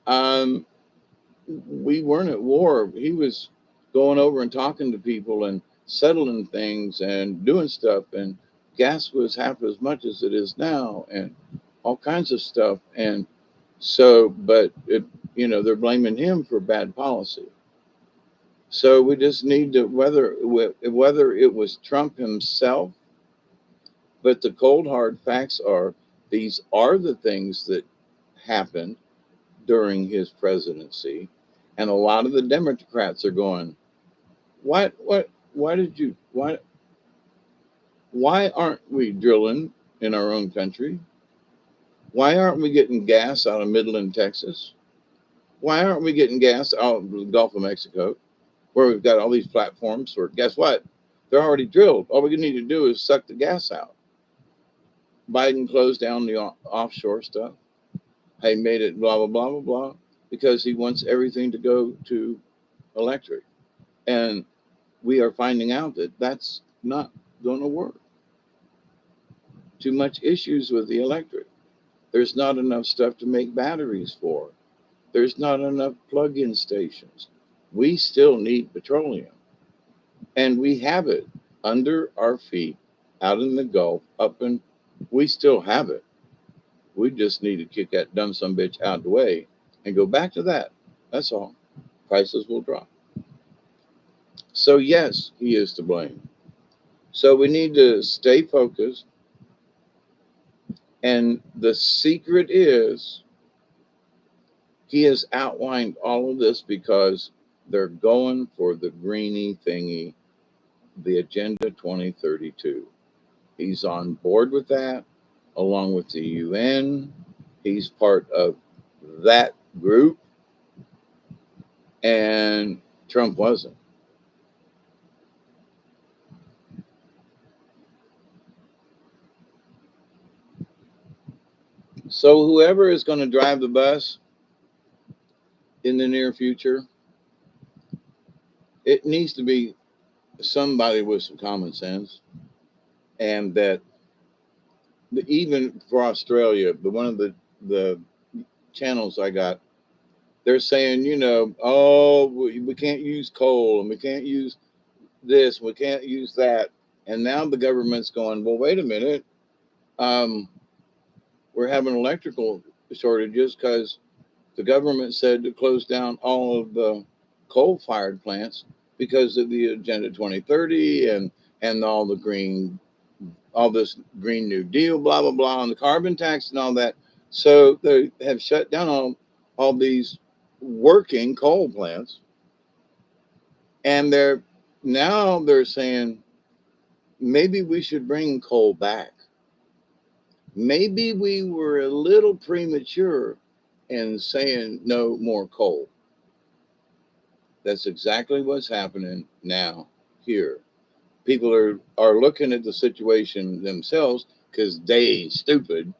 Um, we weren't at war. He was going over and talking to people and settling things and doing stuff. And gas was half as much as it is now, and all kinds of stuff. And so, but they're blaming him for bad policy. So we just need to whether it was Trump himself, but the cold hard facts are these are the things that happened during his presidency, and a lot of the Democrats are going, why did you why aren't we drilling in our own country? Why aren't we getting gas out of Midland, Texas? Why aren't we getting gas out of the Gulf of Mexico, where we've got all these platforms for? Guess what? They're already drilled. All we need to do is suck the gas out. Biden closed down the offshore stuff. He made it blah blah blah blah blah because he wants everything to go to electric, and we are finding out that that's not going to work. Too much issues with the electric. There's not enough stuff to make batteries for. There's not enough plug-in stations. We still need petroleum, and we have it under our feet out in the Gulf. We still have it. We just need to kick that dumb some bitch out of the way and go back to that. That's all. Prices will drop. So yes, he is to blame. So we need to stay focused. And the secret is he has outlined all of this because they're going for the greeny thingy, the Agenda 2032. He's on board with that, along with the UN. He's part of that group, and Trump wasn't. So whoever is going to drive the bus in the near future, it needs to be somebody with some common sense, and that even for Australia, one of the channels I got, they're saying, oh, we can't use coal and we can't use this, we can't use that. And now the government's going, well, wait a minute. We're having electrical shortages because the government said to close down all of the coal-fired plants because of the Agenda 2030 and all this Green New Deal, blah, blah, blah, and the carbon tax and all that. So they have shut down all these working coal plants. And they're saying, maybe we should bring coal back. Maybe we were a little premature in saying no more coal. That's exactly what's happening now here. People are looking at the situation themselves because they ain't stupid,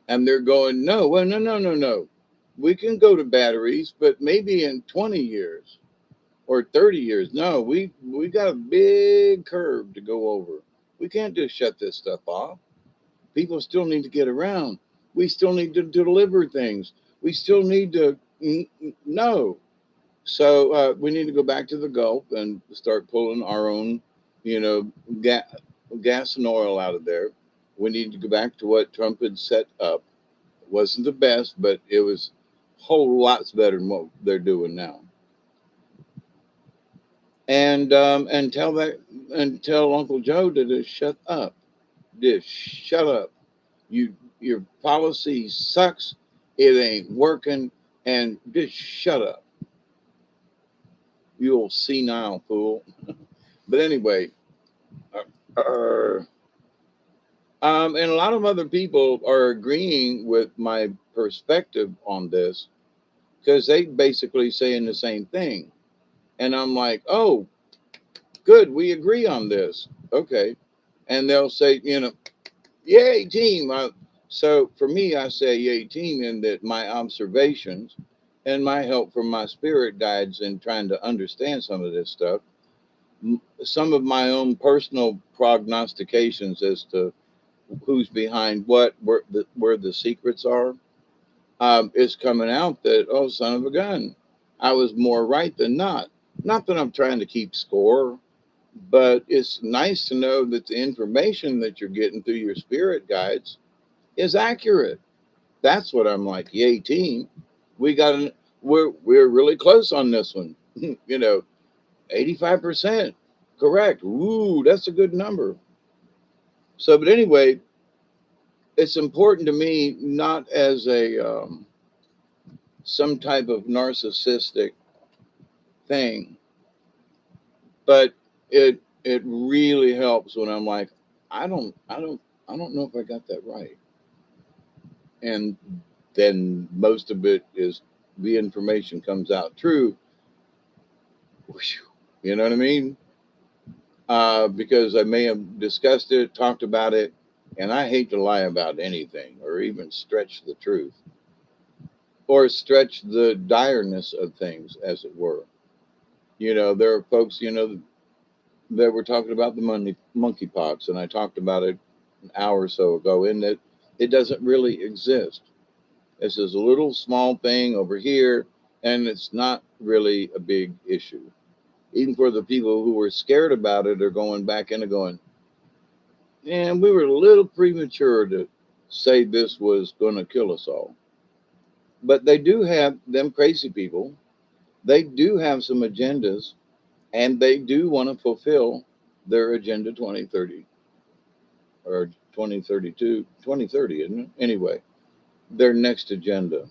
and they're going, no, well, no. We can go to batteries, but maybe in 20 years or 30 years. No, we got a big curve to go over. We can't just shut this stuff off. People still need to get around. We still need to deliver things. We still need to no. So we need to go back to the Gulf and start pulling our own, gas and oil out of there. We need to go back to what Trump had set up. It wasn't the best, but it was whole lots better than what they're doing now. And tell Uncle Joe to just shut up. Just shut up. Your policy sucks. It ain't working, and just shut up. You old senile fool. But anyway, and a lot of other people are agreeing with my perspective on this because they basically saying the same thing. And I'm like, oh, good, we agree on this. Okay. And they'll say, yay, team. So for me, I say yay, team, in that my observations and my help from my spirit guides in trying to understand some of this stuff, some of my own personal prognostications as to who's behind what, where the secrets are, is coming out that, oh, son of a gun, I was more right than not. Not that I'm trying to keep score, but it's nice to know that the information that you're getting through your spirit guides is accurate. That's what I'm like. Yay, team! We got an, we're really close on this one. 85% correct. Ooh, that's a good number. So, but anyway, it's important to me not as a some type of narcissistic thing, but it really helps when I'm like, I don't know if I got that right. And then most of it is the information comes out true. You know what I mean? Because I may have discussed it, talked about it, and I hate to lie about anything or even stretch the truth or stretch the direness of things, as it were. There are folks, that were talking about the monkeypox, and I talked about it an hour or so ago, in that it doesn't really exist. This is a little small thing over here, and it's not really a big issue. Even for the people who were scared about it are going back in and going, and we were a little premature to say this was going to kill us all. But they do have them crazy people. They do have some agendas, and they do want to fulfill their agenda 2030 or 2032, 2030, isn't it? Anyway, their next agenda.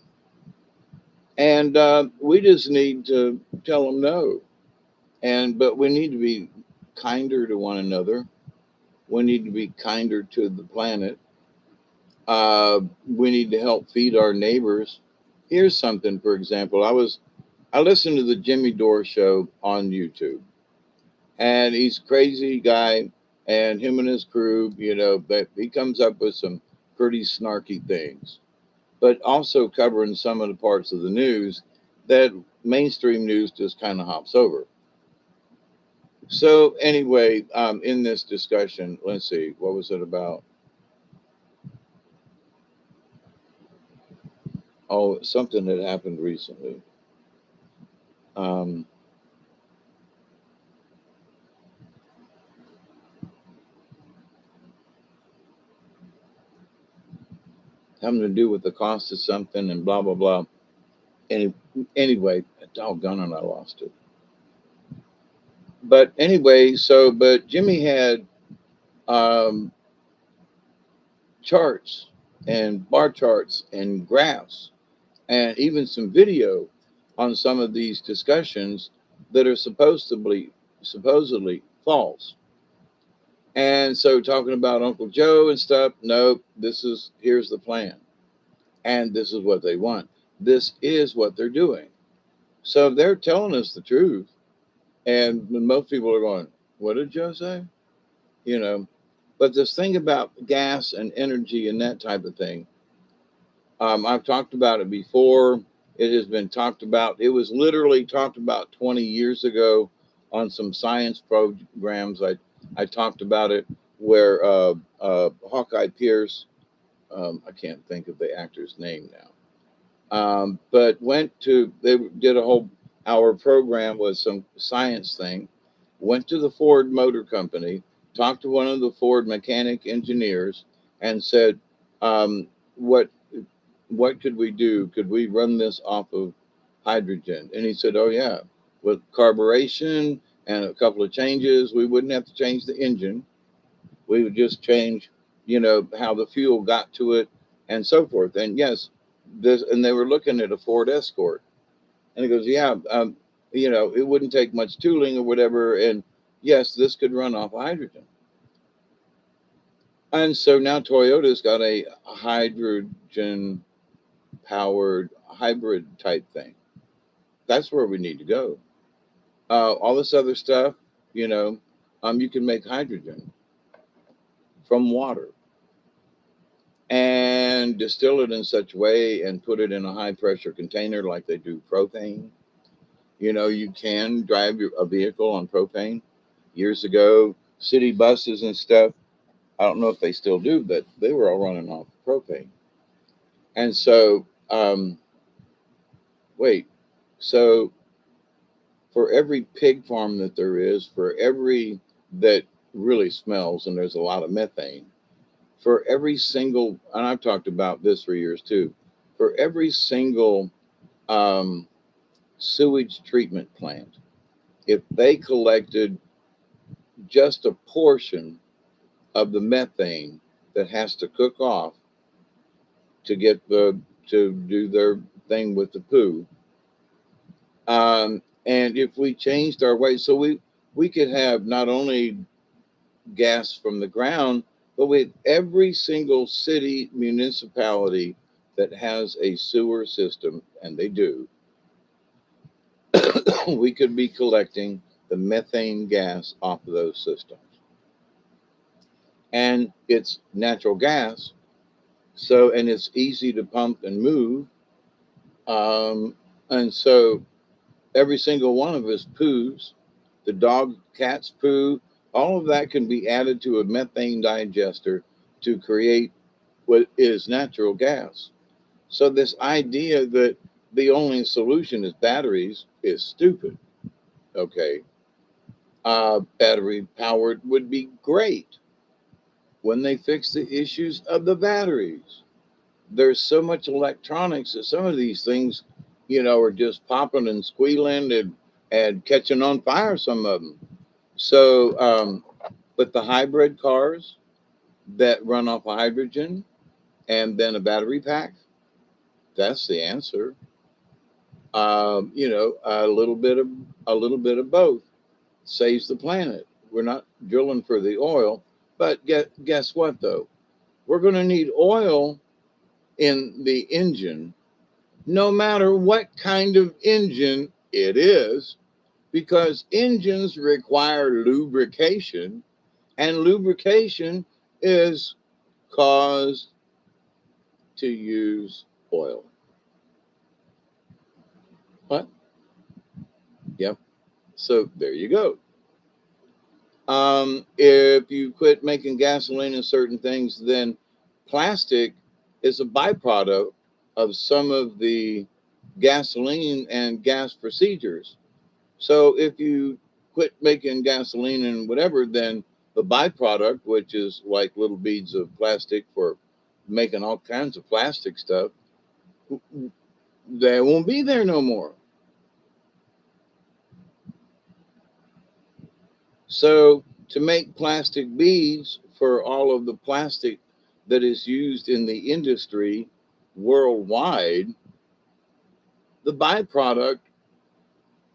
And we just need to tell them no. But we need to be kinder to one another. We need to be kinder to the planet. We need to help feed our neighbors. Here's something, for example. I listened to the Jimmy Dore show on YouTube, and he's a crazy guy, and him and his crew, but he comes up with some pretty snarky things, but also covering some of the parts of the news that mainstream news just kind of hops over. So anyway, in this discussion, let's see, what was it about? Oh, something that happened recently. Um, Having to do with the cost of something and blah blah blah. Any, anyway, doggone it, I lost it. But anyway, but Jimmy had um, charts and bar charts and graphs and even some video on some of these discussions that are supposedly false. And so talking about Uncle Joe and stuff, nope, here's the plan. And this is what they want. This is what they're doing. So they're telling us the truth. And most people are going, what did Joe say? You know, but this thing about gas and energy and that type of thing, I've talked about it before. It has been talked about. It was literally talked about 20 years ago on some science programs. I talked about it where Hawkeye Pierce, I can't think of the actor's name now, but they did a whole hour program with some science thing, went to the Ford Motor Company, talked to one of the Ford mechanic engineers, and said, what could we do? Could we run this off of hydrogen? And he said, oh yeah, with carburation and a couple of changes, we wouldn't have to change the engine. We would just change, how the fuel got to it and so forth. And yes, and they were looking at a Ford Escort. And he goes, yeah, it wouldn't take much tooling or whatever. And yes, this could run off hydrogen. And so now Toyota's got a hydrogen powered hybrid type thing. That's where we need to go. All this other stuff, you can make hydrogen. from water and distill it in such a way and put it in a high pressure container like they do propane. You know, you can drive a vehicle on propane. Years ago, city buses and stuff, I don't know if they still do, but they were all running off propane. And so, wait, so for every pig farm that there is, for every that really smells, and there's a lot of methane, for every single, and I've talked about this for years too, for every single um, sewage treatment plant, if they collected just a portion of the methane that has to cook off to get to do their thing with the poo, and if we changed our ways, so we could have not only gas from the ground, but with every single city municipality that has a sewer system, and they do, we could be collecting the methane gas off of those systems. And it's natural gas, so, and it's easy to pump and move. And so every single one of us poos, the dog, cat's poo, all of that can be added to a methane digester to create what is natural gas. So this idea that the only solution is batteries is stupid. Okay. Battery powered would be great when they fix the issues of the batteries. There's so much electronics that some of these things, you know, are just popping and squealing and catching on fire, some of them. So, but the hybrid cars that run off of hydrogen and then a battery pack, that's the answer. You know, a little bit of both saves the planet. We're not drilling for the oil, but guess what though? We're going to need oil in the engine, no matter what kind of engine it is, because engines require lubrication, and lubrication is caused to use oil. What? Yep. So there you go. If you quit making gasoline and certain things, then plastic is a byproduct of some of the gasoline and gas procedures. So if you quit making gasoline and whatever, then the byproduct, which is like little beads of plastic for making all kinds of plastic stuff, they won't be there no more. So to make plastic beads for all of the plastic that is used in the industry worldwide, the byproduct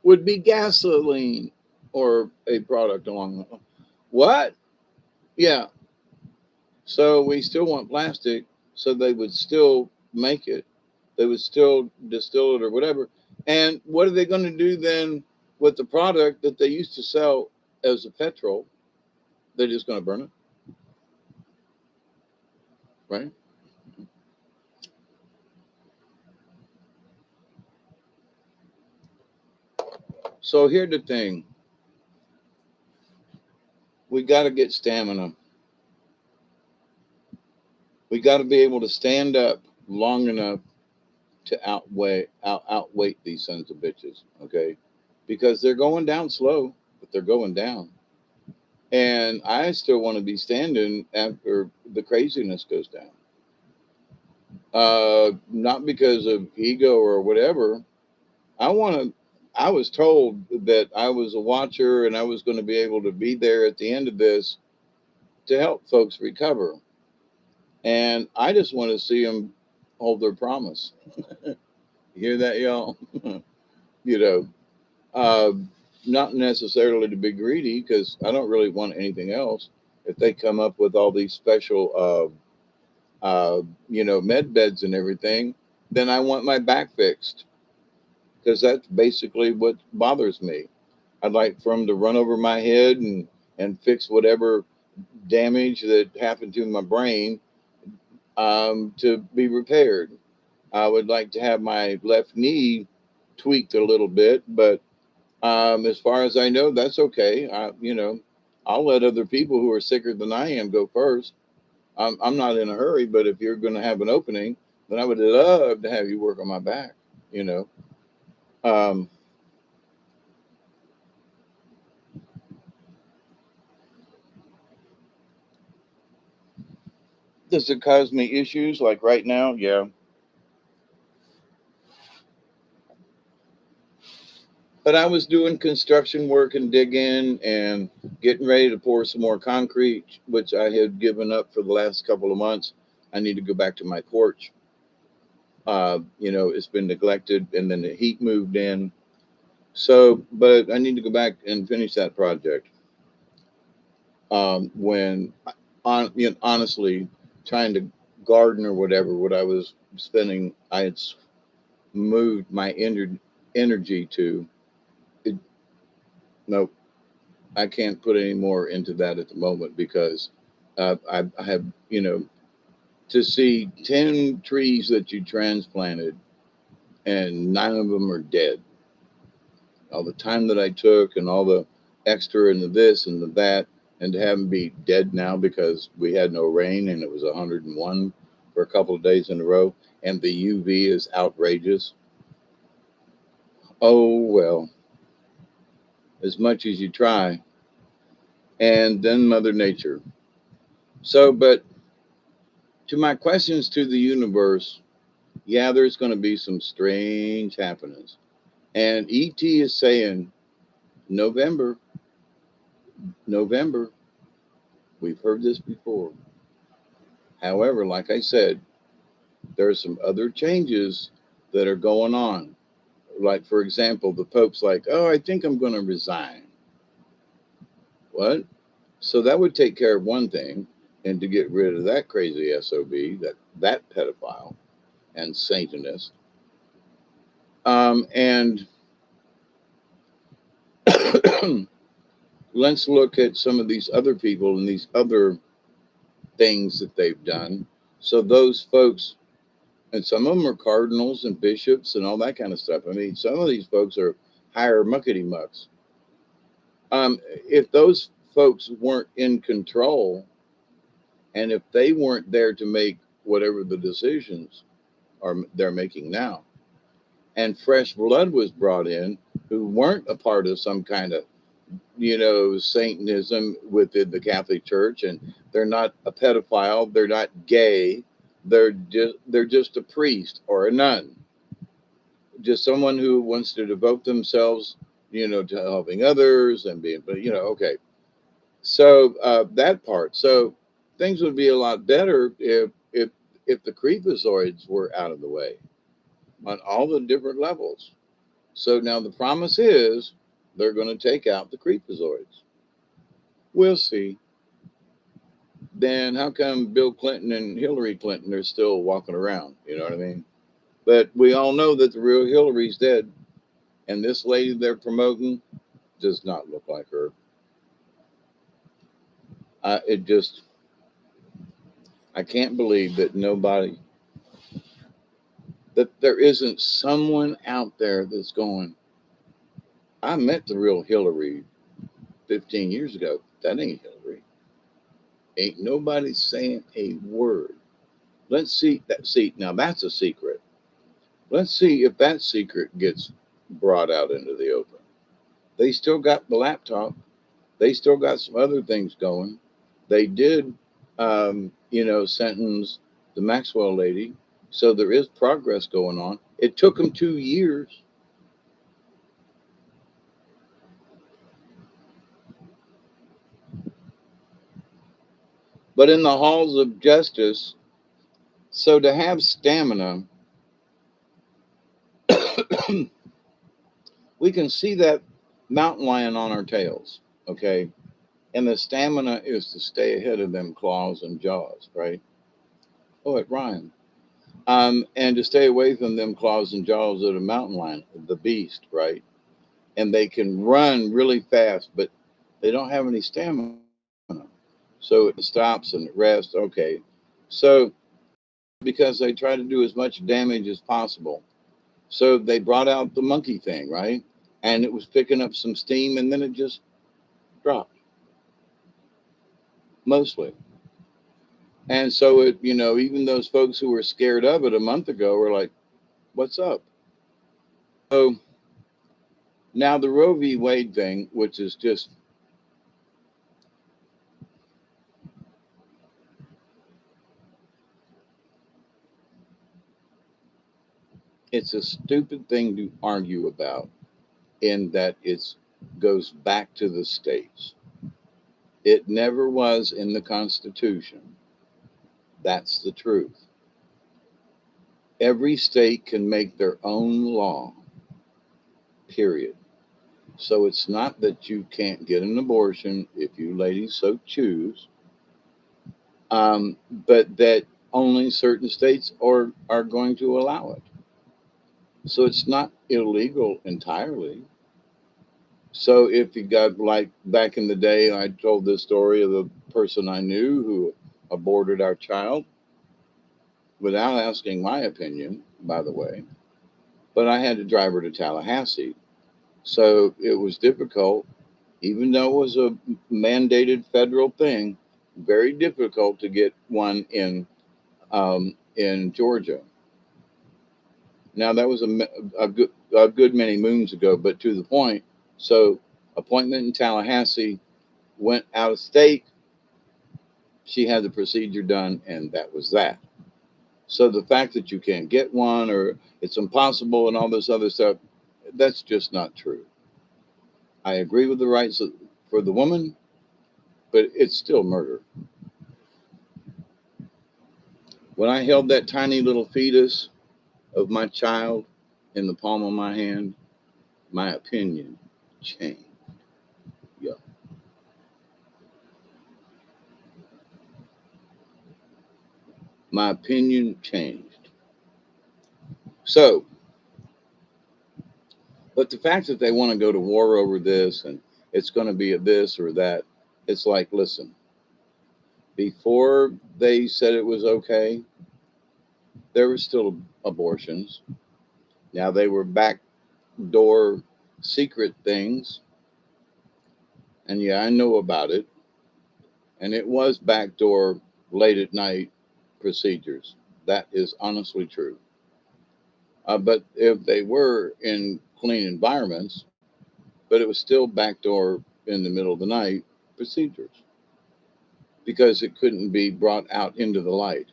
would be gasoline or a product along the what? Yeah. So we still want plastic, so they would still make it. They would still distill it or whatever. And what are they going to do then with the product that they used to sell as a petrol? They're just going to burn it, right? So here's the thing. We got to get stamina. We got to be able to stand up long enough to outweight these sons of bitches, okay? Because they're going down slow, but they're going down. And I still want to be standing after the craziness goes down. Not because of ego or whatever. I want to. I was told that I was a watcher and I was going to be able to be there at the end of this to help folks recover. And I just want to see them hold their promise. You hear that, y'all? You know, uh, not necessarily to be greedy because I don't really want anything else. If they come up with all these special, you know, med beds and everything, then I want my back fixed because that's basically what bothers me. I'd like for them to run over my head and fix whatever damage that happened to my brain to be repaired. I would like to have my left knee tweaked a little bit, but as far as I know, that's okay. I'll let other people who are sicker than I am go first. I'm not in a hurry, but if you're going to have an opening, then I would love to have you work on my back. You know, um, does it cause me issues like right now? Yeah, but I was doing construction work and digging and getting ready to pour some more concrete, which I had given up for the last couple of months. I need to go back to my porch. It's been neglected, and then the heat moved in. So, but I need to go back and finish that project. When honestly, trying to garden or whatever, what I was spending, I had moved my energy to. It, nope, I can't put any more into that at the moment because I have, to see 10 trees that you transplanted and 9 of them are dead. All the time that I took and all the extra and the this and the that, and to have them be dead now because we had no rain and it was 101 for a couple of days in a row, and the UV is outrageous. Oh, well, as much as you try, and then Mother Nature. So, but to my questions to the universe, yeah, there's going to be some strange happenings. And ET is saying, November, November, we've heard this before. However, like I said, there are some other changes that are going on. Like, for example, the Pope's like, oh, I think I'm going to resign. What? So that would take care of one thing, and to get rid of that crazy SOB, that pedophile and Satanist. And let's look at some of these other people and these other things that they've done. So those folks, and some of them are cardinals and bishops and all that kind of stuff. I mean, some of these folks are higher muckety mucks. If those folks weren't in control, and if they weren't there to make whatever the decisions are they're making now, and fresh blood was brought in who weren't a part of some kind of Satanism within the Catholic Church, and they're not a pedophile, they're not gay, they're just a priest or a nun, just someone who wants to devote themselves, to helping others and being, but okay. So that part. So things would be a lot better if the creepazoids were out of the way on all the different levels. So now the promise is they're going to take out the creepazoids. We'll see. Then how come Bill Clinton and Hillary Clinton are still walking around? You know what I mean? But we all know that the real Hillary's dead, and this lady they're promoting does not look like her. It just, I can't believe that that there isn't someone out there that's going, I met the real Hillary 15 years ago. That ain't Hillary. Ain't nobody saying a word. Let's see that. See, now that's a secret. Let's see if that secret gets brought out into the open. They still got the laptop. They still got some other things going. They did, sentence the Maxwell lady. So there is progress going on. It took them 2 years. But in the halls of justice, so to have stamina, we can see that mountain lion on our tails, okay? And the stamina is to stay ahead of them claws and jaws, right? Oh, it rhymed. And to stay away from them claws and jaws of the mountain lion, the beast, right? And they can run really fast, but they don't have any stamina. So it stops and it rests. Okay. So because they try to do as much damage as possible. So they brought out the monkey thing, right? And it was picking up some steam and then it just dropped mostly. And so it, even those folks who were scared of it a month ago were like, what's up? So now the Roe v. Wade thing, which is just, it's a stupid thing to argue about in that it goes back to the states. It never was in the Constitution. That's the truth. Every state can make their own law, period. So it's not that you can't get an abortion if you ladies so choose, but that only certain states are going to allow it. So it's not illegal entirely. So if you got, like back in the day, I told this story of the person I knew who aborted our child without asking my opinion, by the way, but I had to drive her to Tallahassee. So it was difficult, even though it was a mandated federal thing, very difficult to get one in Georgia. Now that was a good many moons ago, but to the point. So appointment in Tallahassee, went out of state. She had the procedure done, and that was that. So the fact that you can't get one or it's impossible and all this other stuff, that's just not true. I agree with the rights for the woman, but it's still murder. When I held that tiny little fetus of my child in the palm of my hand, my opinion changed. Yeah. My opinion changed. So, but the fact that they want to go to war over this and it's going to be a this or that, it's like, listen, before they said it was okay, there were still abortions. Now they were backdoor secret things. And yeah, I know about it. And it was backdoor late at night procedures. That is honestly true. But if they were in clean environments, but it was still backdoor in the middle of the night procedures because it couldn't be brought out into the light.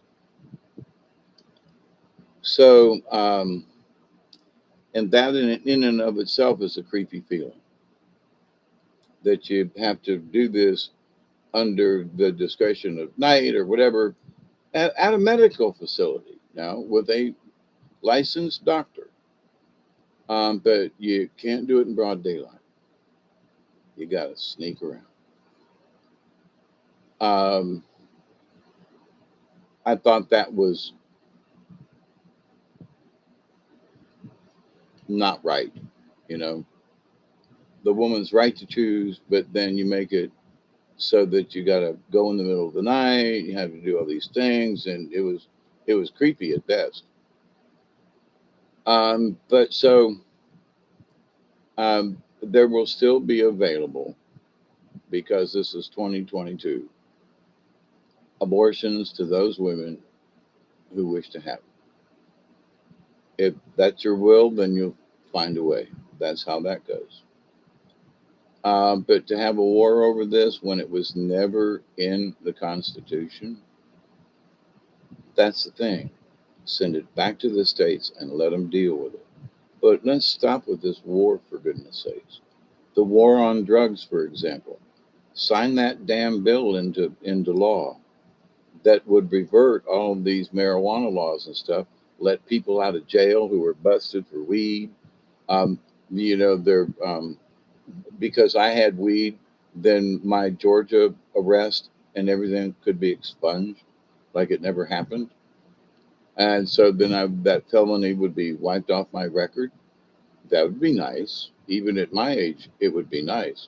So, and that in and of itself is a creepy feeling that you have to do this under the discretion of night or whatever at a medical facility now with a licensed doctor. But you can't do it in broad daylight. You got to sneak around. Um, I thought that was not right. You know, the woman's right to choose, but then you make it so that you got to go in the middle of the night. You have to do all these things, and it was creepy at best. But so there will still be available because this is 2022 abortions to those women who wish to have it. If that's your will, then you'll find a way. That's how that goes. But to have a war over this when it was never in the Constitution, that's the thing. Send it back to the states and let them deal with it. But let's stop with this war, for goodness sakes. The war on drugs, for example. Sign that damn bill into law that would revert all of these marijuana laws and stuff. Let people out of jail who were busted for weed. Um, they're because I had weed, then my Georgia arrest and everything could be expunged, like it never happened. And so then that felony would be wiped off my record. That would be nice. Even at my age, it would be nice.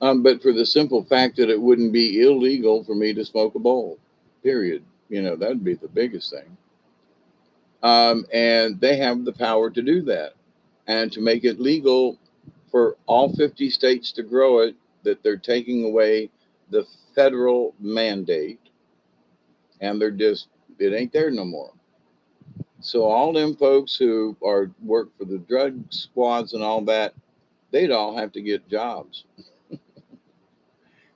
But for the simple fact that it wouldn't be illegal for me to smoke a bowl, period. That'd be the biggest thing. And they have the power to do that and to make it legal for all 50 states to grow it, that they're taking away the federal mandate and it ain't there no more. So all them folks who are work for the drug squads and all that, they'd all have to get jobs.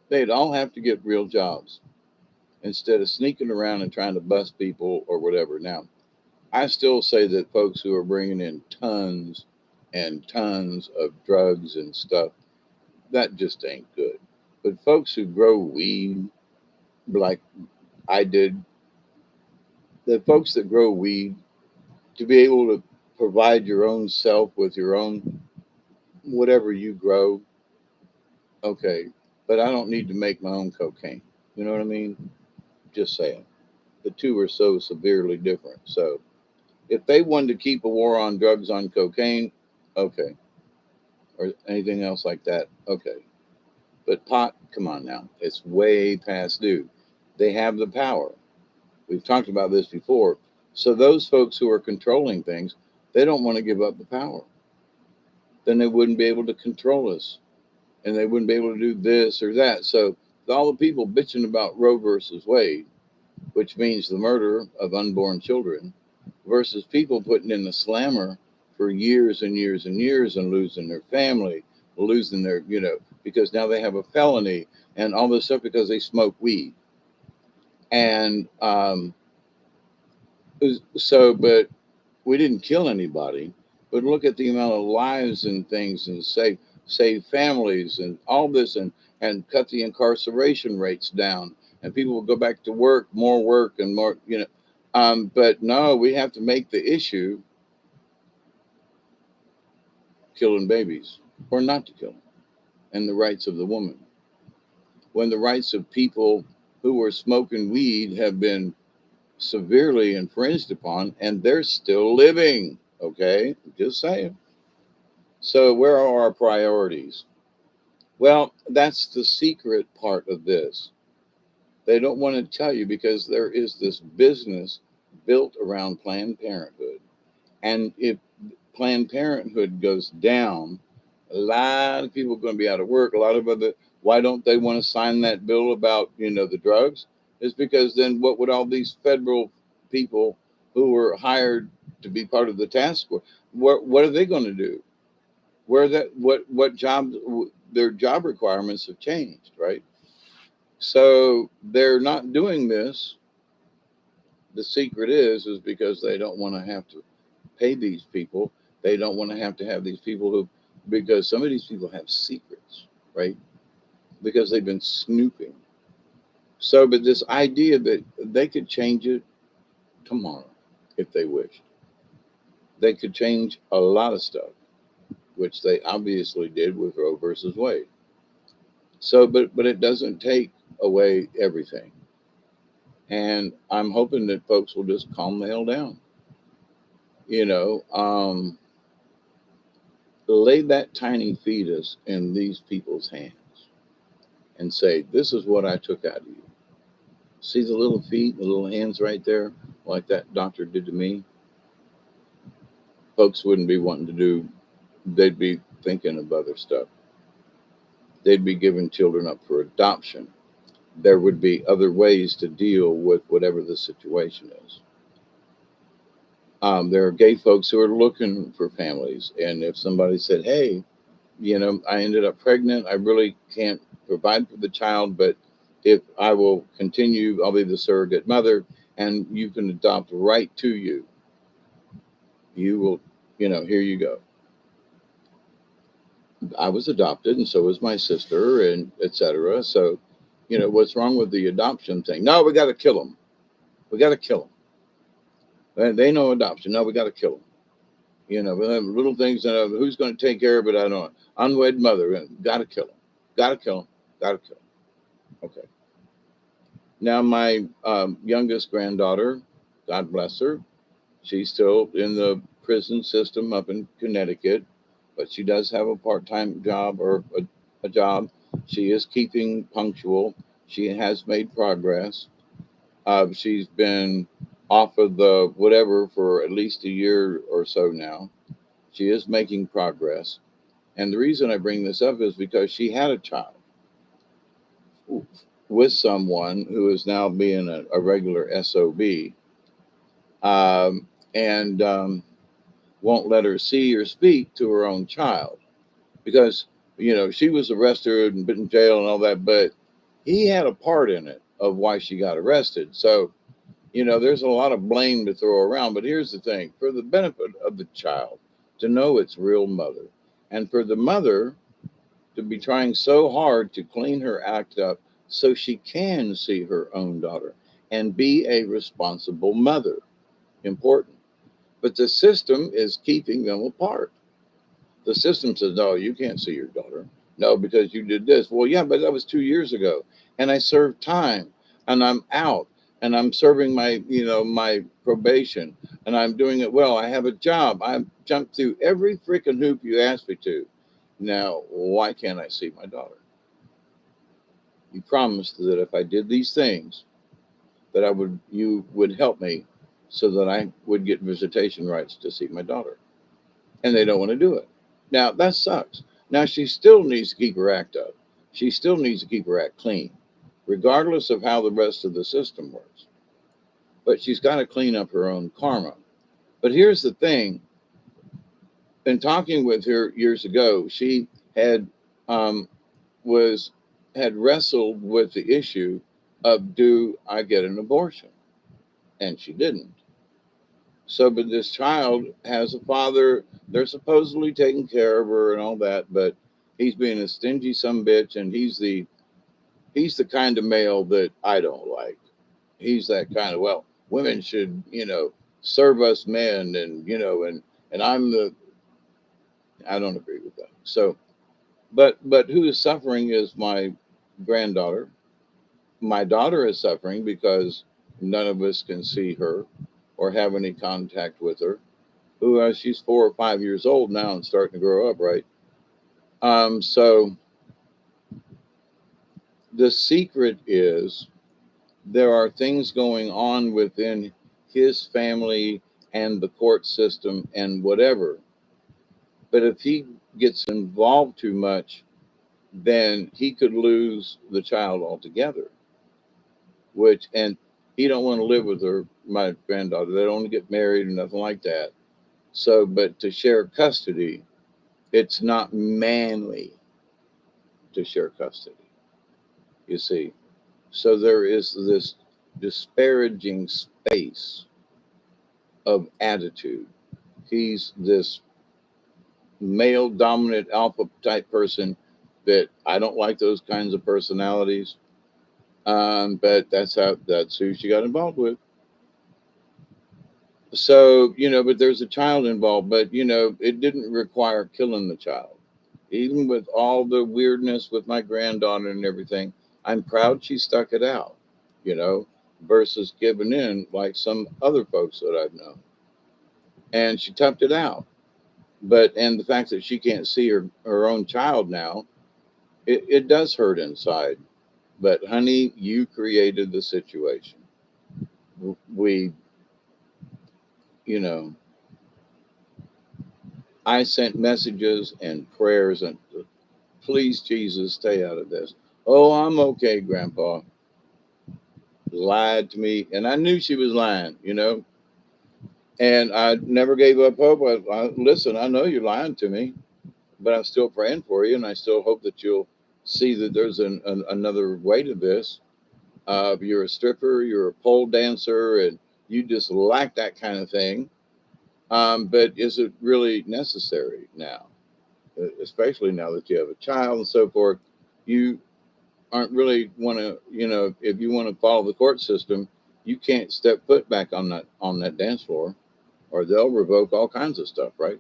They'd all have to get real jobs instead of sneaking around and trying to bust people or whatever. Now, I still say that folks who are bringing in tons and tons of drugs and stuff, that just ain't good. But folks who grow weed, like I did, the folks that grow weed, to be able to provide your own self with your own whatever you grow, okay, but I don't need to make my own cocaine. You know what I mean? Just saying. The two are so severely different. So if they wanted to keep a war on drugs on cocaine, okay, or anything else like that, okay. But pot, come on now, it's way past due. They have the power. We've talked about this before. So those folks who are controlling things, they don't want to give up the power. Then they wouldn't be able to control us, and they wouldn't be able to do this or that. So all the people bitching about Roe versus Wade, which means the murder of unborn children, versus people putting in the slammer for years and years and years and losing their family, losing their, because now they have a felony and all this stuff because they smoke weed. And but we didn't kill anybody, but look at the amount of lives and things and save families and all this and cut the incarceration rates down and people will go back to work and more, but no, we have to make the issue killing babies or not to kill them and the rights of the woman when the rights of people who are smoking weed have been severely infringed upon and they're still living. Okay, just saying. So where are our priorities? Well, that's the secret part of this. They don't want to tell you because there is this business built around Planned Parenthood. And if Planned Parenthood goes down, a lot of people are going to be out of work. A lot of other, why don't they want to sign that bill about, the drugs? It's because then what would all these federal people who were hired to be part of the task force, what are they going to do? What jobs, their job requirements have changed, right? So they're not doing this. The secret is because they don't want to have to pay these people. They don't want to have these people because some of these people have secrets, right? Because they've been snooping. So, but this idea that they could change it tomorrow if they wished, they could change a lot of stuff, which they obviously did with Roe versus Wade. So, but it doesn't take away everything. And I'm hoping that folks will just calm the hell down. Lay that tiny fetus in these people's hands and say, this is what I took out of you. See the little feet, the little hands right there, like that doctor did to me? Folks wouldn't be wanting to do, they'd be thinking of other stuff. They'd be giving children up for adoption. There would be other ways to deal with whatever the situation is. There are gay folks who are looking for families. And if somebody said, hey, I ended up pregnant, I really can't provide for the child, but if I will continue, I'll be the surrogate mother and you can adopt right to you. You will, here you go. I was adopted and so was my sister and etc. So, what's wrong with the adoption thing? No, we got to kill them. We got to kill them. They know adoption. No, we got to kill them. Little things, who's going to take care of it? I don't know. Unwed mother, got to kill them. Got to kill them. Got to kill them. Okay. Now, my youngest granddaughter, God bless her, she's still in the prison system up in Connecticut, but she does have a part-time job or a job She is keeping punctual. She has made progress. She's been off of the whatever for at least a year or so now. She is making progress. And the reason I bring this up is because she had a child with someone who is now being a regular SOB, and won't let her see or speak to her own child because, she was arrested and put in jail and all that, but he had a part in it of why she got arrested. So, there's a lot of blame to throw around. But here's the thing, for the benefit of the child to know its real mother, and for the mother to be trying so hard to clean her act up so she can see her own daughter and be a responsible mother. Important. But the system is keeping them apart. The system says, no, you can't see your daughter. No, because you did this. Well, yeah, but that was 2 years ago. And I served time and I'm out and I'm serving my probation and I'm doing it well. I have a job. I've jumped through every freaking hoop you asked me to. Now, why can't I see my daughter? You promised that if I did these things, that you would help me so that I would get visitation rights to see my daughter. And they don't want to do it. Now, that sucks. Now, she still needs to keep her act up. She still needs to keep her act clean, regardless of how the rest of the system works. But she's got to clean up her own karma. But here's the thing. In talking with her years ago, she had was had wrestled with the issue of, do I get an abortion? And she didn't. So, but this child has a father. They're supposedly taking care of her and all that, but he's being a stingy son bitch, and he's the kind of male that I don't like. He's that kind of, well, women should, serve us men, and I don't agree with that. So, but who is suffering is my granddaughter. My daughter is suffering because none of us can see her or have any contact with her. Who she's 4 or 5 years old now and starting to grow up, right? So the secret is there are things going on within his family and the court system and whatever. But if he gets involved too much, then he could lose the child altogether. And he don't want to live with her, my granddaughter. They don't want to get married or nothing like that. So, but to share custody, it's not manly to share custody, you see. So there is this disparaging space of attitude. He's this male dominant alpha type person that I don't like those kinds of personalities. But that's who she got involved with. So, but there's a child involved, but it didn't require killing the child. Even with all the weirdness with my granddaughter and everything, I'm proud she stuck it out, you know, versus giving in like some other folks that I've known. And she toughed it out. And the fact that she can't see her own child now, it does hurt inside. But honey, you created the situation. We, you know, I sent messages and prayers and please, Jesus, stay out of this. Oh, I'm okay, Grandpa. Lied to me. And I knew she was lying. And I never gave up hope. Listen, I know you're lying to me, but I'm still praying for you. And I still hope that you'll see that there's another way to this. You're a stripper, you're a pole dancer, and you just like that kind of thing. But is it really necessary now? Especially now that you have a child and so forth, you aren't really want to, if you want to follow the court system, you can't step foot back on that dance floor, or they'll revoke all kinds of stuff, right?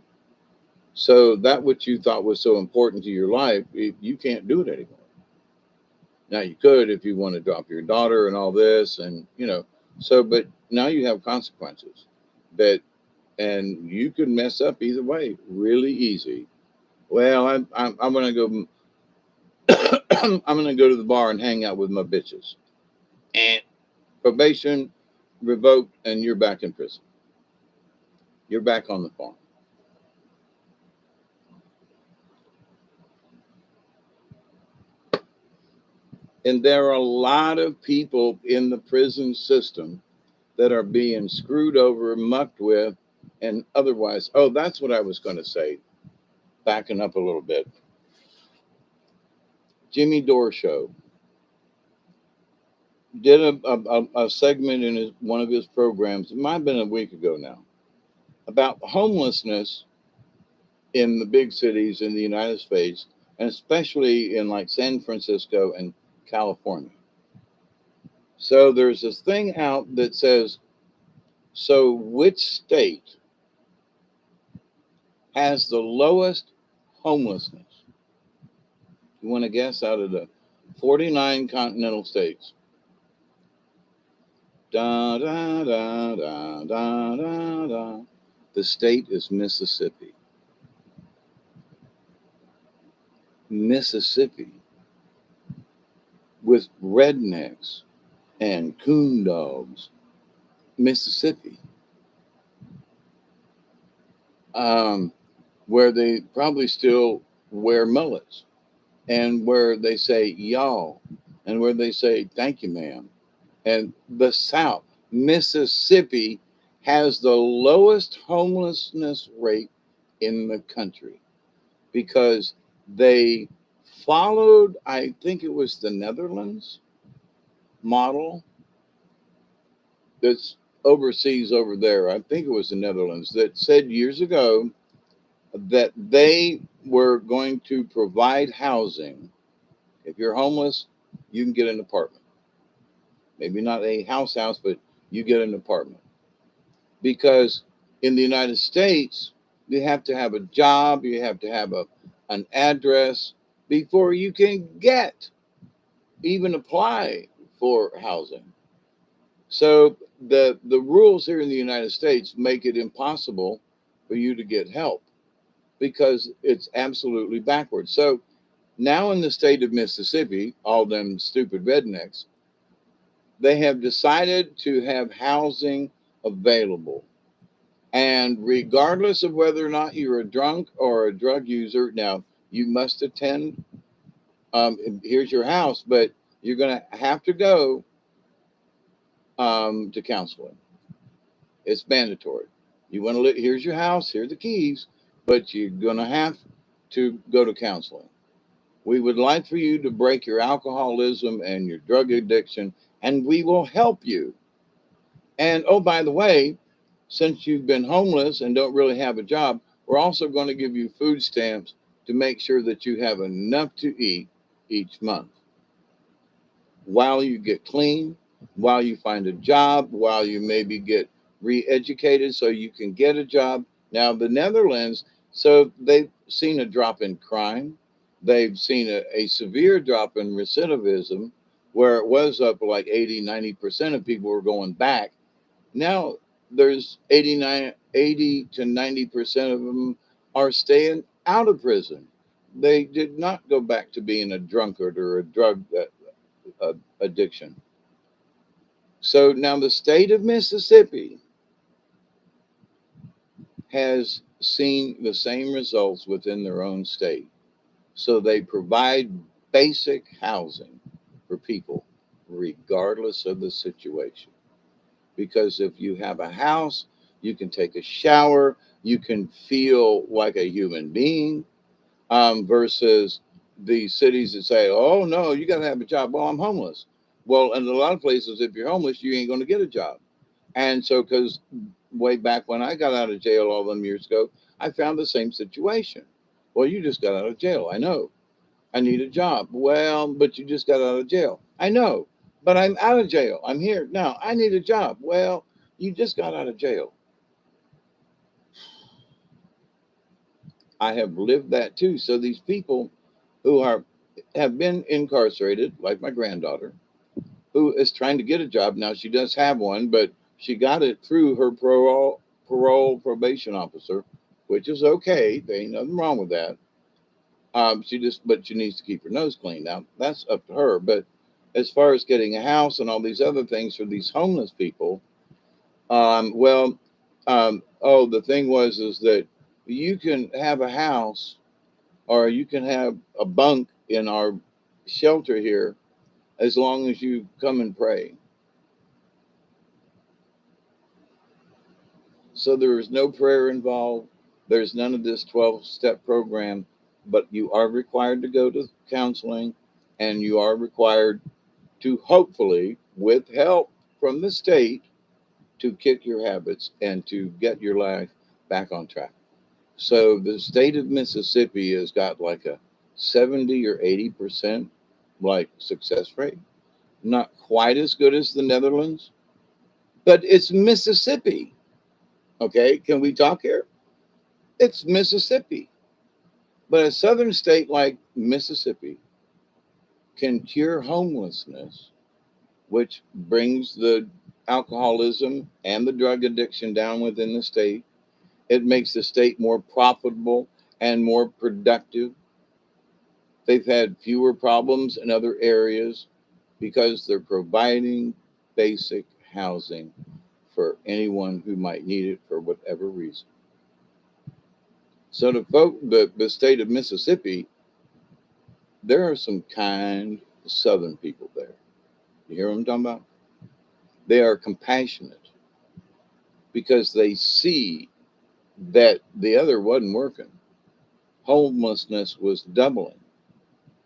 So that what you thought was so important to your life, you can't do it anymore. Now you could if you want to drop your daughter and all this, and but now you have consequences. And you could mess up either way, really easy. Well, I'm going to go I'm going to go to the bar and hang out with my bitches. And probation revoked, and you're back in prison. You're back on the farm. And there are a lot of people in the prison system that are being screwed over, mucked with, and otherwise. Oh, that's what I was going to say. Backing up a little bit. Jimmy Dore Show did a segment in one of his programs. It might have been a week ago now, about homelessness in the big cities in the United States, and especially in like San Francisco and California. So there's this thing out that says, so which state has the lowest homelessness? You want to guess out of the 49 continental states? Da, da, da, da, da, da, da. The state is Mississippi. Mississippi, with rednecks and coon dogs. Mississippi, where they probably still wear mullets, and where they say y'all, and where they say thank you, ma'am. And the South, Mississippi, has the lowest homelessness rate in the country because they followed, I think it was the Netherlands model that's overseas over there. I think it was the Netherlands that said years ago that they were going to provide housing. If you're homeless, you can get an apartment. Maybe not a house, but you get an apartment. Because in the United States, you have to have a job, you have to have an address before you can even apply for housing. So the rules here in the United States make it impossible for you to get help because it's absolutely backwards. So now in the state of Mississippi, all them stupid rednecks, they have decided to have housing available. And regardless of whether or not you're a drunk or a drug user, now you must attend. Here's your house, but you're going to have to go to counseling. It's mandatory. You want to live, here's your house, here's the keys, but you're going to have to go to counseling. We would like for you to break your alcoholism and your drug addiction, and we will help you. And oh, by the way, since you've been homeless and don't really have a job, we're also going to give you food stamps to make sure that you have enough to eat each month while you get clean, while you find a job, while you maybe get re-educated so you can get a job. Now, the Netherlands, so they've seen a drop in crime. They've seen a severe drop in recidivism, where it was up like 80-90% of people were going back. Now there's 80 to 90% of them are staying out of prison. They did not go back to being a drunkard or a drug addiction. So now the state of Mississippi has seen the same results within their own state. So they provide basic housing for people, regardless of the situation. Because if you have a house, you can take a shower, you can feel like a human being, versus the cities that say, oh, no, you got to have a job. Well, I'm homeless. Well, in a lot of places, if you're homeless, you ain't going to get a job. And so, because way back when I got out of jail all them years ago, I found the same situation. Well, you just got out of jail. I know. I need a job. Well, but you just got out of jail. I know, but I'm out of jail. I'm here now. I need a job. Well, you just got out of jail. I have lived that too. So these people who have been incarcerated, like my granddaughter, who is trying to get a job now. She does have one, but she got it through her parole probation officer, which is okay. There ain't nothing wrong with that. But she needs to keep her nose clean. Now that's up to her. But as far as getting a house and all these other things for these homeless people, well, the thing is that you can have a house or you can have a bunk in our shelter here as long as you come and pray. So there is no prayer involved. There's none of this 12-step program, but you are required to go to counseling and you are required to hopefully, with help from the state, to kick your habits and to get your life back on track. So the state of Mississippi has got like a 70 or 80% like success rate. Not quite as good as the Netherlands, but it's Mississippi. Okay, can we talk here? It's Mississippi. But a southern state like Mississippi can cure homelessness, which brings the alcoholism and the drug addiction down within the state. It makes the state more profitable and more productive. They've had fewer problems in other areas because they're providing basic housing for anyone who might need it for whatever reason. So the state of Mississippi, there are some kind Southern people there. You hear what I'm talking about? They are compassionate because they see that the other wasn't working. Homelessness was doubling.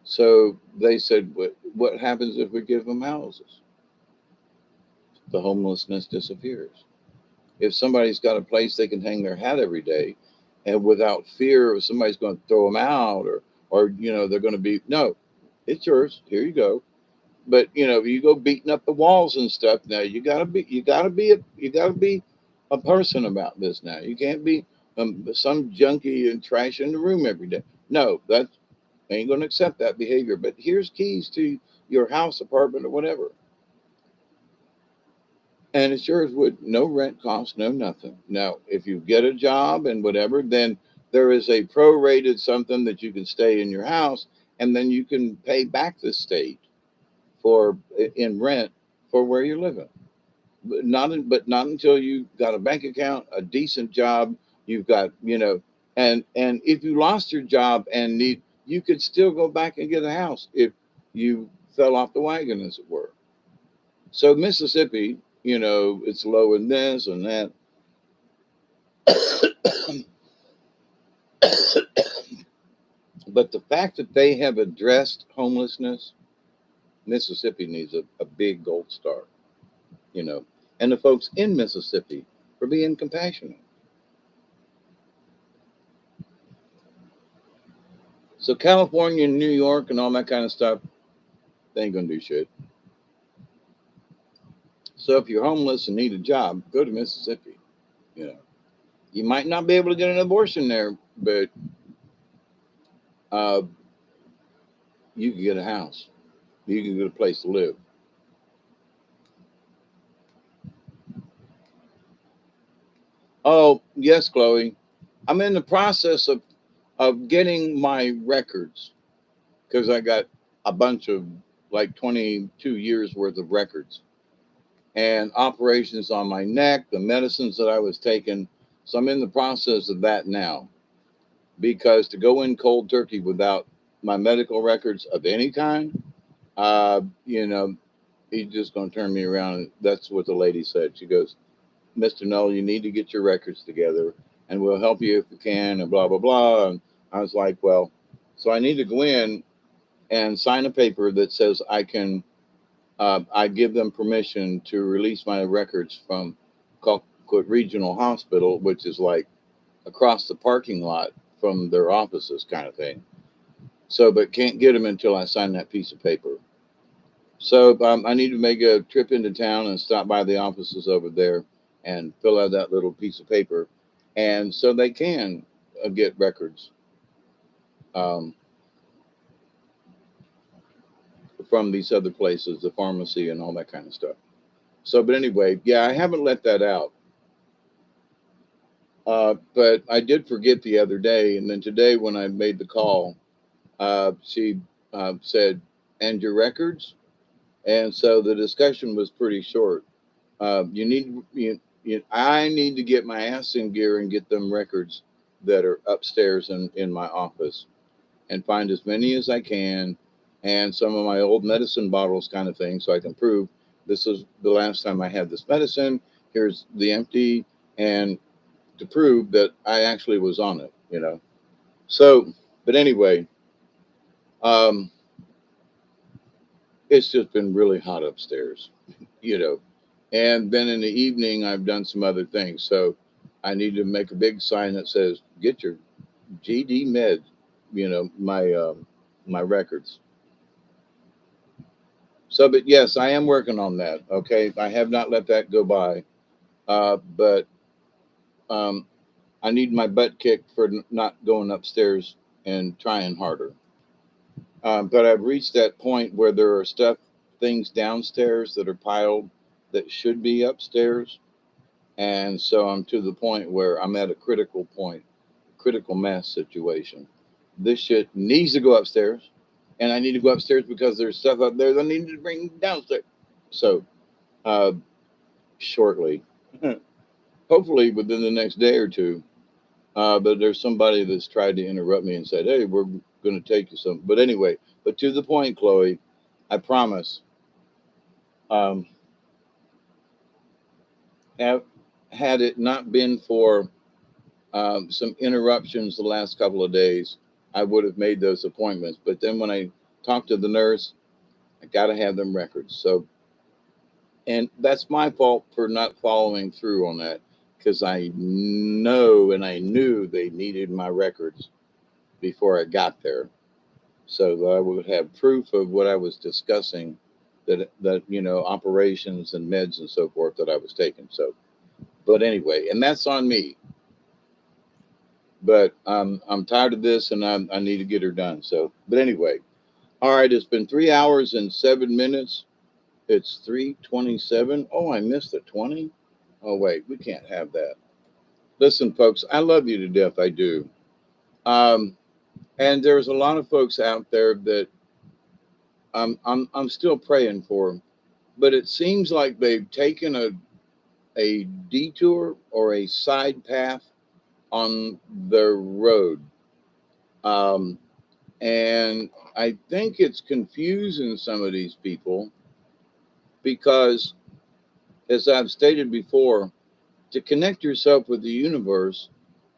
So they said, what happens if we give them houses? The homelessness disappears. If somebody's got a place they can hang their hat every day and without fear of somebody's going to throw them out or they're going to be, no, it's yours. Here you go. But you go beating up the walls and stuff. Now you gotta be a person about this. Now you can't be some junkie and trash in the room every day. No, that ain't gonna accept that behavior. But here's keys to your house, apartment, or whatever, and it's yours with no rent cost, no nothing. Now, if you get a job and whatever, then there is a prorated something that you can stay in your house, and then you can pay back the state for in rent for where you're living. But not until you got a bank account, a decent job. You've got and if you lost your job and you could still go back and get a house if you fell off the wagon, as it were. So Mississippi, it's low in this and that. But the fact that they have addressed homelessness, Mississippi needs a big gold star, you know, and the folks in Mississippi for being compassionate. So California and New York and all that kind of stuff, they ain't gonna do shit. So if you're homeless and need a job, go to Mississippi. You know, you might not be able to get an abortion there, but uh, you can get a house. You can get a place to live. Oh yes, Chloe, I'm in the process of getting my records because I got a bunch of like 22 years worth of records and operations on my neck, the medicines that I was taking. So I'm in the process of that now because to go in cold turkey without my medical records of any kind, uh, you know, he's just going to turn me around. That's what the lady said. She goes, Mr. Null, you need to get your records together and we'll help you if we can and blah, blah, blah. And I was like, well, so I need to go in and sign a paper that says I give them permission to release my records from Colquitt Regional Hospital, which is like across the parking lot from their offices kind of thing. So, but can't get them until I sign that piece of paper. So I need to make a trip into town and stop by the offices over there and fill out that little piece of paper. And so they can get records um, from these other places, the pharmacy and all that kind of stuff. So, but anyway, yeah, I haven't let that out. But I did forget the other day. And then today when I made the call, She said, "And your records?" And so the discussion was pretty short. I need to get my ass in gear and get them records that are upstairs in my office and find as many as I can and some of my old medicine bottles kind of thing so I can prove this is the last time I had this medicine. Here's the empty, and to prove that I actually was on it. So, but anyway, um, it's just been really hot upstairs, you know. And then in the evening, I've done some other things. So I need to make a big sign that says, "Get your GD med," my records. So, but yes, I am working on that. Okay, I have not let that go by. But um, I need my butt kicked for not going upstairs and trying harder. But I've reached that point where there are things downstairs that are piled that should be upstairs. And so I'm to the point where I'm at a critical point, critical mass situation. This shit needs to go upstairs. And I need to go upstairs because there's stuff up there that I need to bring downstairs. So, uh, shortly, hopefully within the next day or two. But there's somebody that's tried to interrupt me and said, "Hey, we're going to take you some." But anyway, but to the point, Chloe, I promise. Um, have had it not been for some interruptions the last couple of days, I would have made those appointments. But then when I talked to the nurse, I got to have them records. So, and that's my fault for not following through on that because I know and I knew they needed my records before I got there, so that I would have proof of what I was discussing, that operations and meds and so forth that I was taking. So, but anyway, and that's on me. But I'm tired of this, and I need to get her done. So, but anyway, all right. It's been 3 hours and 7 minutes. It's 3:27. Oh, I missed the 20. Oh wait, we can't have that. Listen, folks, I love you to death. I do. Um, and there's a lot of folks out there that I'm still praying for, but it seems like they've taken a detour or a side path on the road. Um, and I think it's confusing some of these people because, as I've stated before, to connect yourself with the universe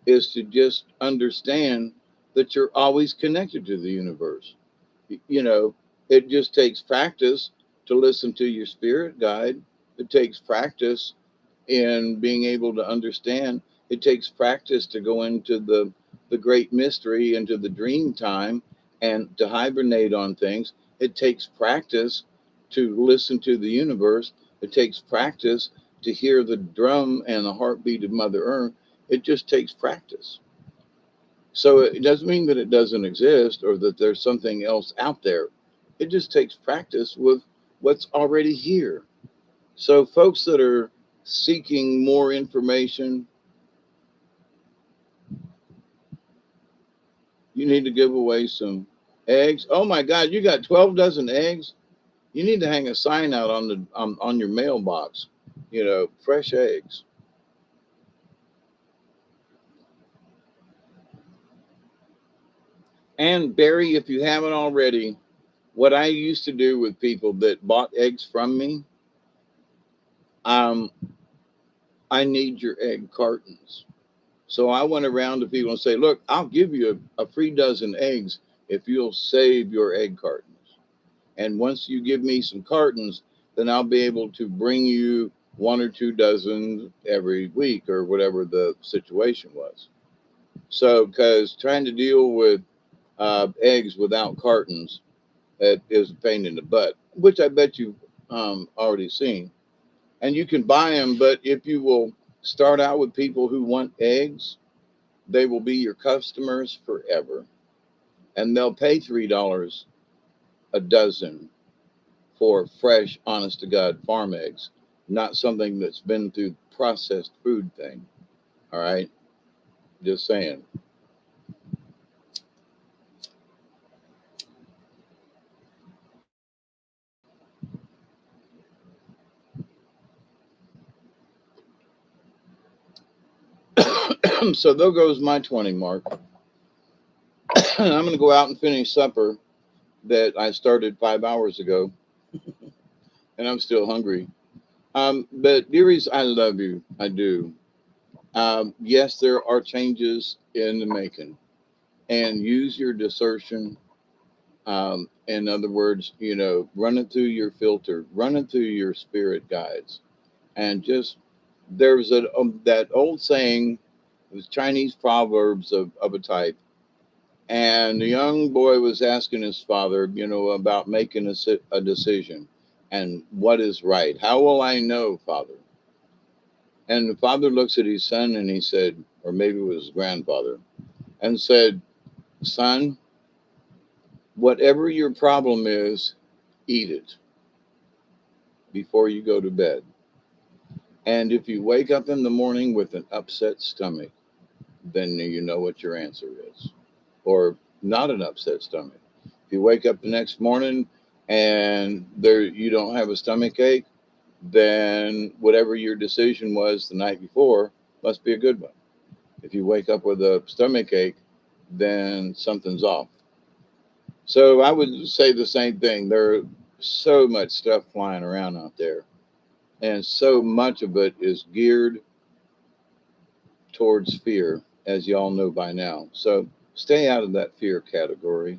is to just understand that you're always connected to the universe. You know, it just takes practice to listen to your spirit guide. It takes practice in being able to understand. It takes practice to go into the great mystery, into the dream time, and to hibernate on things. It takes practice to listen to the universe. It takes practice to hear the drum and the heartbeat of Mother Earth. It just takes practice. So it doesn't mean that it doesn't exist or that there's something else out there. It just takes practice with what's already here. So folks that are seeking more information, you need to give away some eggs. Oh my God, you got 12 dozen eggs? You need to hang a sign out on your mailbox. Fresh eggs. And Barry, if you haven't already, what I used to do with people that bought eggs from me, um, I need your egg cartons. So I went around to people and say, look, I'll give you a free dozen eggs if you'll save your egg cartons. And once you give me some cartons, then I'll be able to bring you 1 or 2 dozen every week or whatever the situation was. So, because trying to deal with eggs without cartons, it is a pain in the butt, which I bet you've already seen. And you can buy them, but if you will start out with people who want eggs, they will be your customers forever. And they'll pay $3 a dozen for fresh, honest to God farm eggs, not something that's been through processed food thing. All right. Just saying. So there goes my 20 mark. I'm going to go out and finish supper that I started 5 hours ago, and I'm still hungry. But dearies, I love you. I do. Yes, there are changes in the making, and use your discernment. In other words, run it through your filter, run it through your spirit guides, and just there's that old saying, it was Chinese proverbs of a type, and the young boy was asking his father, about making a decision, and what is right. How will I know, father? And the father looks at his son and he said, or maybe it was his grandfather, and said, son, whatever your problem is, eat it before you go to bed. And if you wake up in the morning with an upset stomach, then you know what your answer is. Or not an upset stomach. If you wake up the next morning and you don't have a stomach ache, then whatever your decision was the night before must be a good one. If you wake up with a stomach ache, then something's off. So I would say the same thing. There's so much stuff flying around out there, and so much of it is geared towards fear, as y'all know by now. So stay out of that fear category.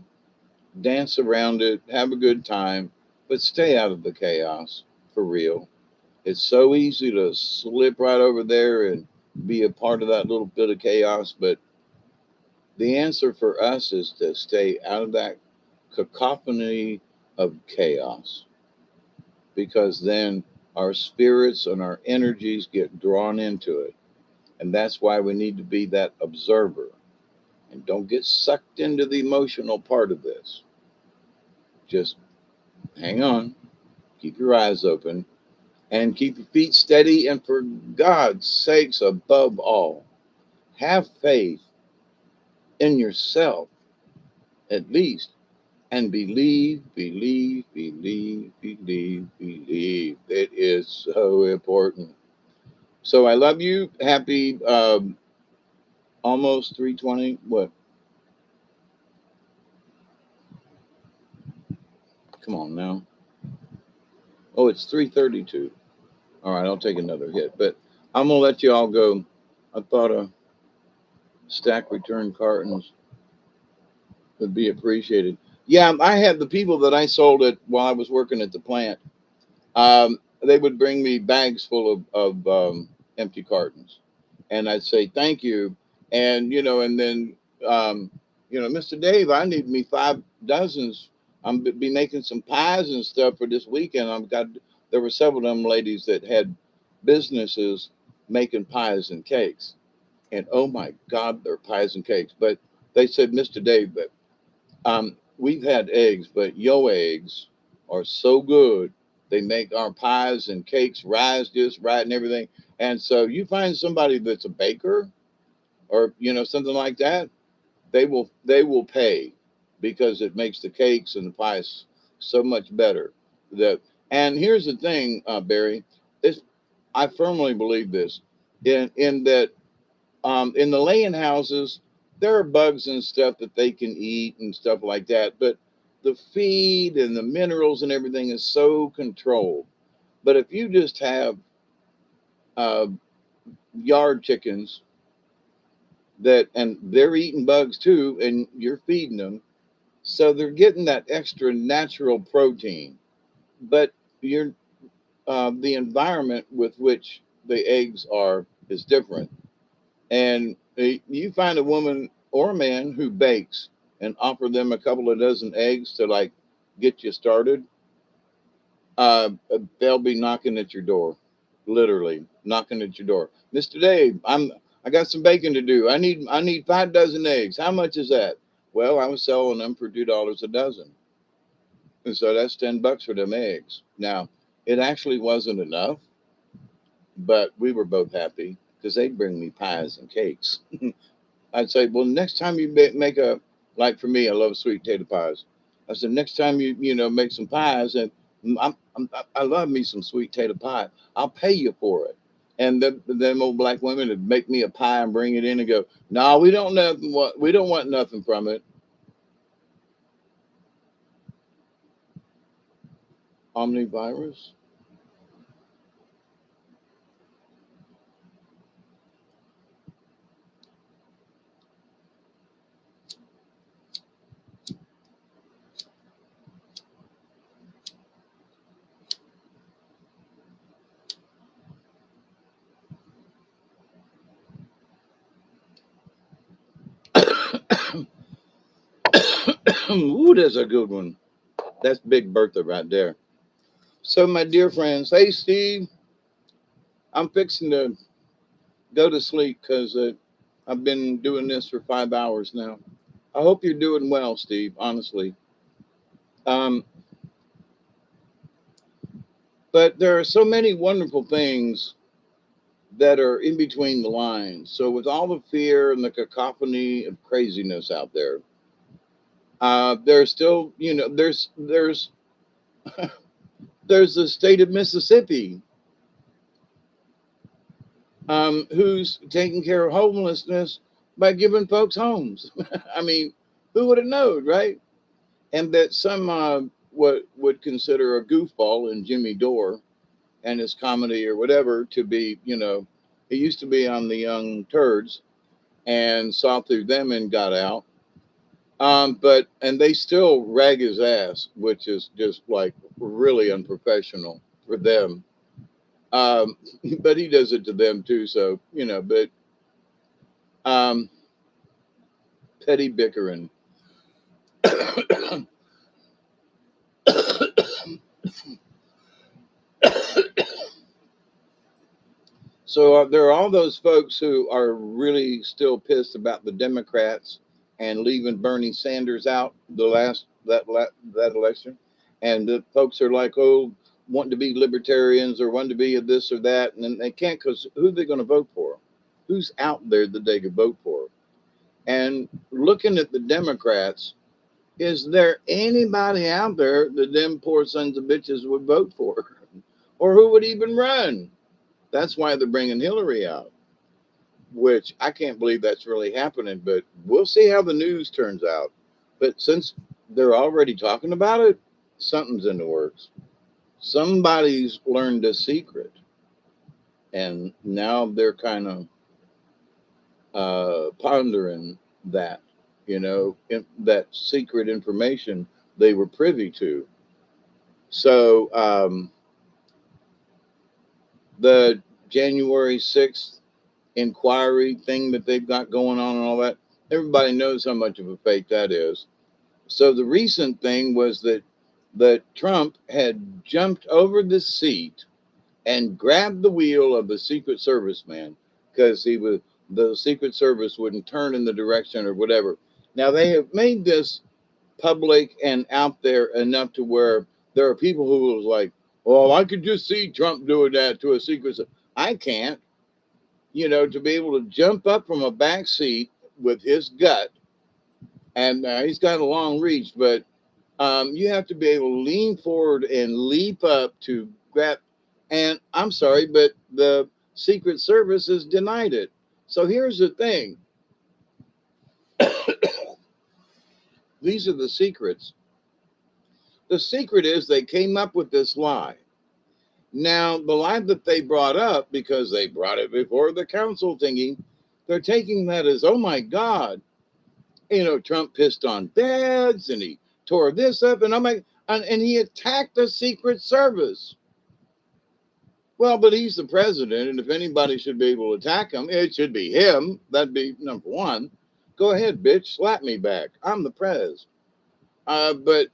Dance around it, have a good time, but stay out of the chaos for real. It's so easy to slip right over there and be a part of that little bit of chaos, but the answer for us is to stay out of that cacophony of chaos, because then our spirits and our energies get drawn into it. And that's why we need to be that observer and don't get sucked into the emotional part of this. Just hang on, keep your eyes open, and keep your feet steady. And for God's sakes, above all, have faith in yourself, at least, and believe, believe, believe, believe, believe. It is so important. So I love you. Happy almost 3:20. What? Come on now. Oh, it's 3:32. All right, I'll take another hit, but I'm gonna let you all go. I thought a stack return cartons would be appreciated. Yeah, I had the people that I sold it while I was working at the plant. They would bring me bags full of empty cartons, and I'd say thank you, and and then Mr. Dave, I need me 5 dozens. Be making some pies and stuff for this weekend. I've got There were several of them ladies that had businesses making pies and cakes, and oh my God, they're pies and cakes. But they said, Mr. Dave, but we've had eggs, but your eggs are so good. They make our pies and cakes rise just right and everything. And so you find somebody that's a baker or something like that, they will pay because it makes the cakes and the pies so much better. That and here's the thing, Barry, is I firmly believe this in that in the laying houses, there are bugs and stuff that they can eat and stuff like that, but the feed and the minerals and everything is so controlled. But if you just have uh, yard chickens and they're eating bugs too, and you're feeding them, so they're getting that extra natural protein. But you're the environment with which the eggs are is different. And you find a woman or a man who bakes and offer them a couple of dozen eggs to like get you started, they'll be knocking at your door, literally knocking at your door. Mr. Dave, I got some bacon to do. I need 5 dozen eggs. How much is that? Well, I was selling them for $2 a dozen, and so that's $10 for them eggs. Now, it actually wasn't enough, but we were both happy because they'd bring me pies and cakes. I'd say, well, next time you make like for me, I love sweet potato pies. I said, next time you make some pies, and I love me some sweet potato pie. I'll pay you for it. And them old black women would make me a pie and bring it in and go, "No, we don't we don't want nothing from it." Omnivirus. Ooh, that's a good one. That's Big Bertha right there. So, my dear friends, hey Steve, I'm fixing to go to sleep because I've been doing this for 5 hours now. I hope you're doing well, Steve. Honestly, um, but there are so many wonderful things that are in between the lines. So, with all the fear and the cacophony of craziness out there, there's still, there's the state of Mississippi, who's taking care of homelessness by giving folks homes. I mean, who would have known, right? And that some what would consider a goofball in Jimmy Dore and his comedy or whatever to be, he used to be on the Young Turds and saw through them and got out. But and they still rag his ass, which is just like really unprofessional for them. Um, but he does it to them too. So but um, petty bickering. So there are all those folks who are really still pissed about the Democrats and leaving Bernie Sanders out the last that election, and the folks are like, oh, want to be libertarians or want to be a this or that, and then they can't because who are they going to vote for? Who's out there that they could vote for? And looking at the Democrats, is there anybody out there that them poor sons of bitches would vote for, or who would even run? That's why they're bringing Hillary out, which I can't believe that's really happening, but we'll see how the news turns out. But since they're already talking about it, something's in the works. Somebody's learned a secret, and now they're kind of pondering that, that secret information they were privy to. So the January 6th inquiry thing that they've got going on and all that, everybody knows how much of a fake that is. So the recent thing was that Trump had jumped over the seat and grabbed the wheel of the Secret Service man because the Secret Service wouldn't turn in the direction or whatever. Now they have made this public and out there enough to where there are people who was like, "Oh, I could just see Trump doing that to a Secret Service." I can't, to be able to jump up from a back seat with his gut, and he's got a long reach, but you have to be able to lean forward and leap up to grab. And I'm sorry, but the Secret Service has denied it. So here's the thing. These are the secrets. The secret is they came up with this lie. Now, the lie that they brought up, because they brought it before the council thingy, they're taking that as, oh my God, Trump pissed on beds and he tore this up and and he attacked the Secret Service. Well, but he's the president, and if anybody should be able to attack him, it should be him. That'd be number one. Go ahead, bitch, slap me back. I'm the prez. But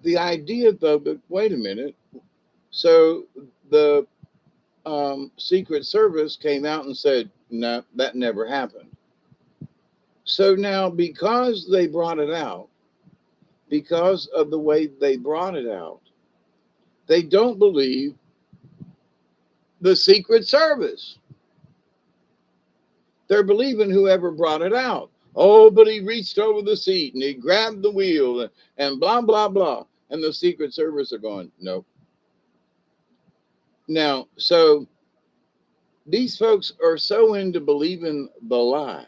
the idea, though, but wait a minute. So the Secret Service came out and said, no, that never happened. So now, because they brought it out, because of the way they brought it out, they don't believe the Secret Service. They're believing whoever brought it out. Oh, but he reached over the seat and he grabbed the wheel and blah, blah, blah. And the Secret Service are going, nope. Now, so These folks are so into believing the lie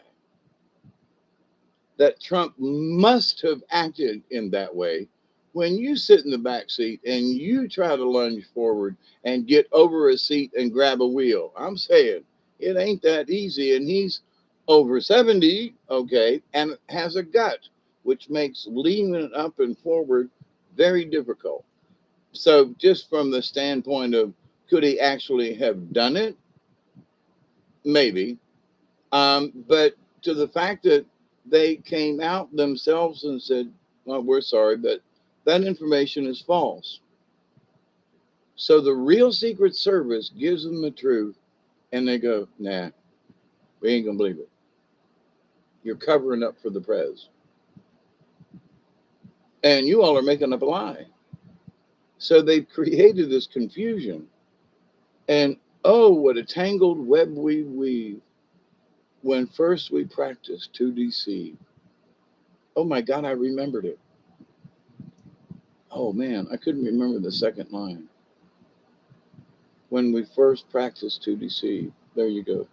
that Trump must have acted in that way. When you sit in the back seat and you try to lunge forward and get over a seat and grab a wheel, I'm saying it ain't that easy. And he's over 70, okay, and has a gut, which makes leaning up and forward very difficult. So, just from the standpoint of could he actually have done it? Maybe. But to the fact that they came out themselves and said, well, we're sorry, but that information is false. So the real Secret Service gives them the truth and they go, nah, we ain't going to believe it. You're covering up for the prez. And you all are making up a lie. So they've created this confusion. And oh, what a tangled web we weave when first we practiced to deceive. Oh my God, I remembered it. Oh man, I couldn't remember the second line. When we first practiced to deceive. There you go.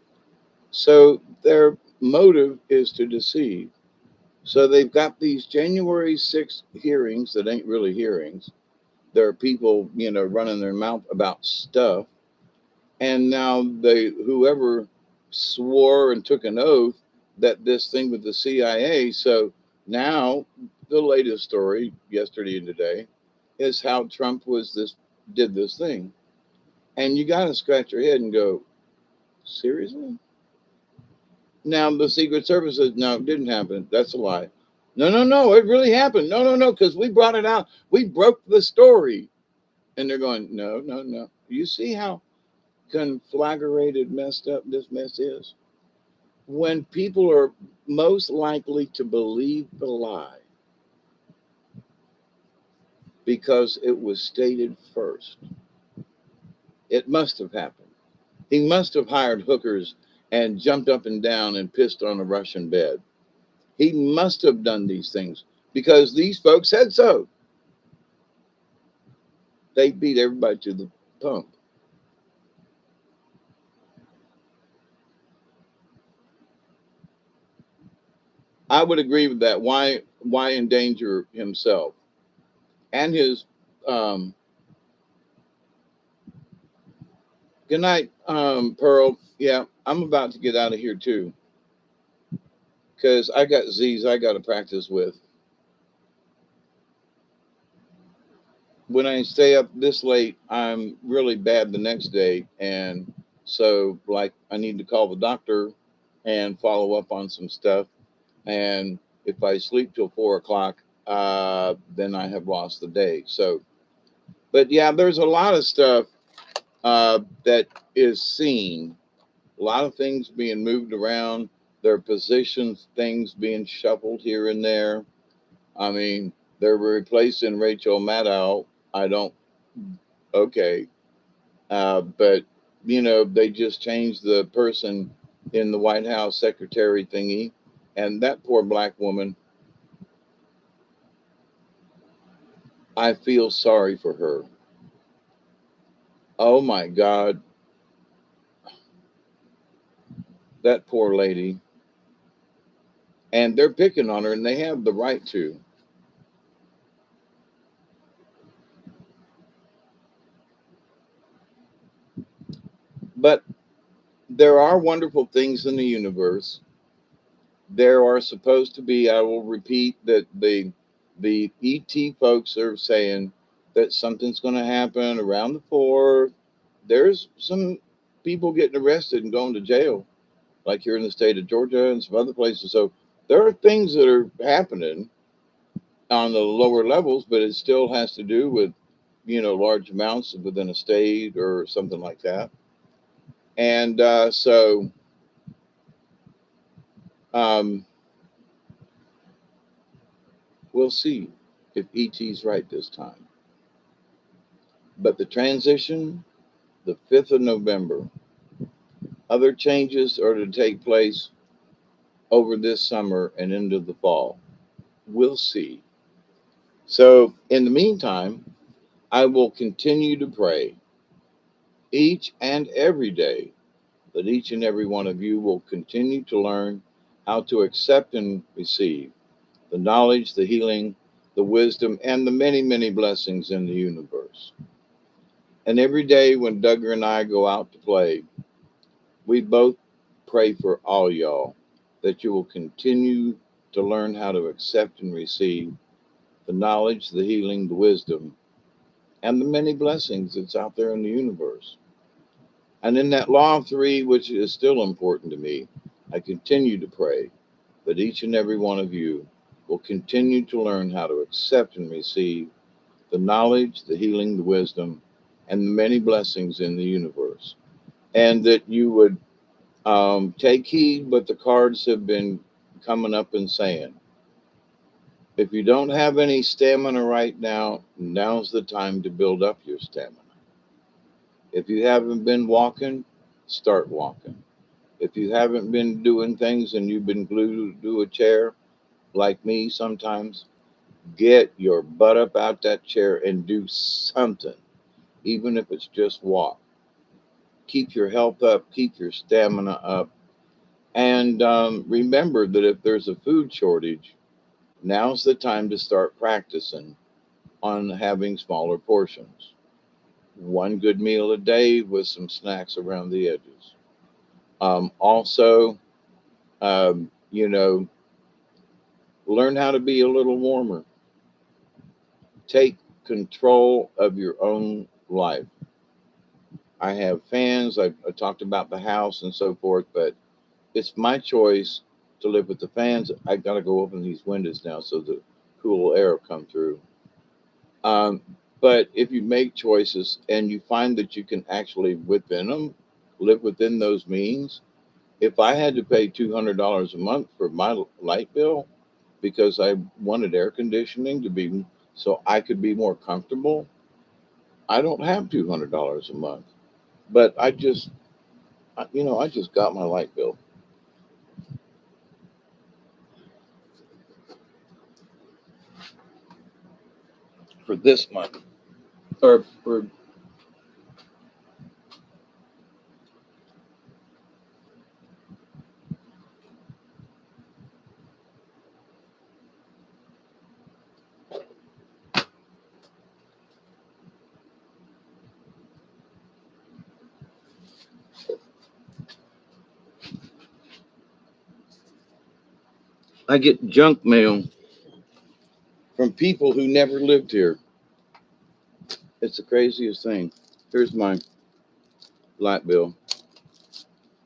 So their motive is to deceive. So they've got these January 6th hearings that ain't really hearings. There are people, running their mouth about stuff. And now whoever swore and took an oath that this thing with the CIA. So now the latest story yesterday and today is how Trump did this thing. And you got to scratch your head and go, seriously? Now the Secret Service says, no, it didn't happen. That's a lie. No, no, no, it really happened. No, no, no, because we brought it out. We broke the story. And they're going, no, no, no. You see how conflagrated, messed up this mess is? When people are most likely to believe the lie because it was stated first. It must have happened. He must have hired hookers and jumped up and down and pissed on a Russian bed. He must have done these things because these folks said so. They beat everybody to the pump. I would agree with that. Why endanger himself and his good night, Pearl. Yeah, I'm about to get out of here too. Because I got Z's I got to practice with. When I stay up this late, I'm really bad the next day. And so, like, I need to call the doctor and follow up on some stuff. And if I sleep till 4 o'clock, then I have lost the day. So, but yeah, there's a lot of stuff that is seen, a lot of things being moved around, their positions, things being shuffled here and there. I mean, they're replacing Rachel Maddow. I don't, okay. But, they just changed the person in the White House secretary thingy. And that poor black woman, I feel sorry for her. Oh my God, that poor lady. And they're picking on her, and they have the right to. But there are wonderful things in the universe. There are supposed to be, I will repeat that the ET folks are saying that something's going to happen around the 4th. There's some people getting arrested and going to jail, like here in the state of Georgia and some other places. So there are things that are happening on the lower levels, but it still has to do with, large amounts within a state or something like that. And so um, we'll see if ET's right this time. But the transition, the 5th of November, other changes are to take place over this summer and into the fall. We'll see. So, in the meantime, I will continue to pray each and every day that each and every one of you will continue to learn how to accept and receive the knowledge, the healing, the wisdom, and the many, many blessings in the universe. And every day when Duggar and I go out to play, we both pray for all y'all that you will continue to learn how to accept and receive the knowledge, the healing, the wisdom, and the many blessings that's out there in the universe. And in that law of three, which is still important to me, I continue to pray that each and every one of you will continue to learn how to accept and receive the knowledge, the healing, the wisdom, and the many blessings in the universe. And that you would take heed what the cards have been coming up and saying. If you don't have any stamina right now, now's the time to build up your stamina. If you haven't been walking, start walking. If you haven't been doing things and you've been glued to a chair, like me sometimes, get your butt up out that chair and do something, even if it's just walk. Keep your health up, keep your stamina up, and remember that if there's a food shortage, now's the time to start practicing on having smaller portions. One good meal a day with some snacks around the edges. Also, you know, learn how to be a little warmer. Take control of your own life. I have fans. I talked about the house and so forth, but it's my choice to live with the fans. I got to go open these windows now so the cool air will come through. Um, but if you make choices and you find that you can actually within them live within those means, if I had to pay $200 a month for my light bill because I wanted air conditioning to be so I could be more comfortable, I don't have $200 a month. But I just got my light bill for this month, or for I get junk mail from people who never lived here. It's the craziest thing. Here's my light bill,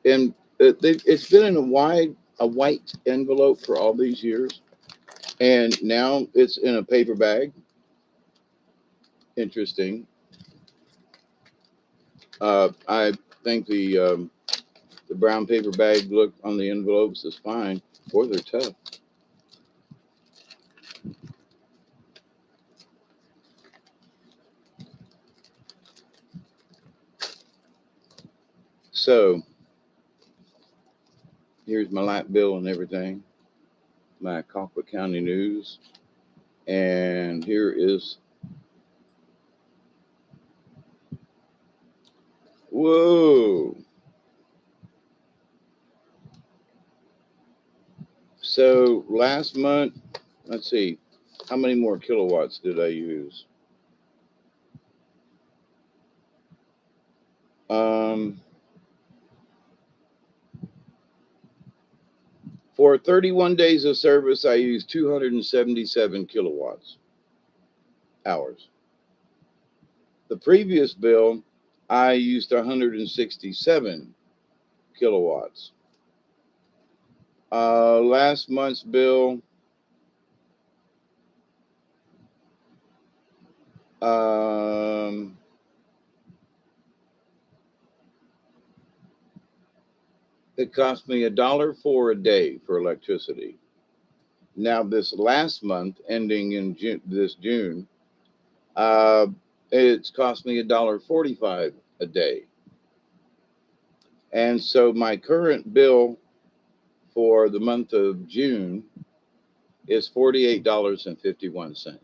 and it's been in a white envelope for all these years, and now it's in a paper bag. Interesting. I think the brown paper bag look on the envelopes is fine, or they're tough. So here's my light bill and everything, my Colquitt County News, and here is, whoa. So last month, let's see, how many more kilowatts did I use? Um, for 31 days of service, I used 277 kilowatts hours. The previous bill, I used 167 kilowatts. Last month's bill, um, it cost me $1.04 a day for electricity. Now, this last month, ending in this June, uh, it's cost me $1.45 a day. And so my current bill for the month of June is $48.51.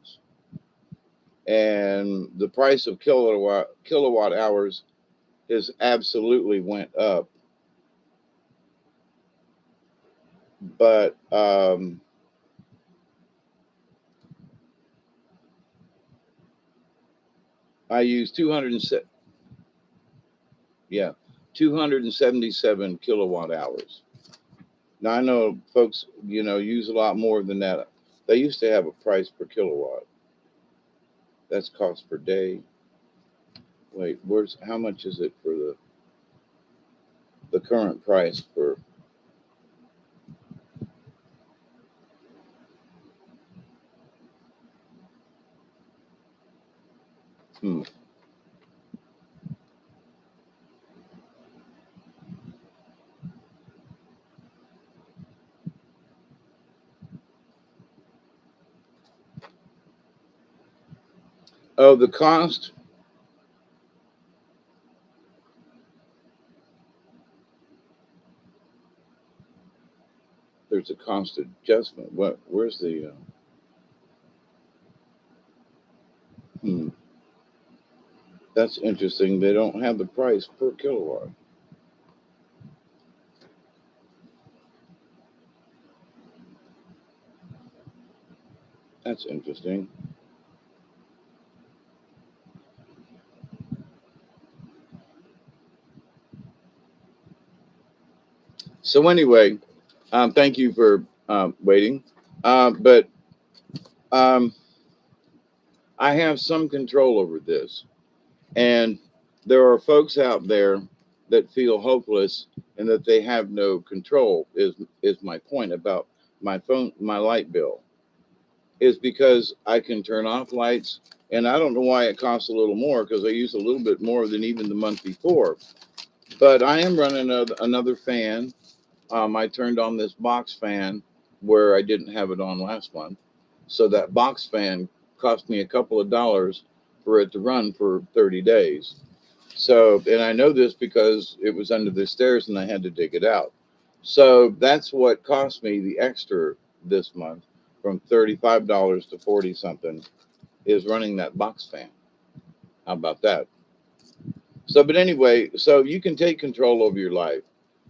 And the price of kilowatt hours has absolutely went up but I use 207, yeah, 277 kilowatt hours. Now I know folks, use a lot more than that. They used to have a price per kilowatt. That's cost per day. Wait, where's how much is it for the current price for? Hmm. Oh, the cost. There's a cost adjustment. What? Where's the? Hmm. That's interesting. They don't have the price per kilowatt. That's interesting. So anyway, thank you for waiting. But um, I have some control over this, and there are folks out there that feel hopeless and that they have no control. Is my point about my phone, my light bill, is because I can turn off lights, and I don't know why it costs a little more because I use a little bit more than even the month before. But I am running another fan. I turned on this box fan where I didn't have it on last month. So that box fan cost me a couple of dollars for it to run for 30 days. So, and I know this because it was under the stairs and I had to dig it out. So that's what cost me the extra this month from $35 to 40 something is running that box fan. How about that? So, but anyway, so you can take control over your life,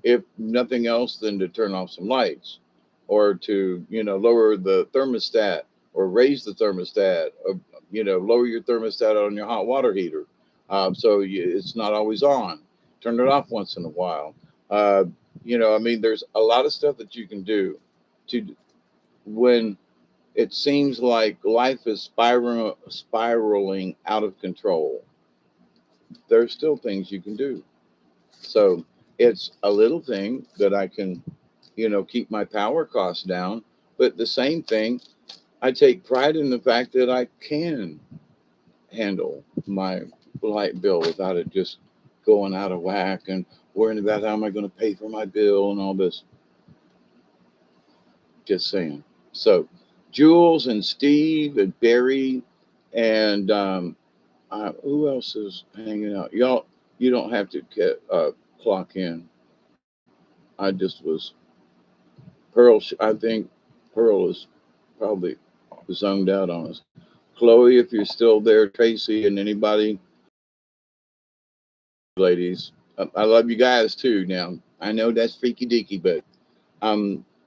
if nothing else than to turn off some lights or to, lower the thermostat or raise the thermostat or, lower your thermostat on your hot water heater. It's not always on. Turn it off once in a while. Uh, I mean, there's a lot of stuff that you can do to when it seems like life is spiraling out of control. There's still things you can do. So it's a little thing that I can, keep my power costs down. But the same thing, I take pride in the fact that I can handle my light bill without it just going out of whack and worrying about how am I going to pay for my bill and all this. Just saying. So Jules and Steve and Barry and who else is hanging out? Y'all, you don't have to clock in. I just was Pearl. I think Pearl is probably zoned out on us. Chloe, if you're still there, Tracy, and anybody, ladies, I love you guys too. Now I know that's freaky deaky, but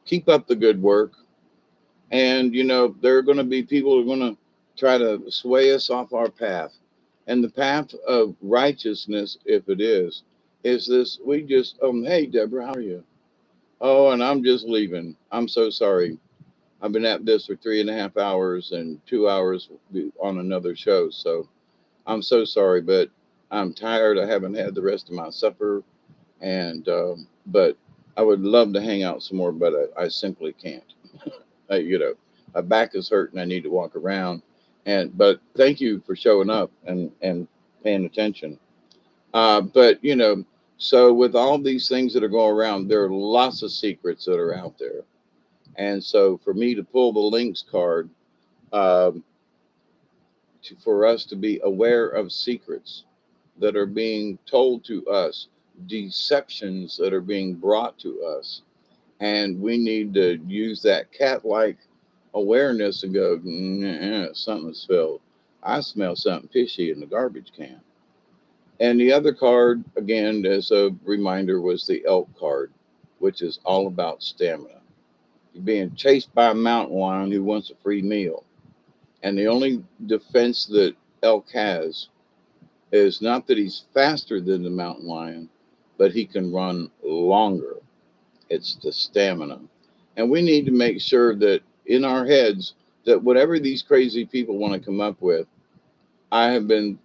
keep up the good work. And there are going to be people who are going to try to sway us off our path, and the path of righteousness, if it is this. We just hey Deborah, how are you? Oh, and I'm just leaving. I'm so sorry. I've been at this for 3.5 hours and 2 hours on another show. So I'm so sorry, but I'm tired. I haven't had the rest of my supper, and but I would love to hang out some more, but I simply can't. My back is hurting. I need to walk around, and but thank you for showing up and paying attention. But so with all these things that are going around, there are lots of secrets that are out there. And so for me to pull the Lynx card, um, for us to be aware of secrets that are being told to us, deceptions that are being brought to us, and we need to use that cat-like awareness and go, "Nah, something's spilled. I smell something fishy in the garbage can." And the other card, again, as a reminder, was the elk card, which is all about stamina. You're being chased by a mountain lion who wants a free meal. And the only defense that elk has is not that he's faster than the mountain lion, but he can run longer. It's the stamina. And we need to make sure that in our heads, that whatever these crazy people want to come up with, I have been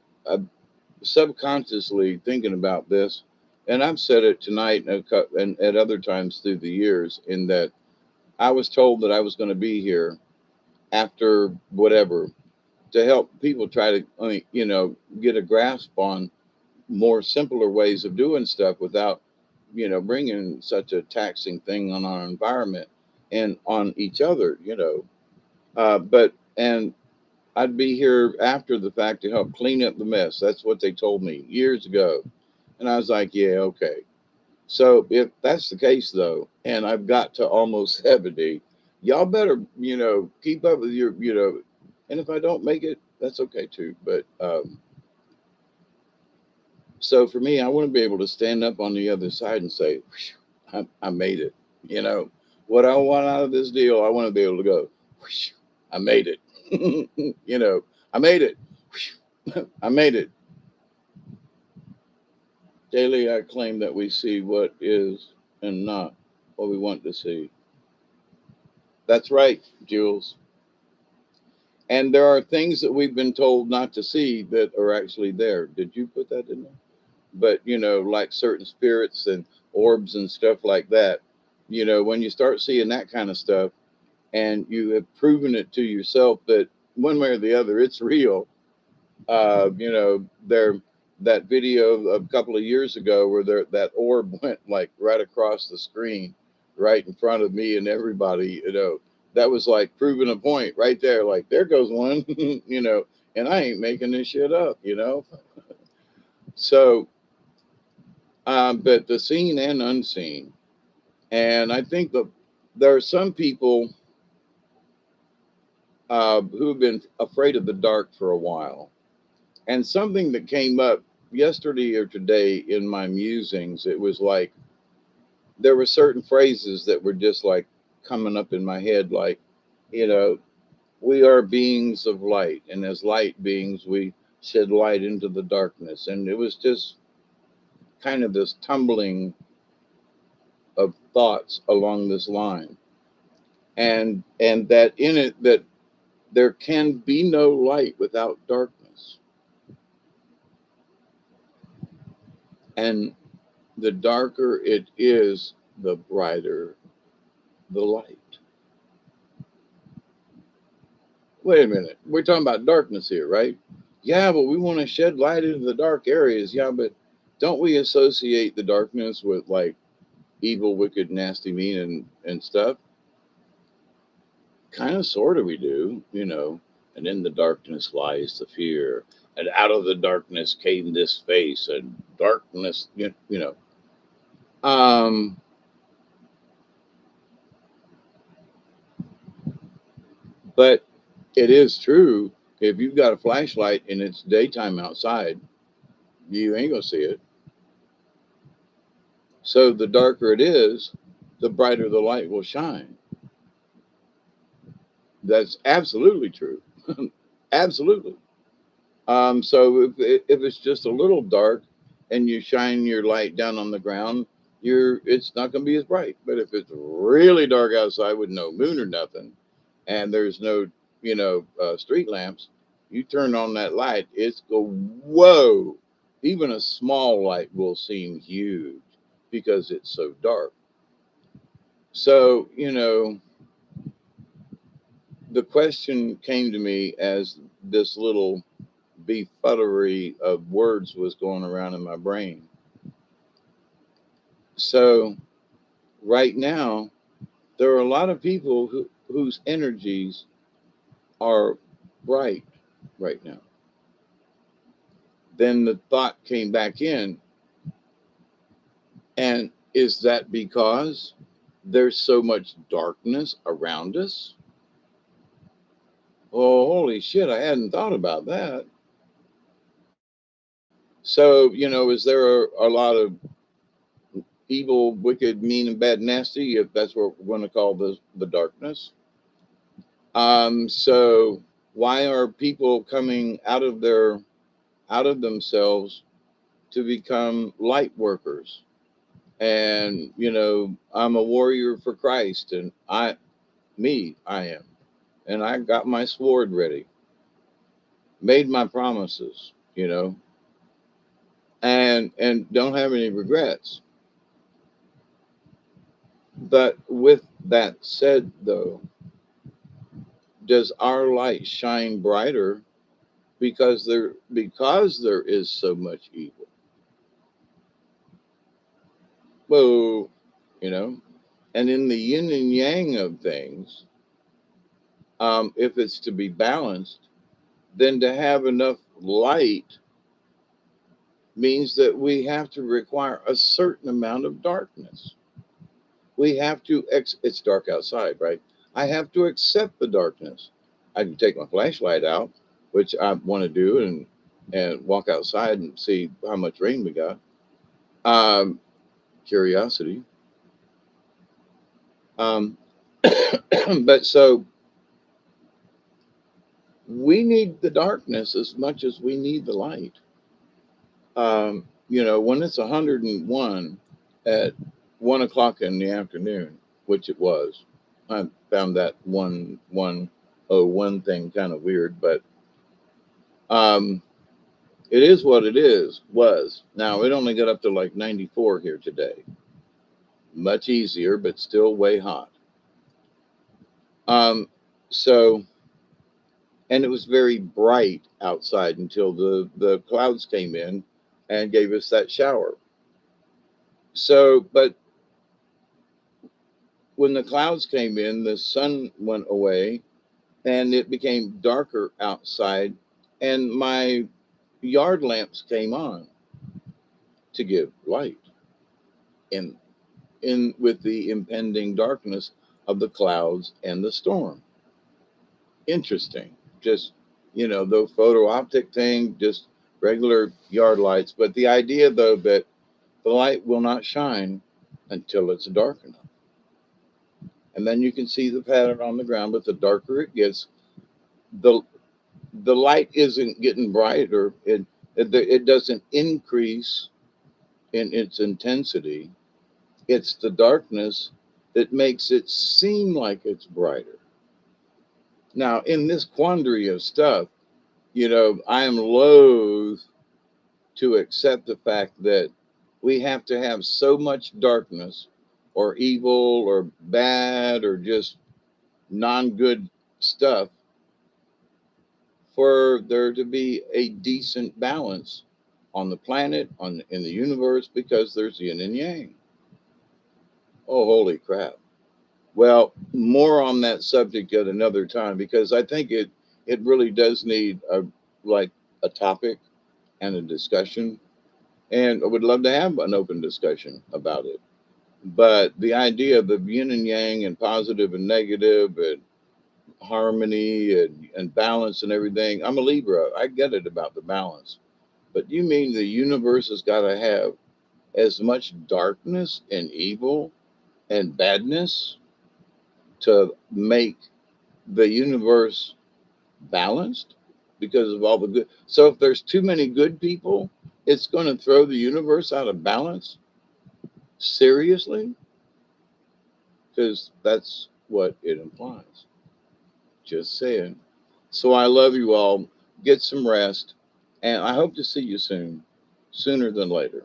subconsciously thinking about this, and I've said it tonight and at other times through the years, in that I was told that I was going to be here after whatever to help people try to, get a grasp on more simpler ways of doing stuff without, bringing such a taxing thing on our environment and on each other, and I'd be here after the fact to help clean up the mess. That's what they told me years ago. And I was like, yeah, okay. So if that's the case, though, and I've got to almost 70, y'all better, keep up with your, and if I don't make it, that's okay too. But so for me, I want to be able to stand up on the other side and say, I made it. You know, what I want out of this deal, I want to be able to go, I made it. I made it. I made it. Daily, I claim that we see what is and not what we want to see. That's right, Jules. And there are things that we've been told not to see that are actually there. Did you put that in there? But, like certain spirits and orbs and stuff like that, when you start seeing that kind of stuff and you have proven it to yourself that one way or the other, it's real. There that video of a couple of years ago where that orb went like right across the screen, right in front of me and everybody. That was like proving a point right there. Like there goes one, and I ain't making this shit up. So, but the seen and unseen, and I think that there are some people who have been afraid of the dark for a while. And something that came up yesterday or today in my musings, it was like there were certain phrases that were just like coming up in my head, like, you know, we are beings of light, and as light beings, we shed light into the darkness. And it was just kind of this tumbling of thoughts along this line. And that in it, that there can be no light without darkness. And the darker it is, the brighter the light. Wait a minute. We're talking about darkness here, right? Yeah, but we want to shed light into the dark areas. Yeah, but don't we associate the darkness with like evil, wicked, nasty, mean, and stuff? Kind of, sort of, we do. And in the darkness lies the fear. And out of the darkness came this face, and darkness, you know. Um, but it is true. If you've got a flashlight and it's daytime outside, you ain't gonna see it. So the darker it is, the brighter the light will shine. That's absolutely true. Absolutely. So if it's just a little dark and you shine your light down on the ground, it's not going to be as bright. But if it's really dark outside with no moon or nothing, and there's no street lamps, you turn on that light, it's go whoa. Even a small light will seem huge because it's so dark. So the question came to me as this little befuddlery of words was going around in my brain. So right now, there are a lot of people whose energies are bright right now. Then the thought came back in, and is that because there's so much darkness around us? Oh, holy shit, I hadn't thought about that. So, is there a lot of evil, wicked, mean, and bad, nasty, if that's what we're going to call the darkness. So why are people coming out of themselves to become light workers? And I'm a warrior for Christ, and I am, and I got my sword ready, made my promises, and don't have any regrets. But with that said, though, does our light shine brighter because there is so much evil? Well, you know, and in the yin and yang of things, if it's to be balanced, then to have enough light means that we have to require a certain amount of darkness. We have to, it's dark outside, right? I have to accept the darkness. I can take my flashlight out, which I want to do, and walk outside and see how much rain we got. Um, Curiosity. Um, but so we need the darkness as much as we need the light. When it's 101 at 1 o'clock in the afternoon, which it was, I found that 101 thing kind of weird, but um, it is what it is. Was now it only got up to like 94 here today, much easier, but still way hot. Um, so and it was very bright outside until the clouds came in and gave us that shower. So, but when the clouds came in, the sun went away and it became darker outside, and my yard lamps came on to give light in with the impending darkness of the clouds and the storm. Interesting. Just the photo optic thing, just regular yard lights. But the idea though that the light will not shine until it's dark enough. And then you can see the pattern on the ground, but the darker it gets, the the light isn't getting brighter. It doesn't increase in its intensity. It's the darkness that makes it seem like it's brighter. Now, in this quandary of stuff, I am loath to accept the fact that we have to have so much darkness or evil or bad or just non good stuff for there to be a decent balance on the planet, in the universe, because there's yin and yang. Oh, holy crap. Well, more on that subject at another time, because I think it really does need a topic and a discussion. And I would love to have an open discussion about it. But the idea of the yin and yang and positive and negative and harmony and balance and everything, I'm a Libra. I get it about the balance. But you mean the universe has got to have as much darkness and evil and badness to make the universe balanced because of all the good? So if there's too many good people, it's going to throw the universe out of balance? Seriously? Because that's what it implies. Just saying. So I love you all. Get some rest. And I hope to see you soon, sooner than later.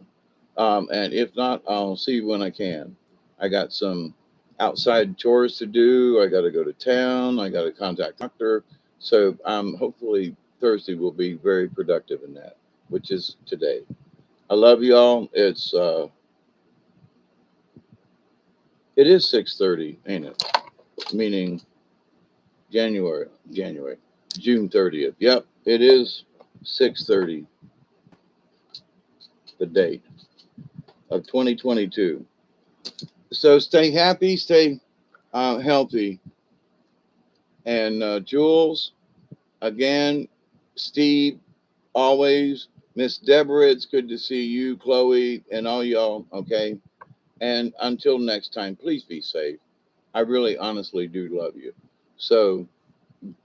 And if not, I'll see you when I can. I got some outside chores to do. I got to go to town. I got to contact a doctor. So hopefully Thursday will be very productive in that, which is today. I love you all. It is 6:30, ain't it? Meaning June 30th. Yep, it is 6:30, the date of 2022. So stay happy, stay healthy. And Jules, again, Steve, always, Miss Deborah, it's good to see you, Chloe, and all y'all. Okay. And until next time, please be safe. I really honestly do love you. So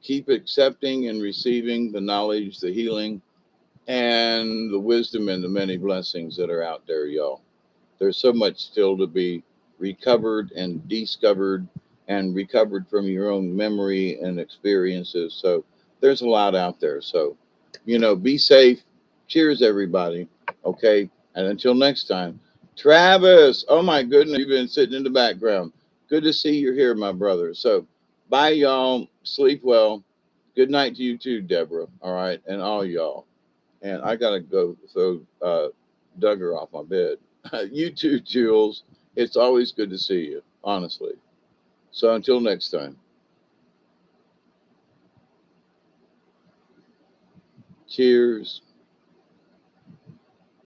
keep accepting and receiving the knowledge, the healing, and the wisdom and the many blessings that are out there, y'all. There's so much still to be recovered and discovered and recovered from your own memory and experiences. So there's a lot out there. So, be safe. Cheers, everybody. Okay. And until next time, Travis, oh my goodness, you've been sitting in the background. Good to see you're here, my brother. So, bye, y'all. Sleep well. Good night to you too, Deborah. All right. And all y'all. And I got to go throw Duggar off my bed. You too, Jules. It's always good to see you, honestly. So until next time, cheers.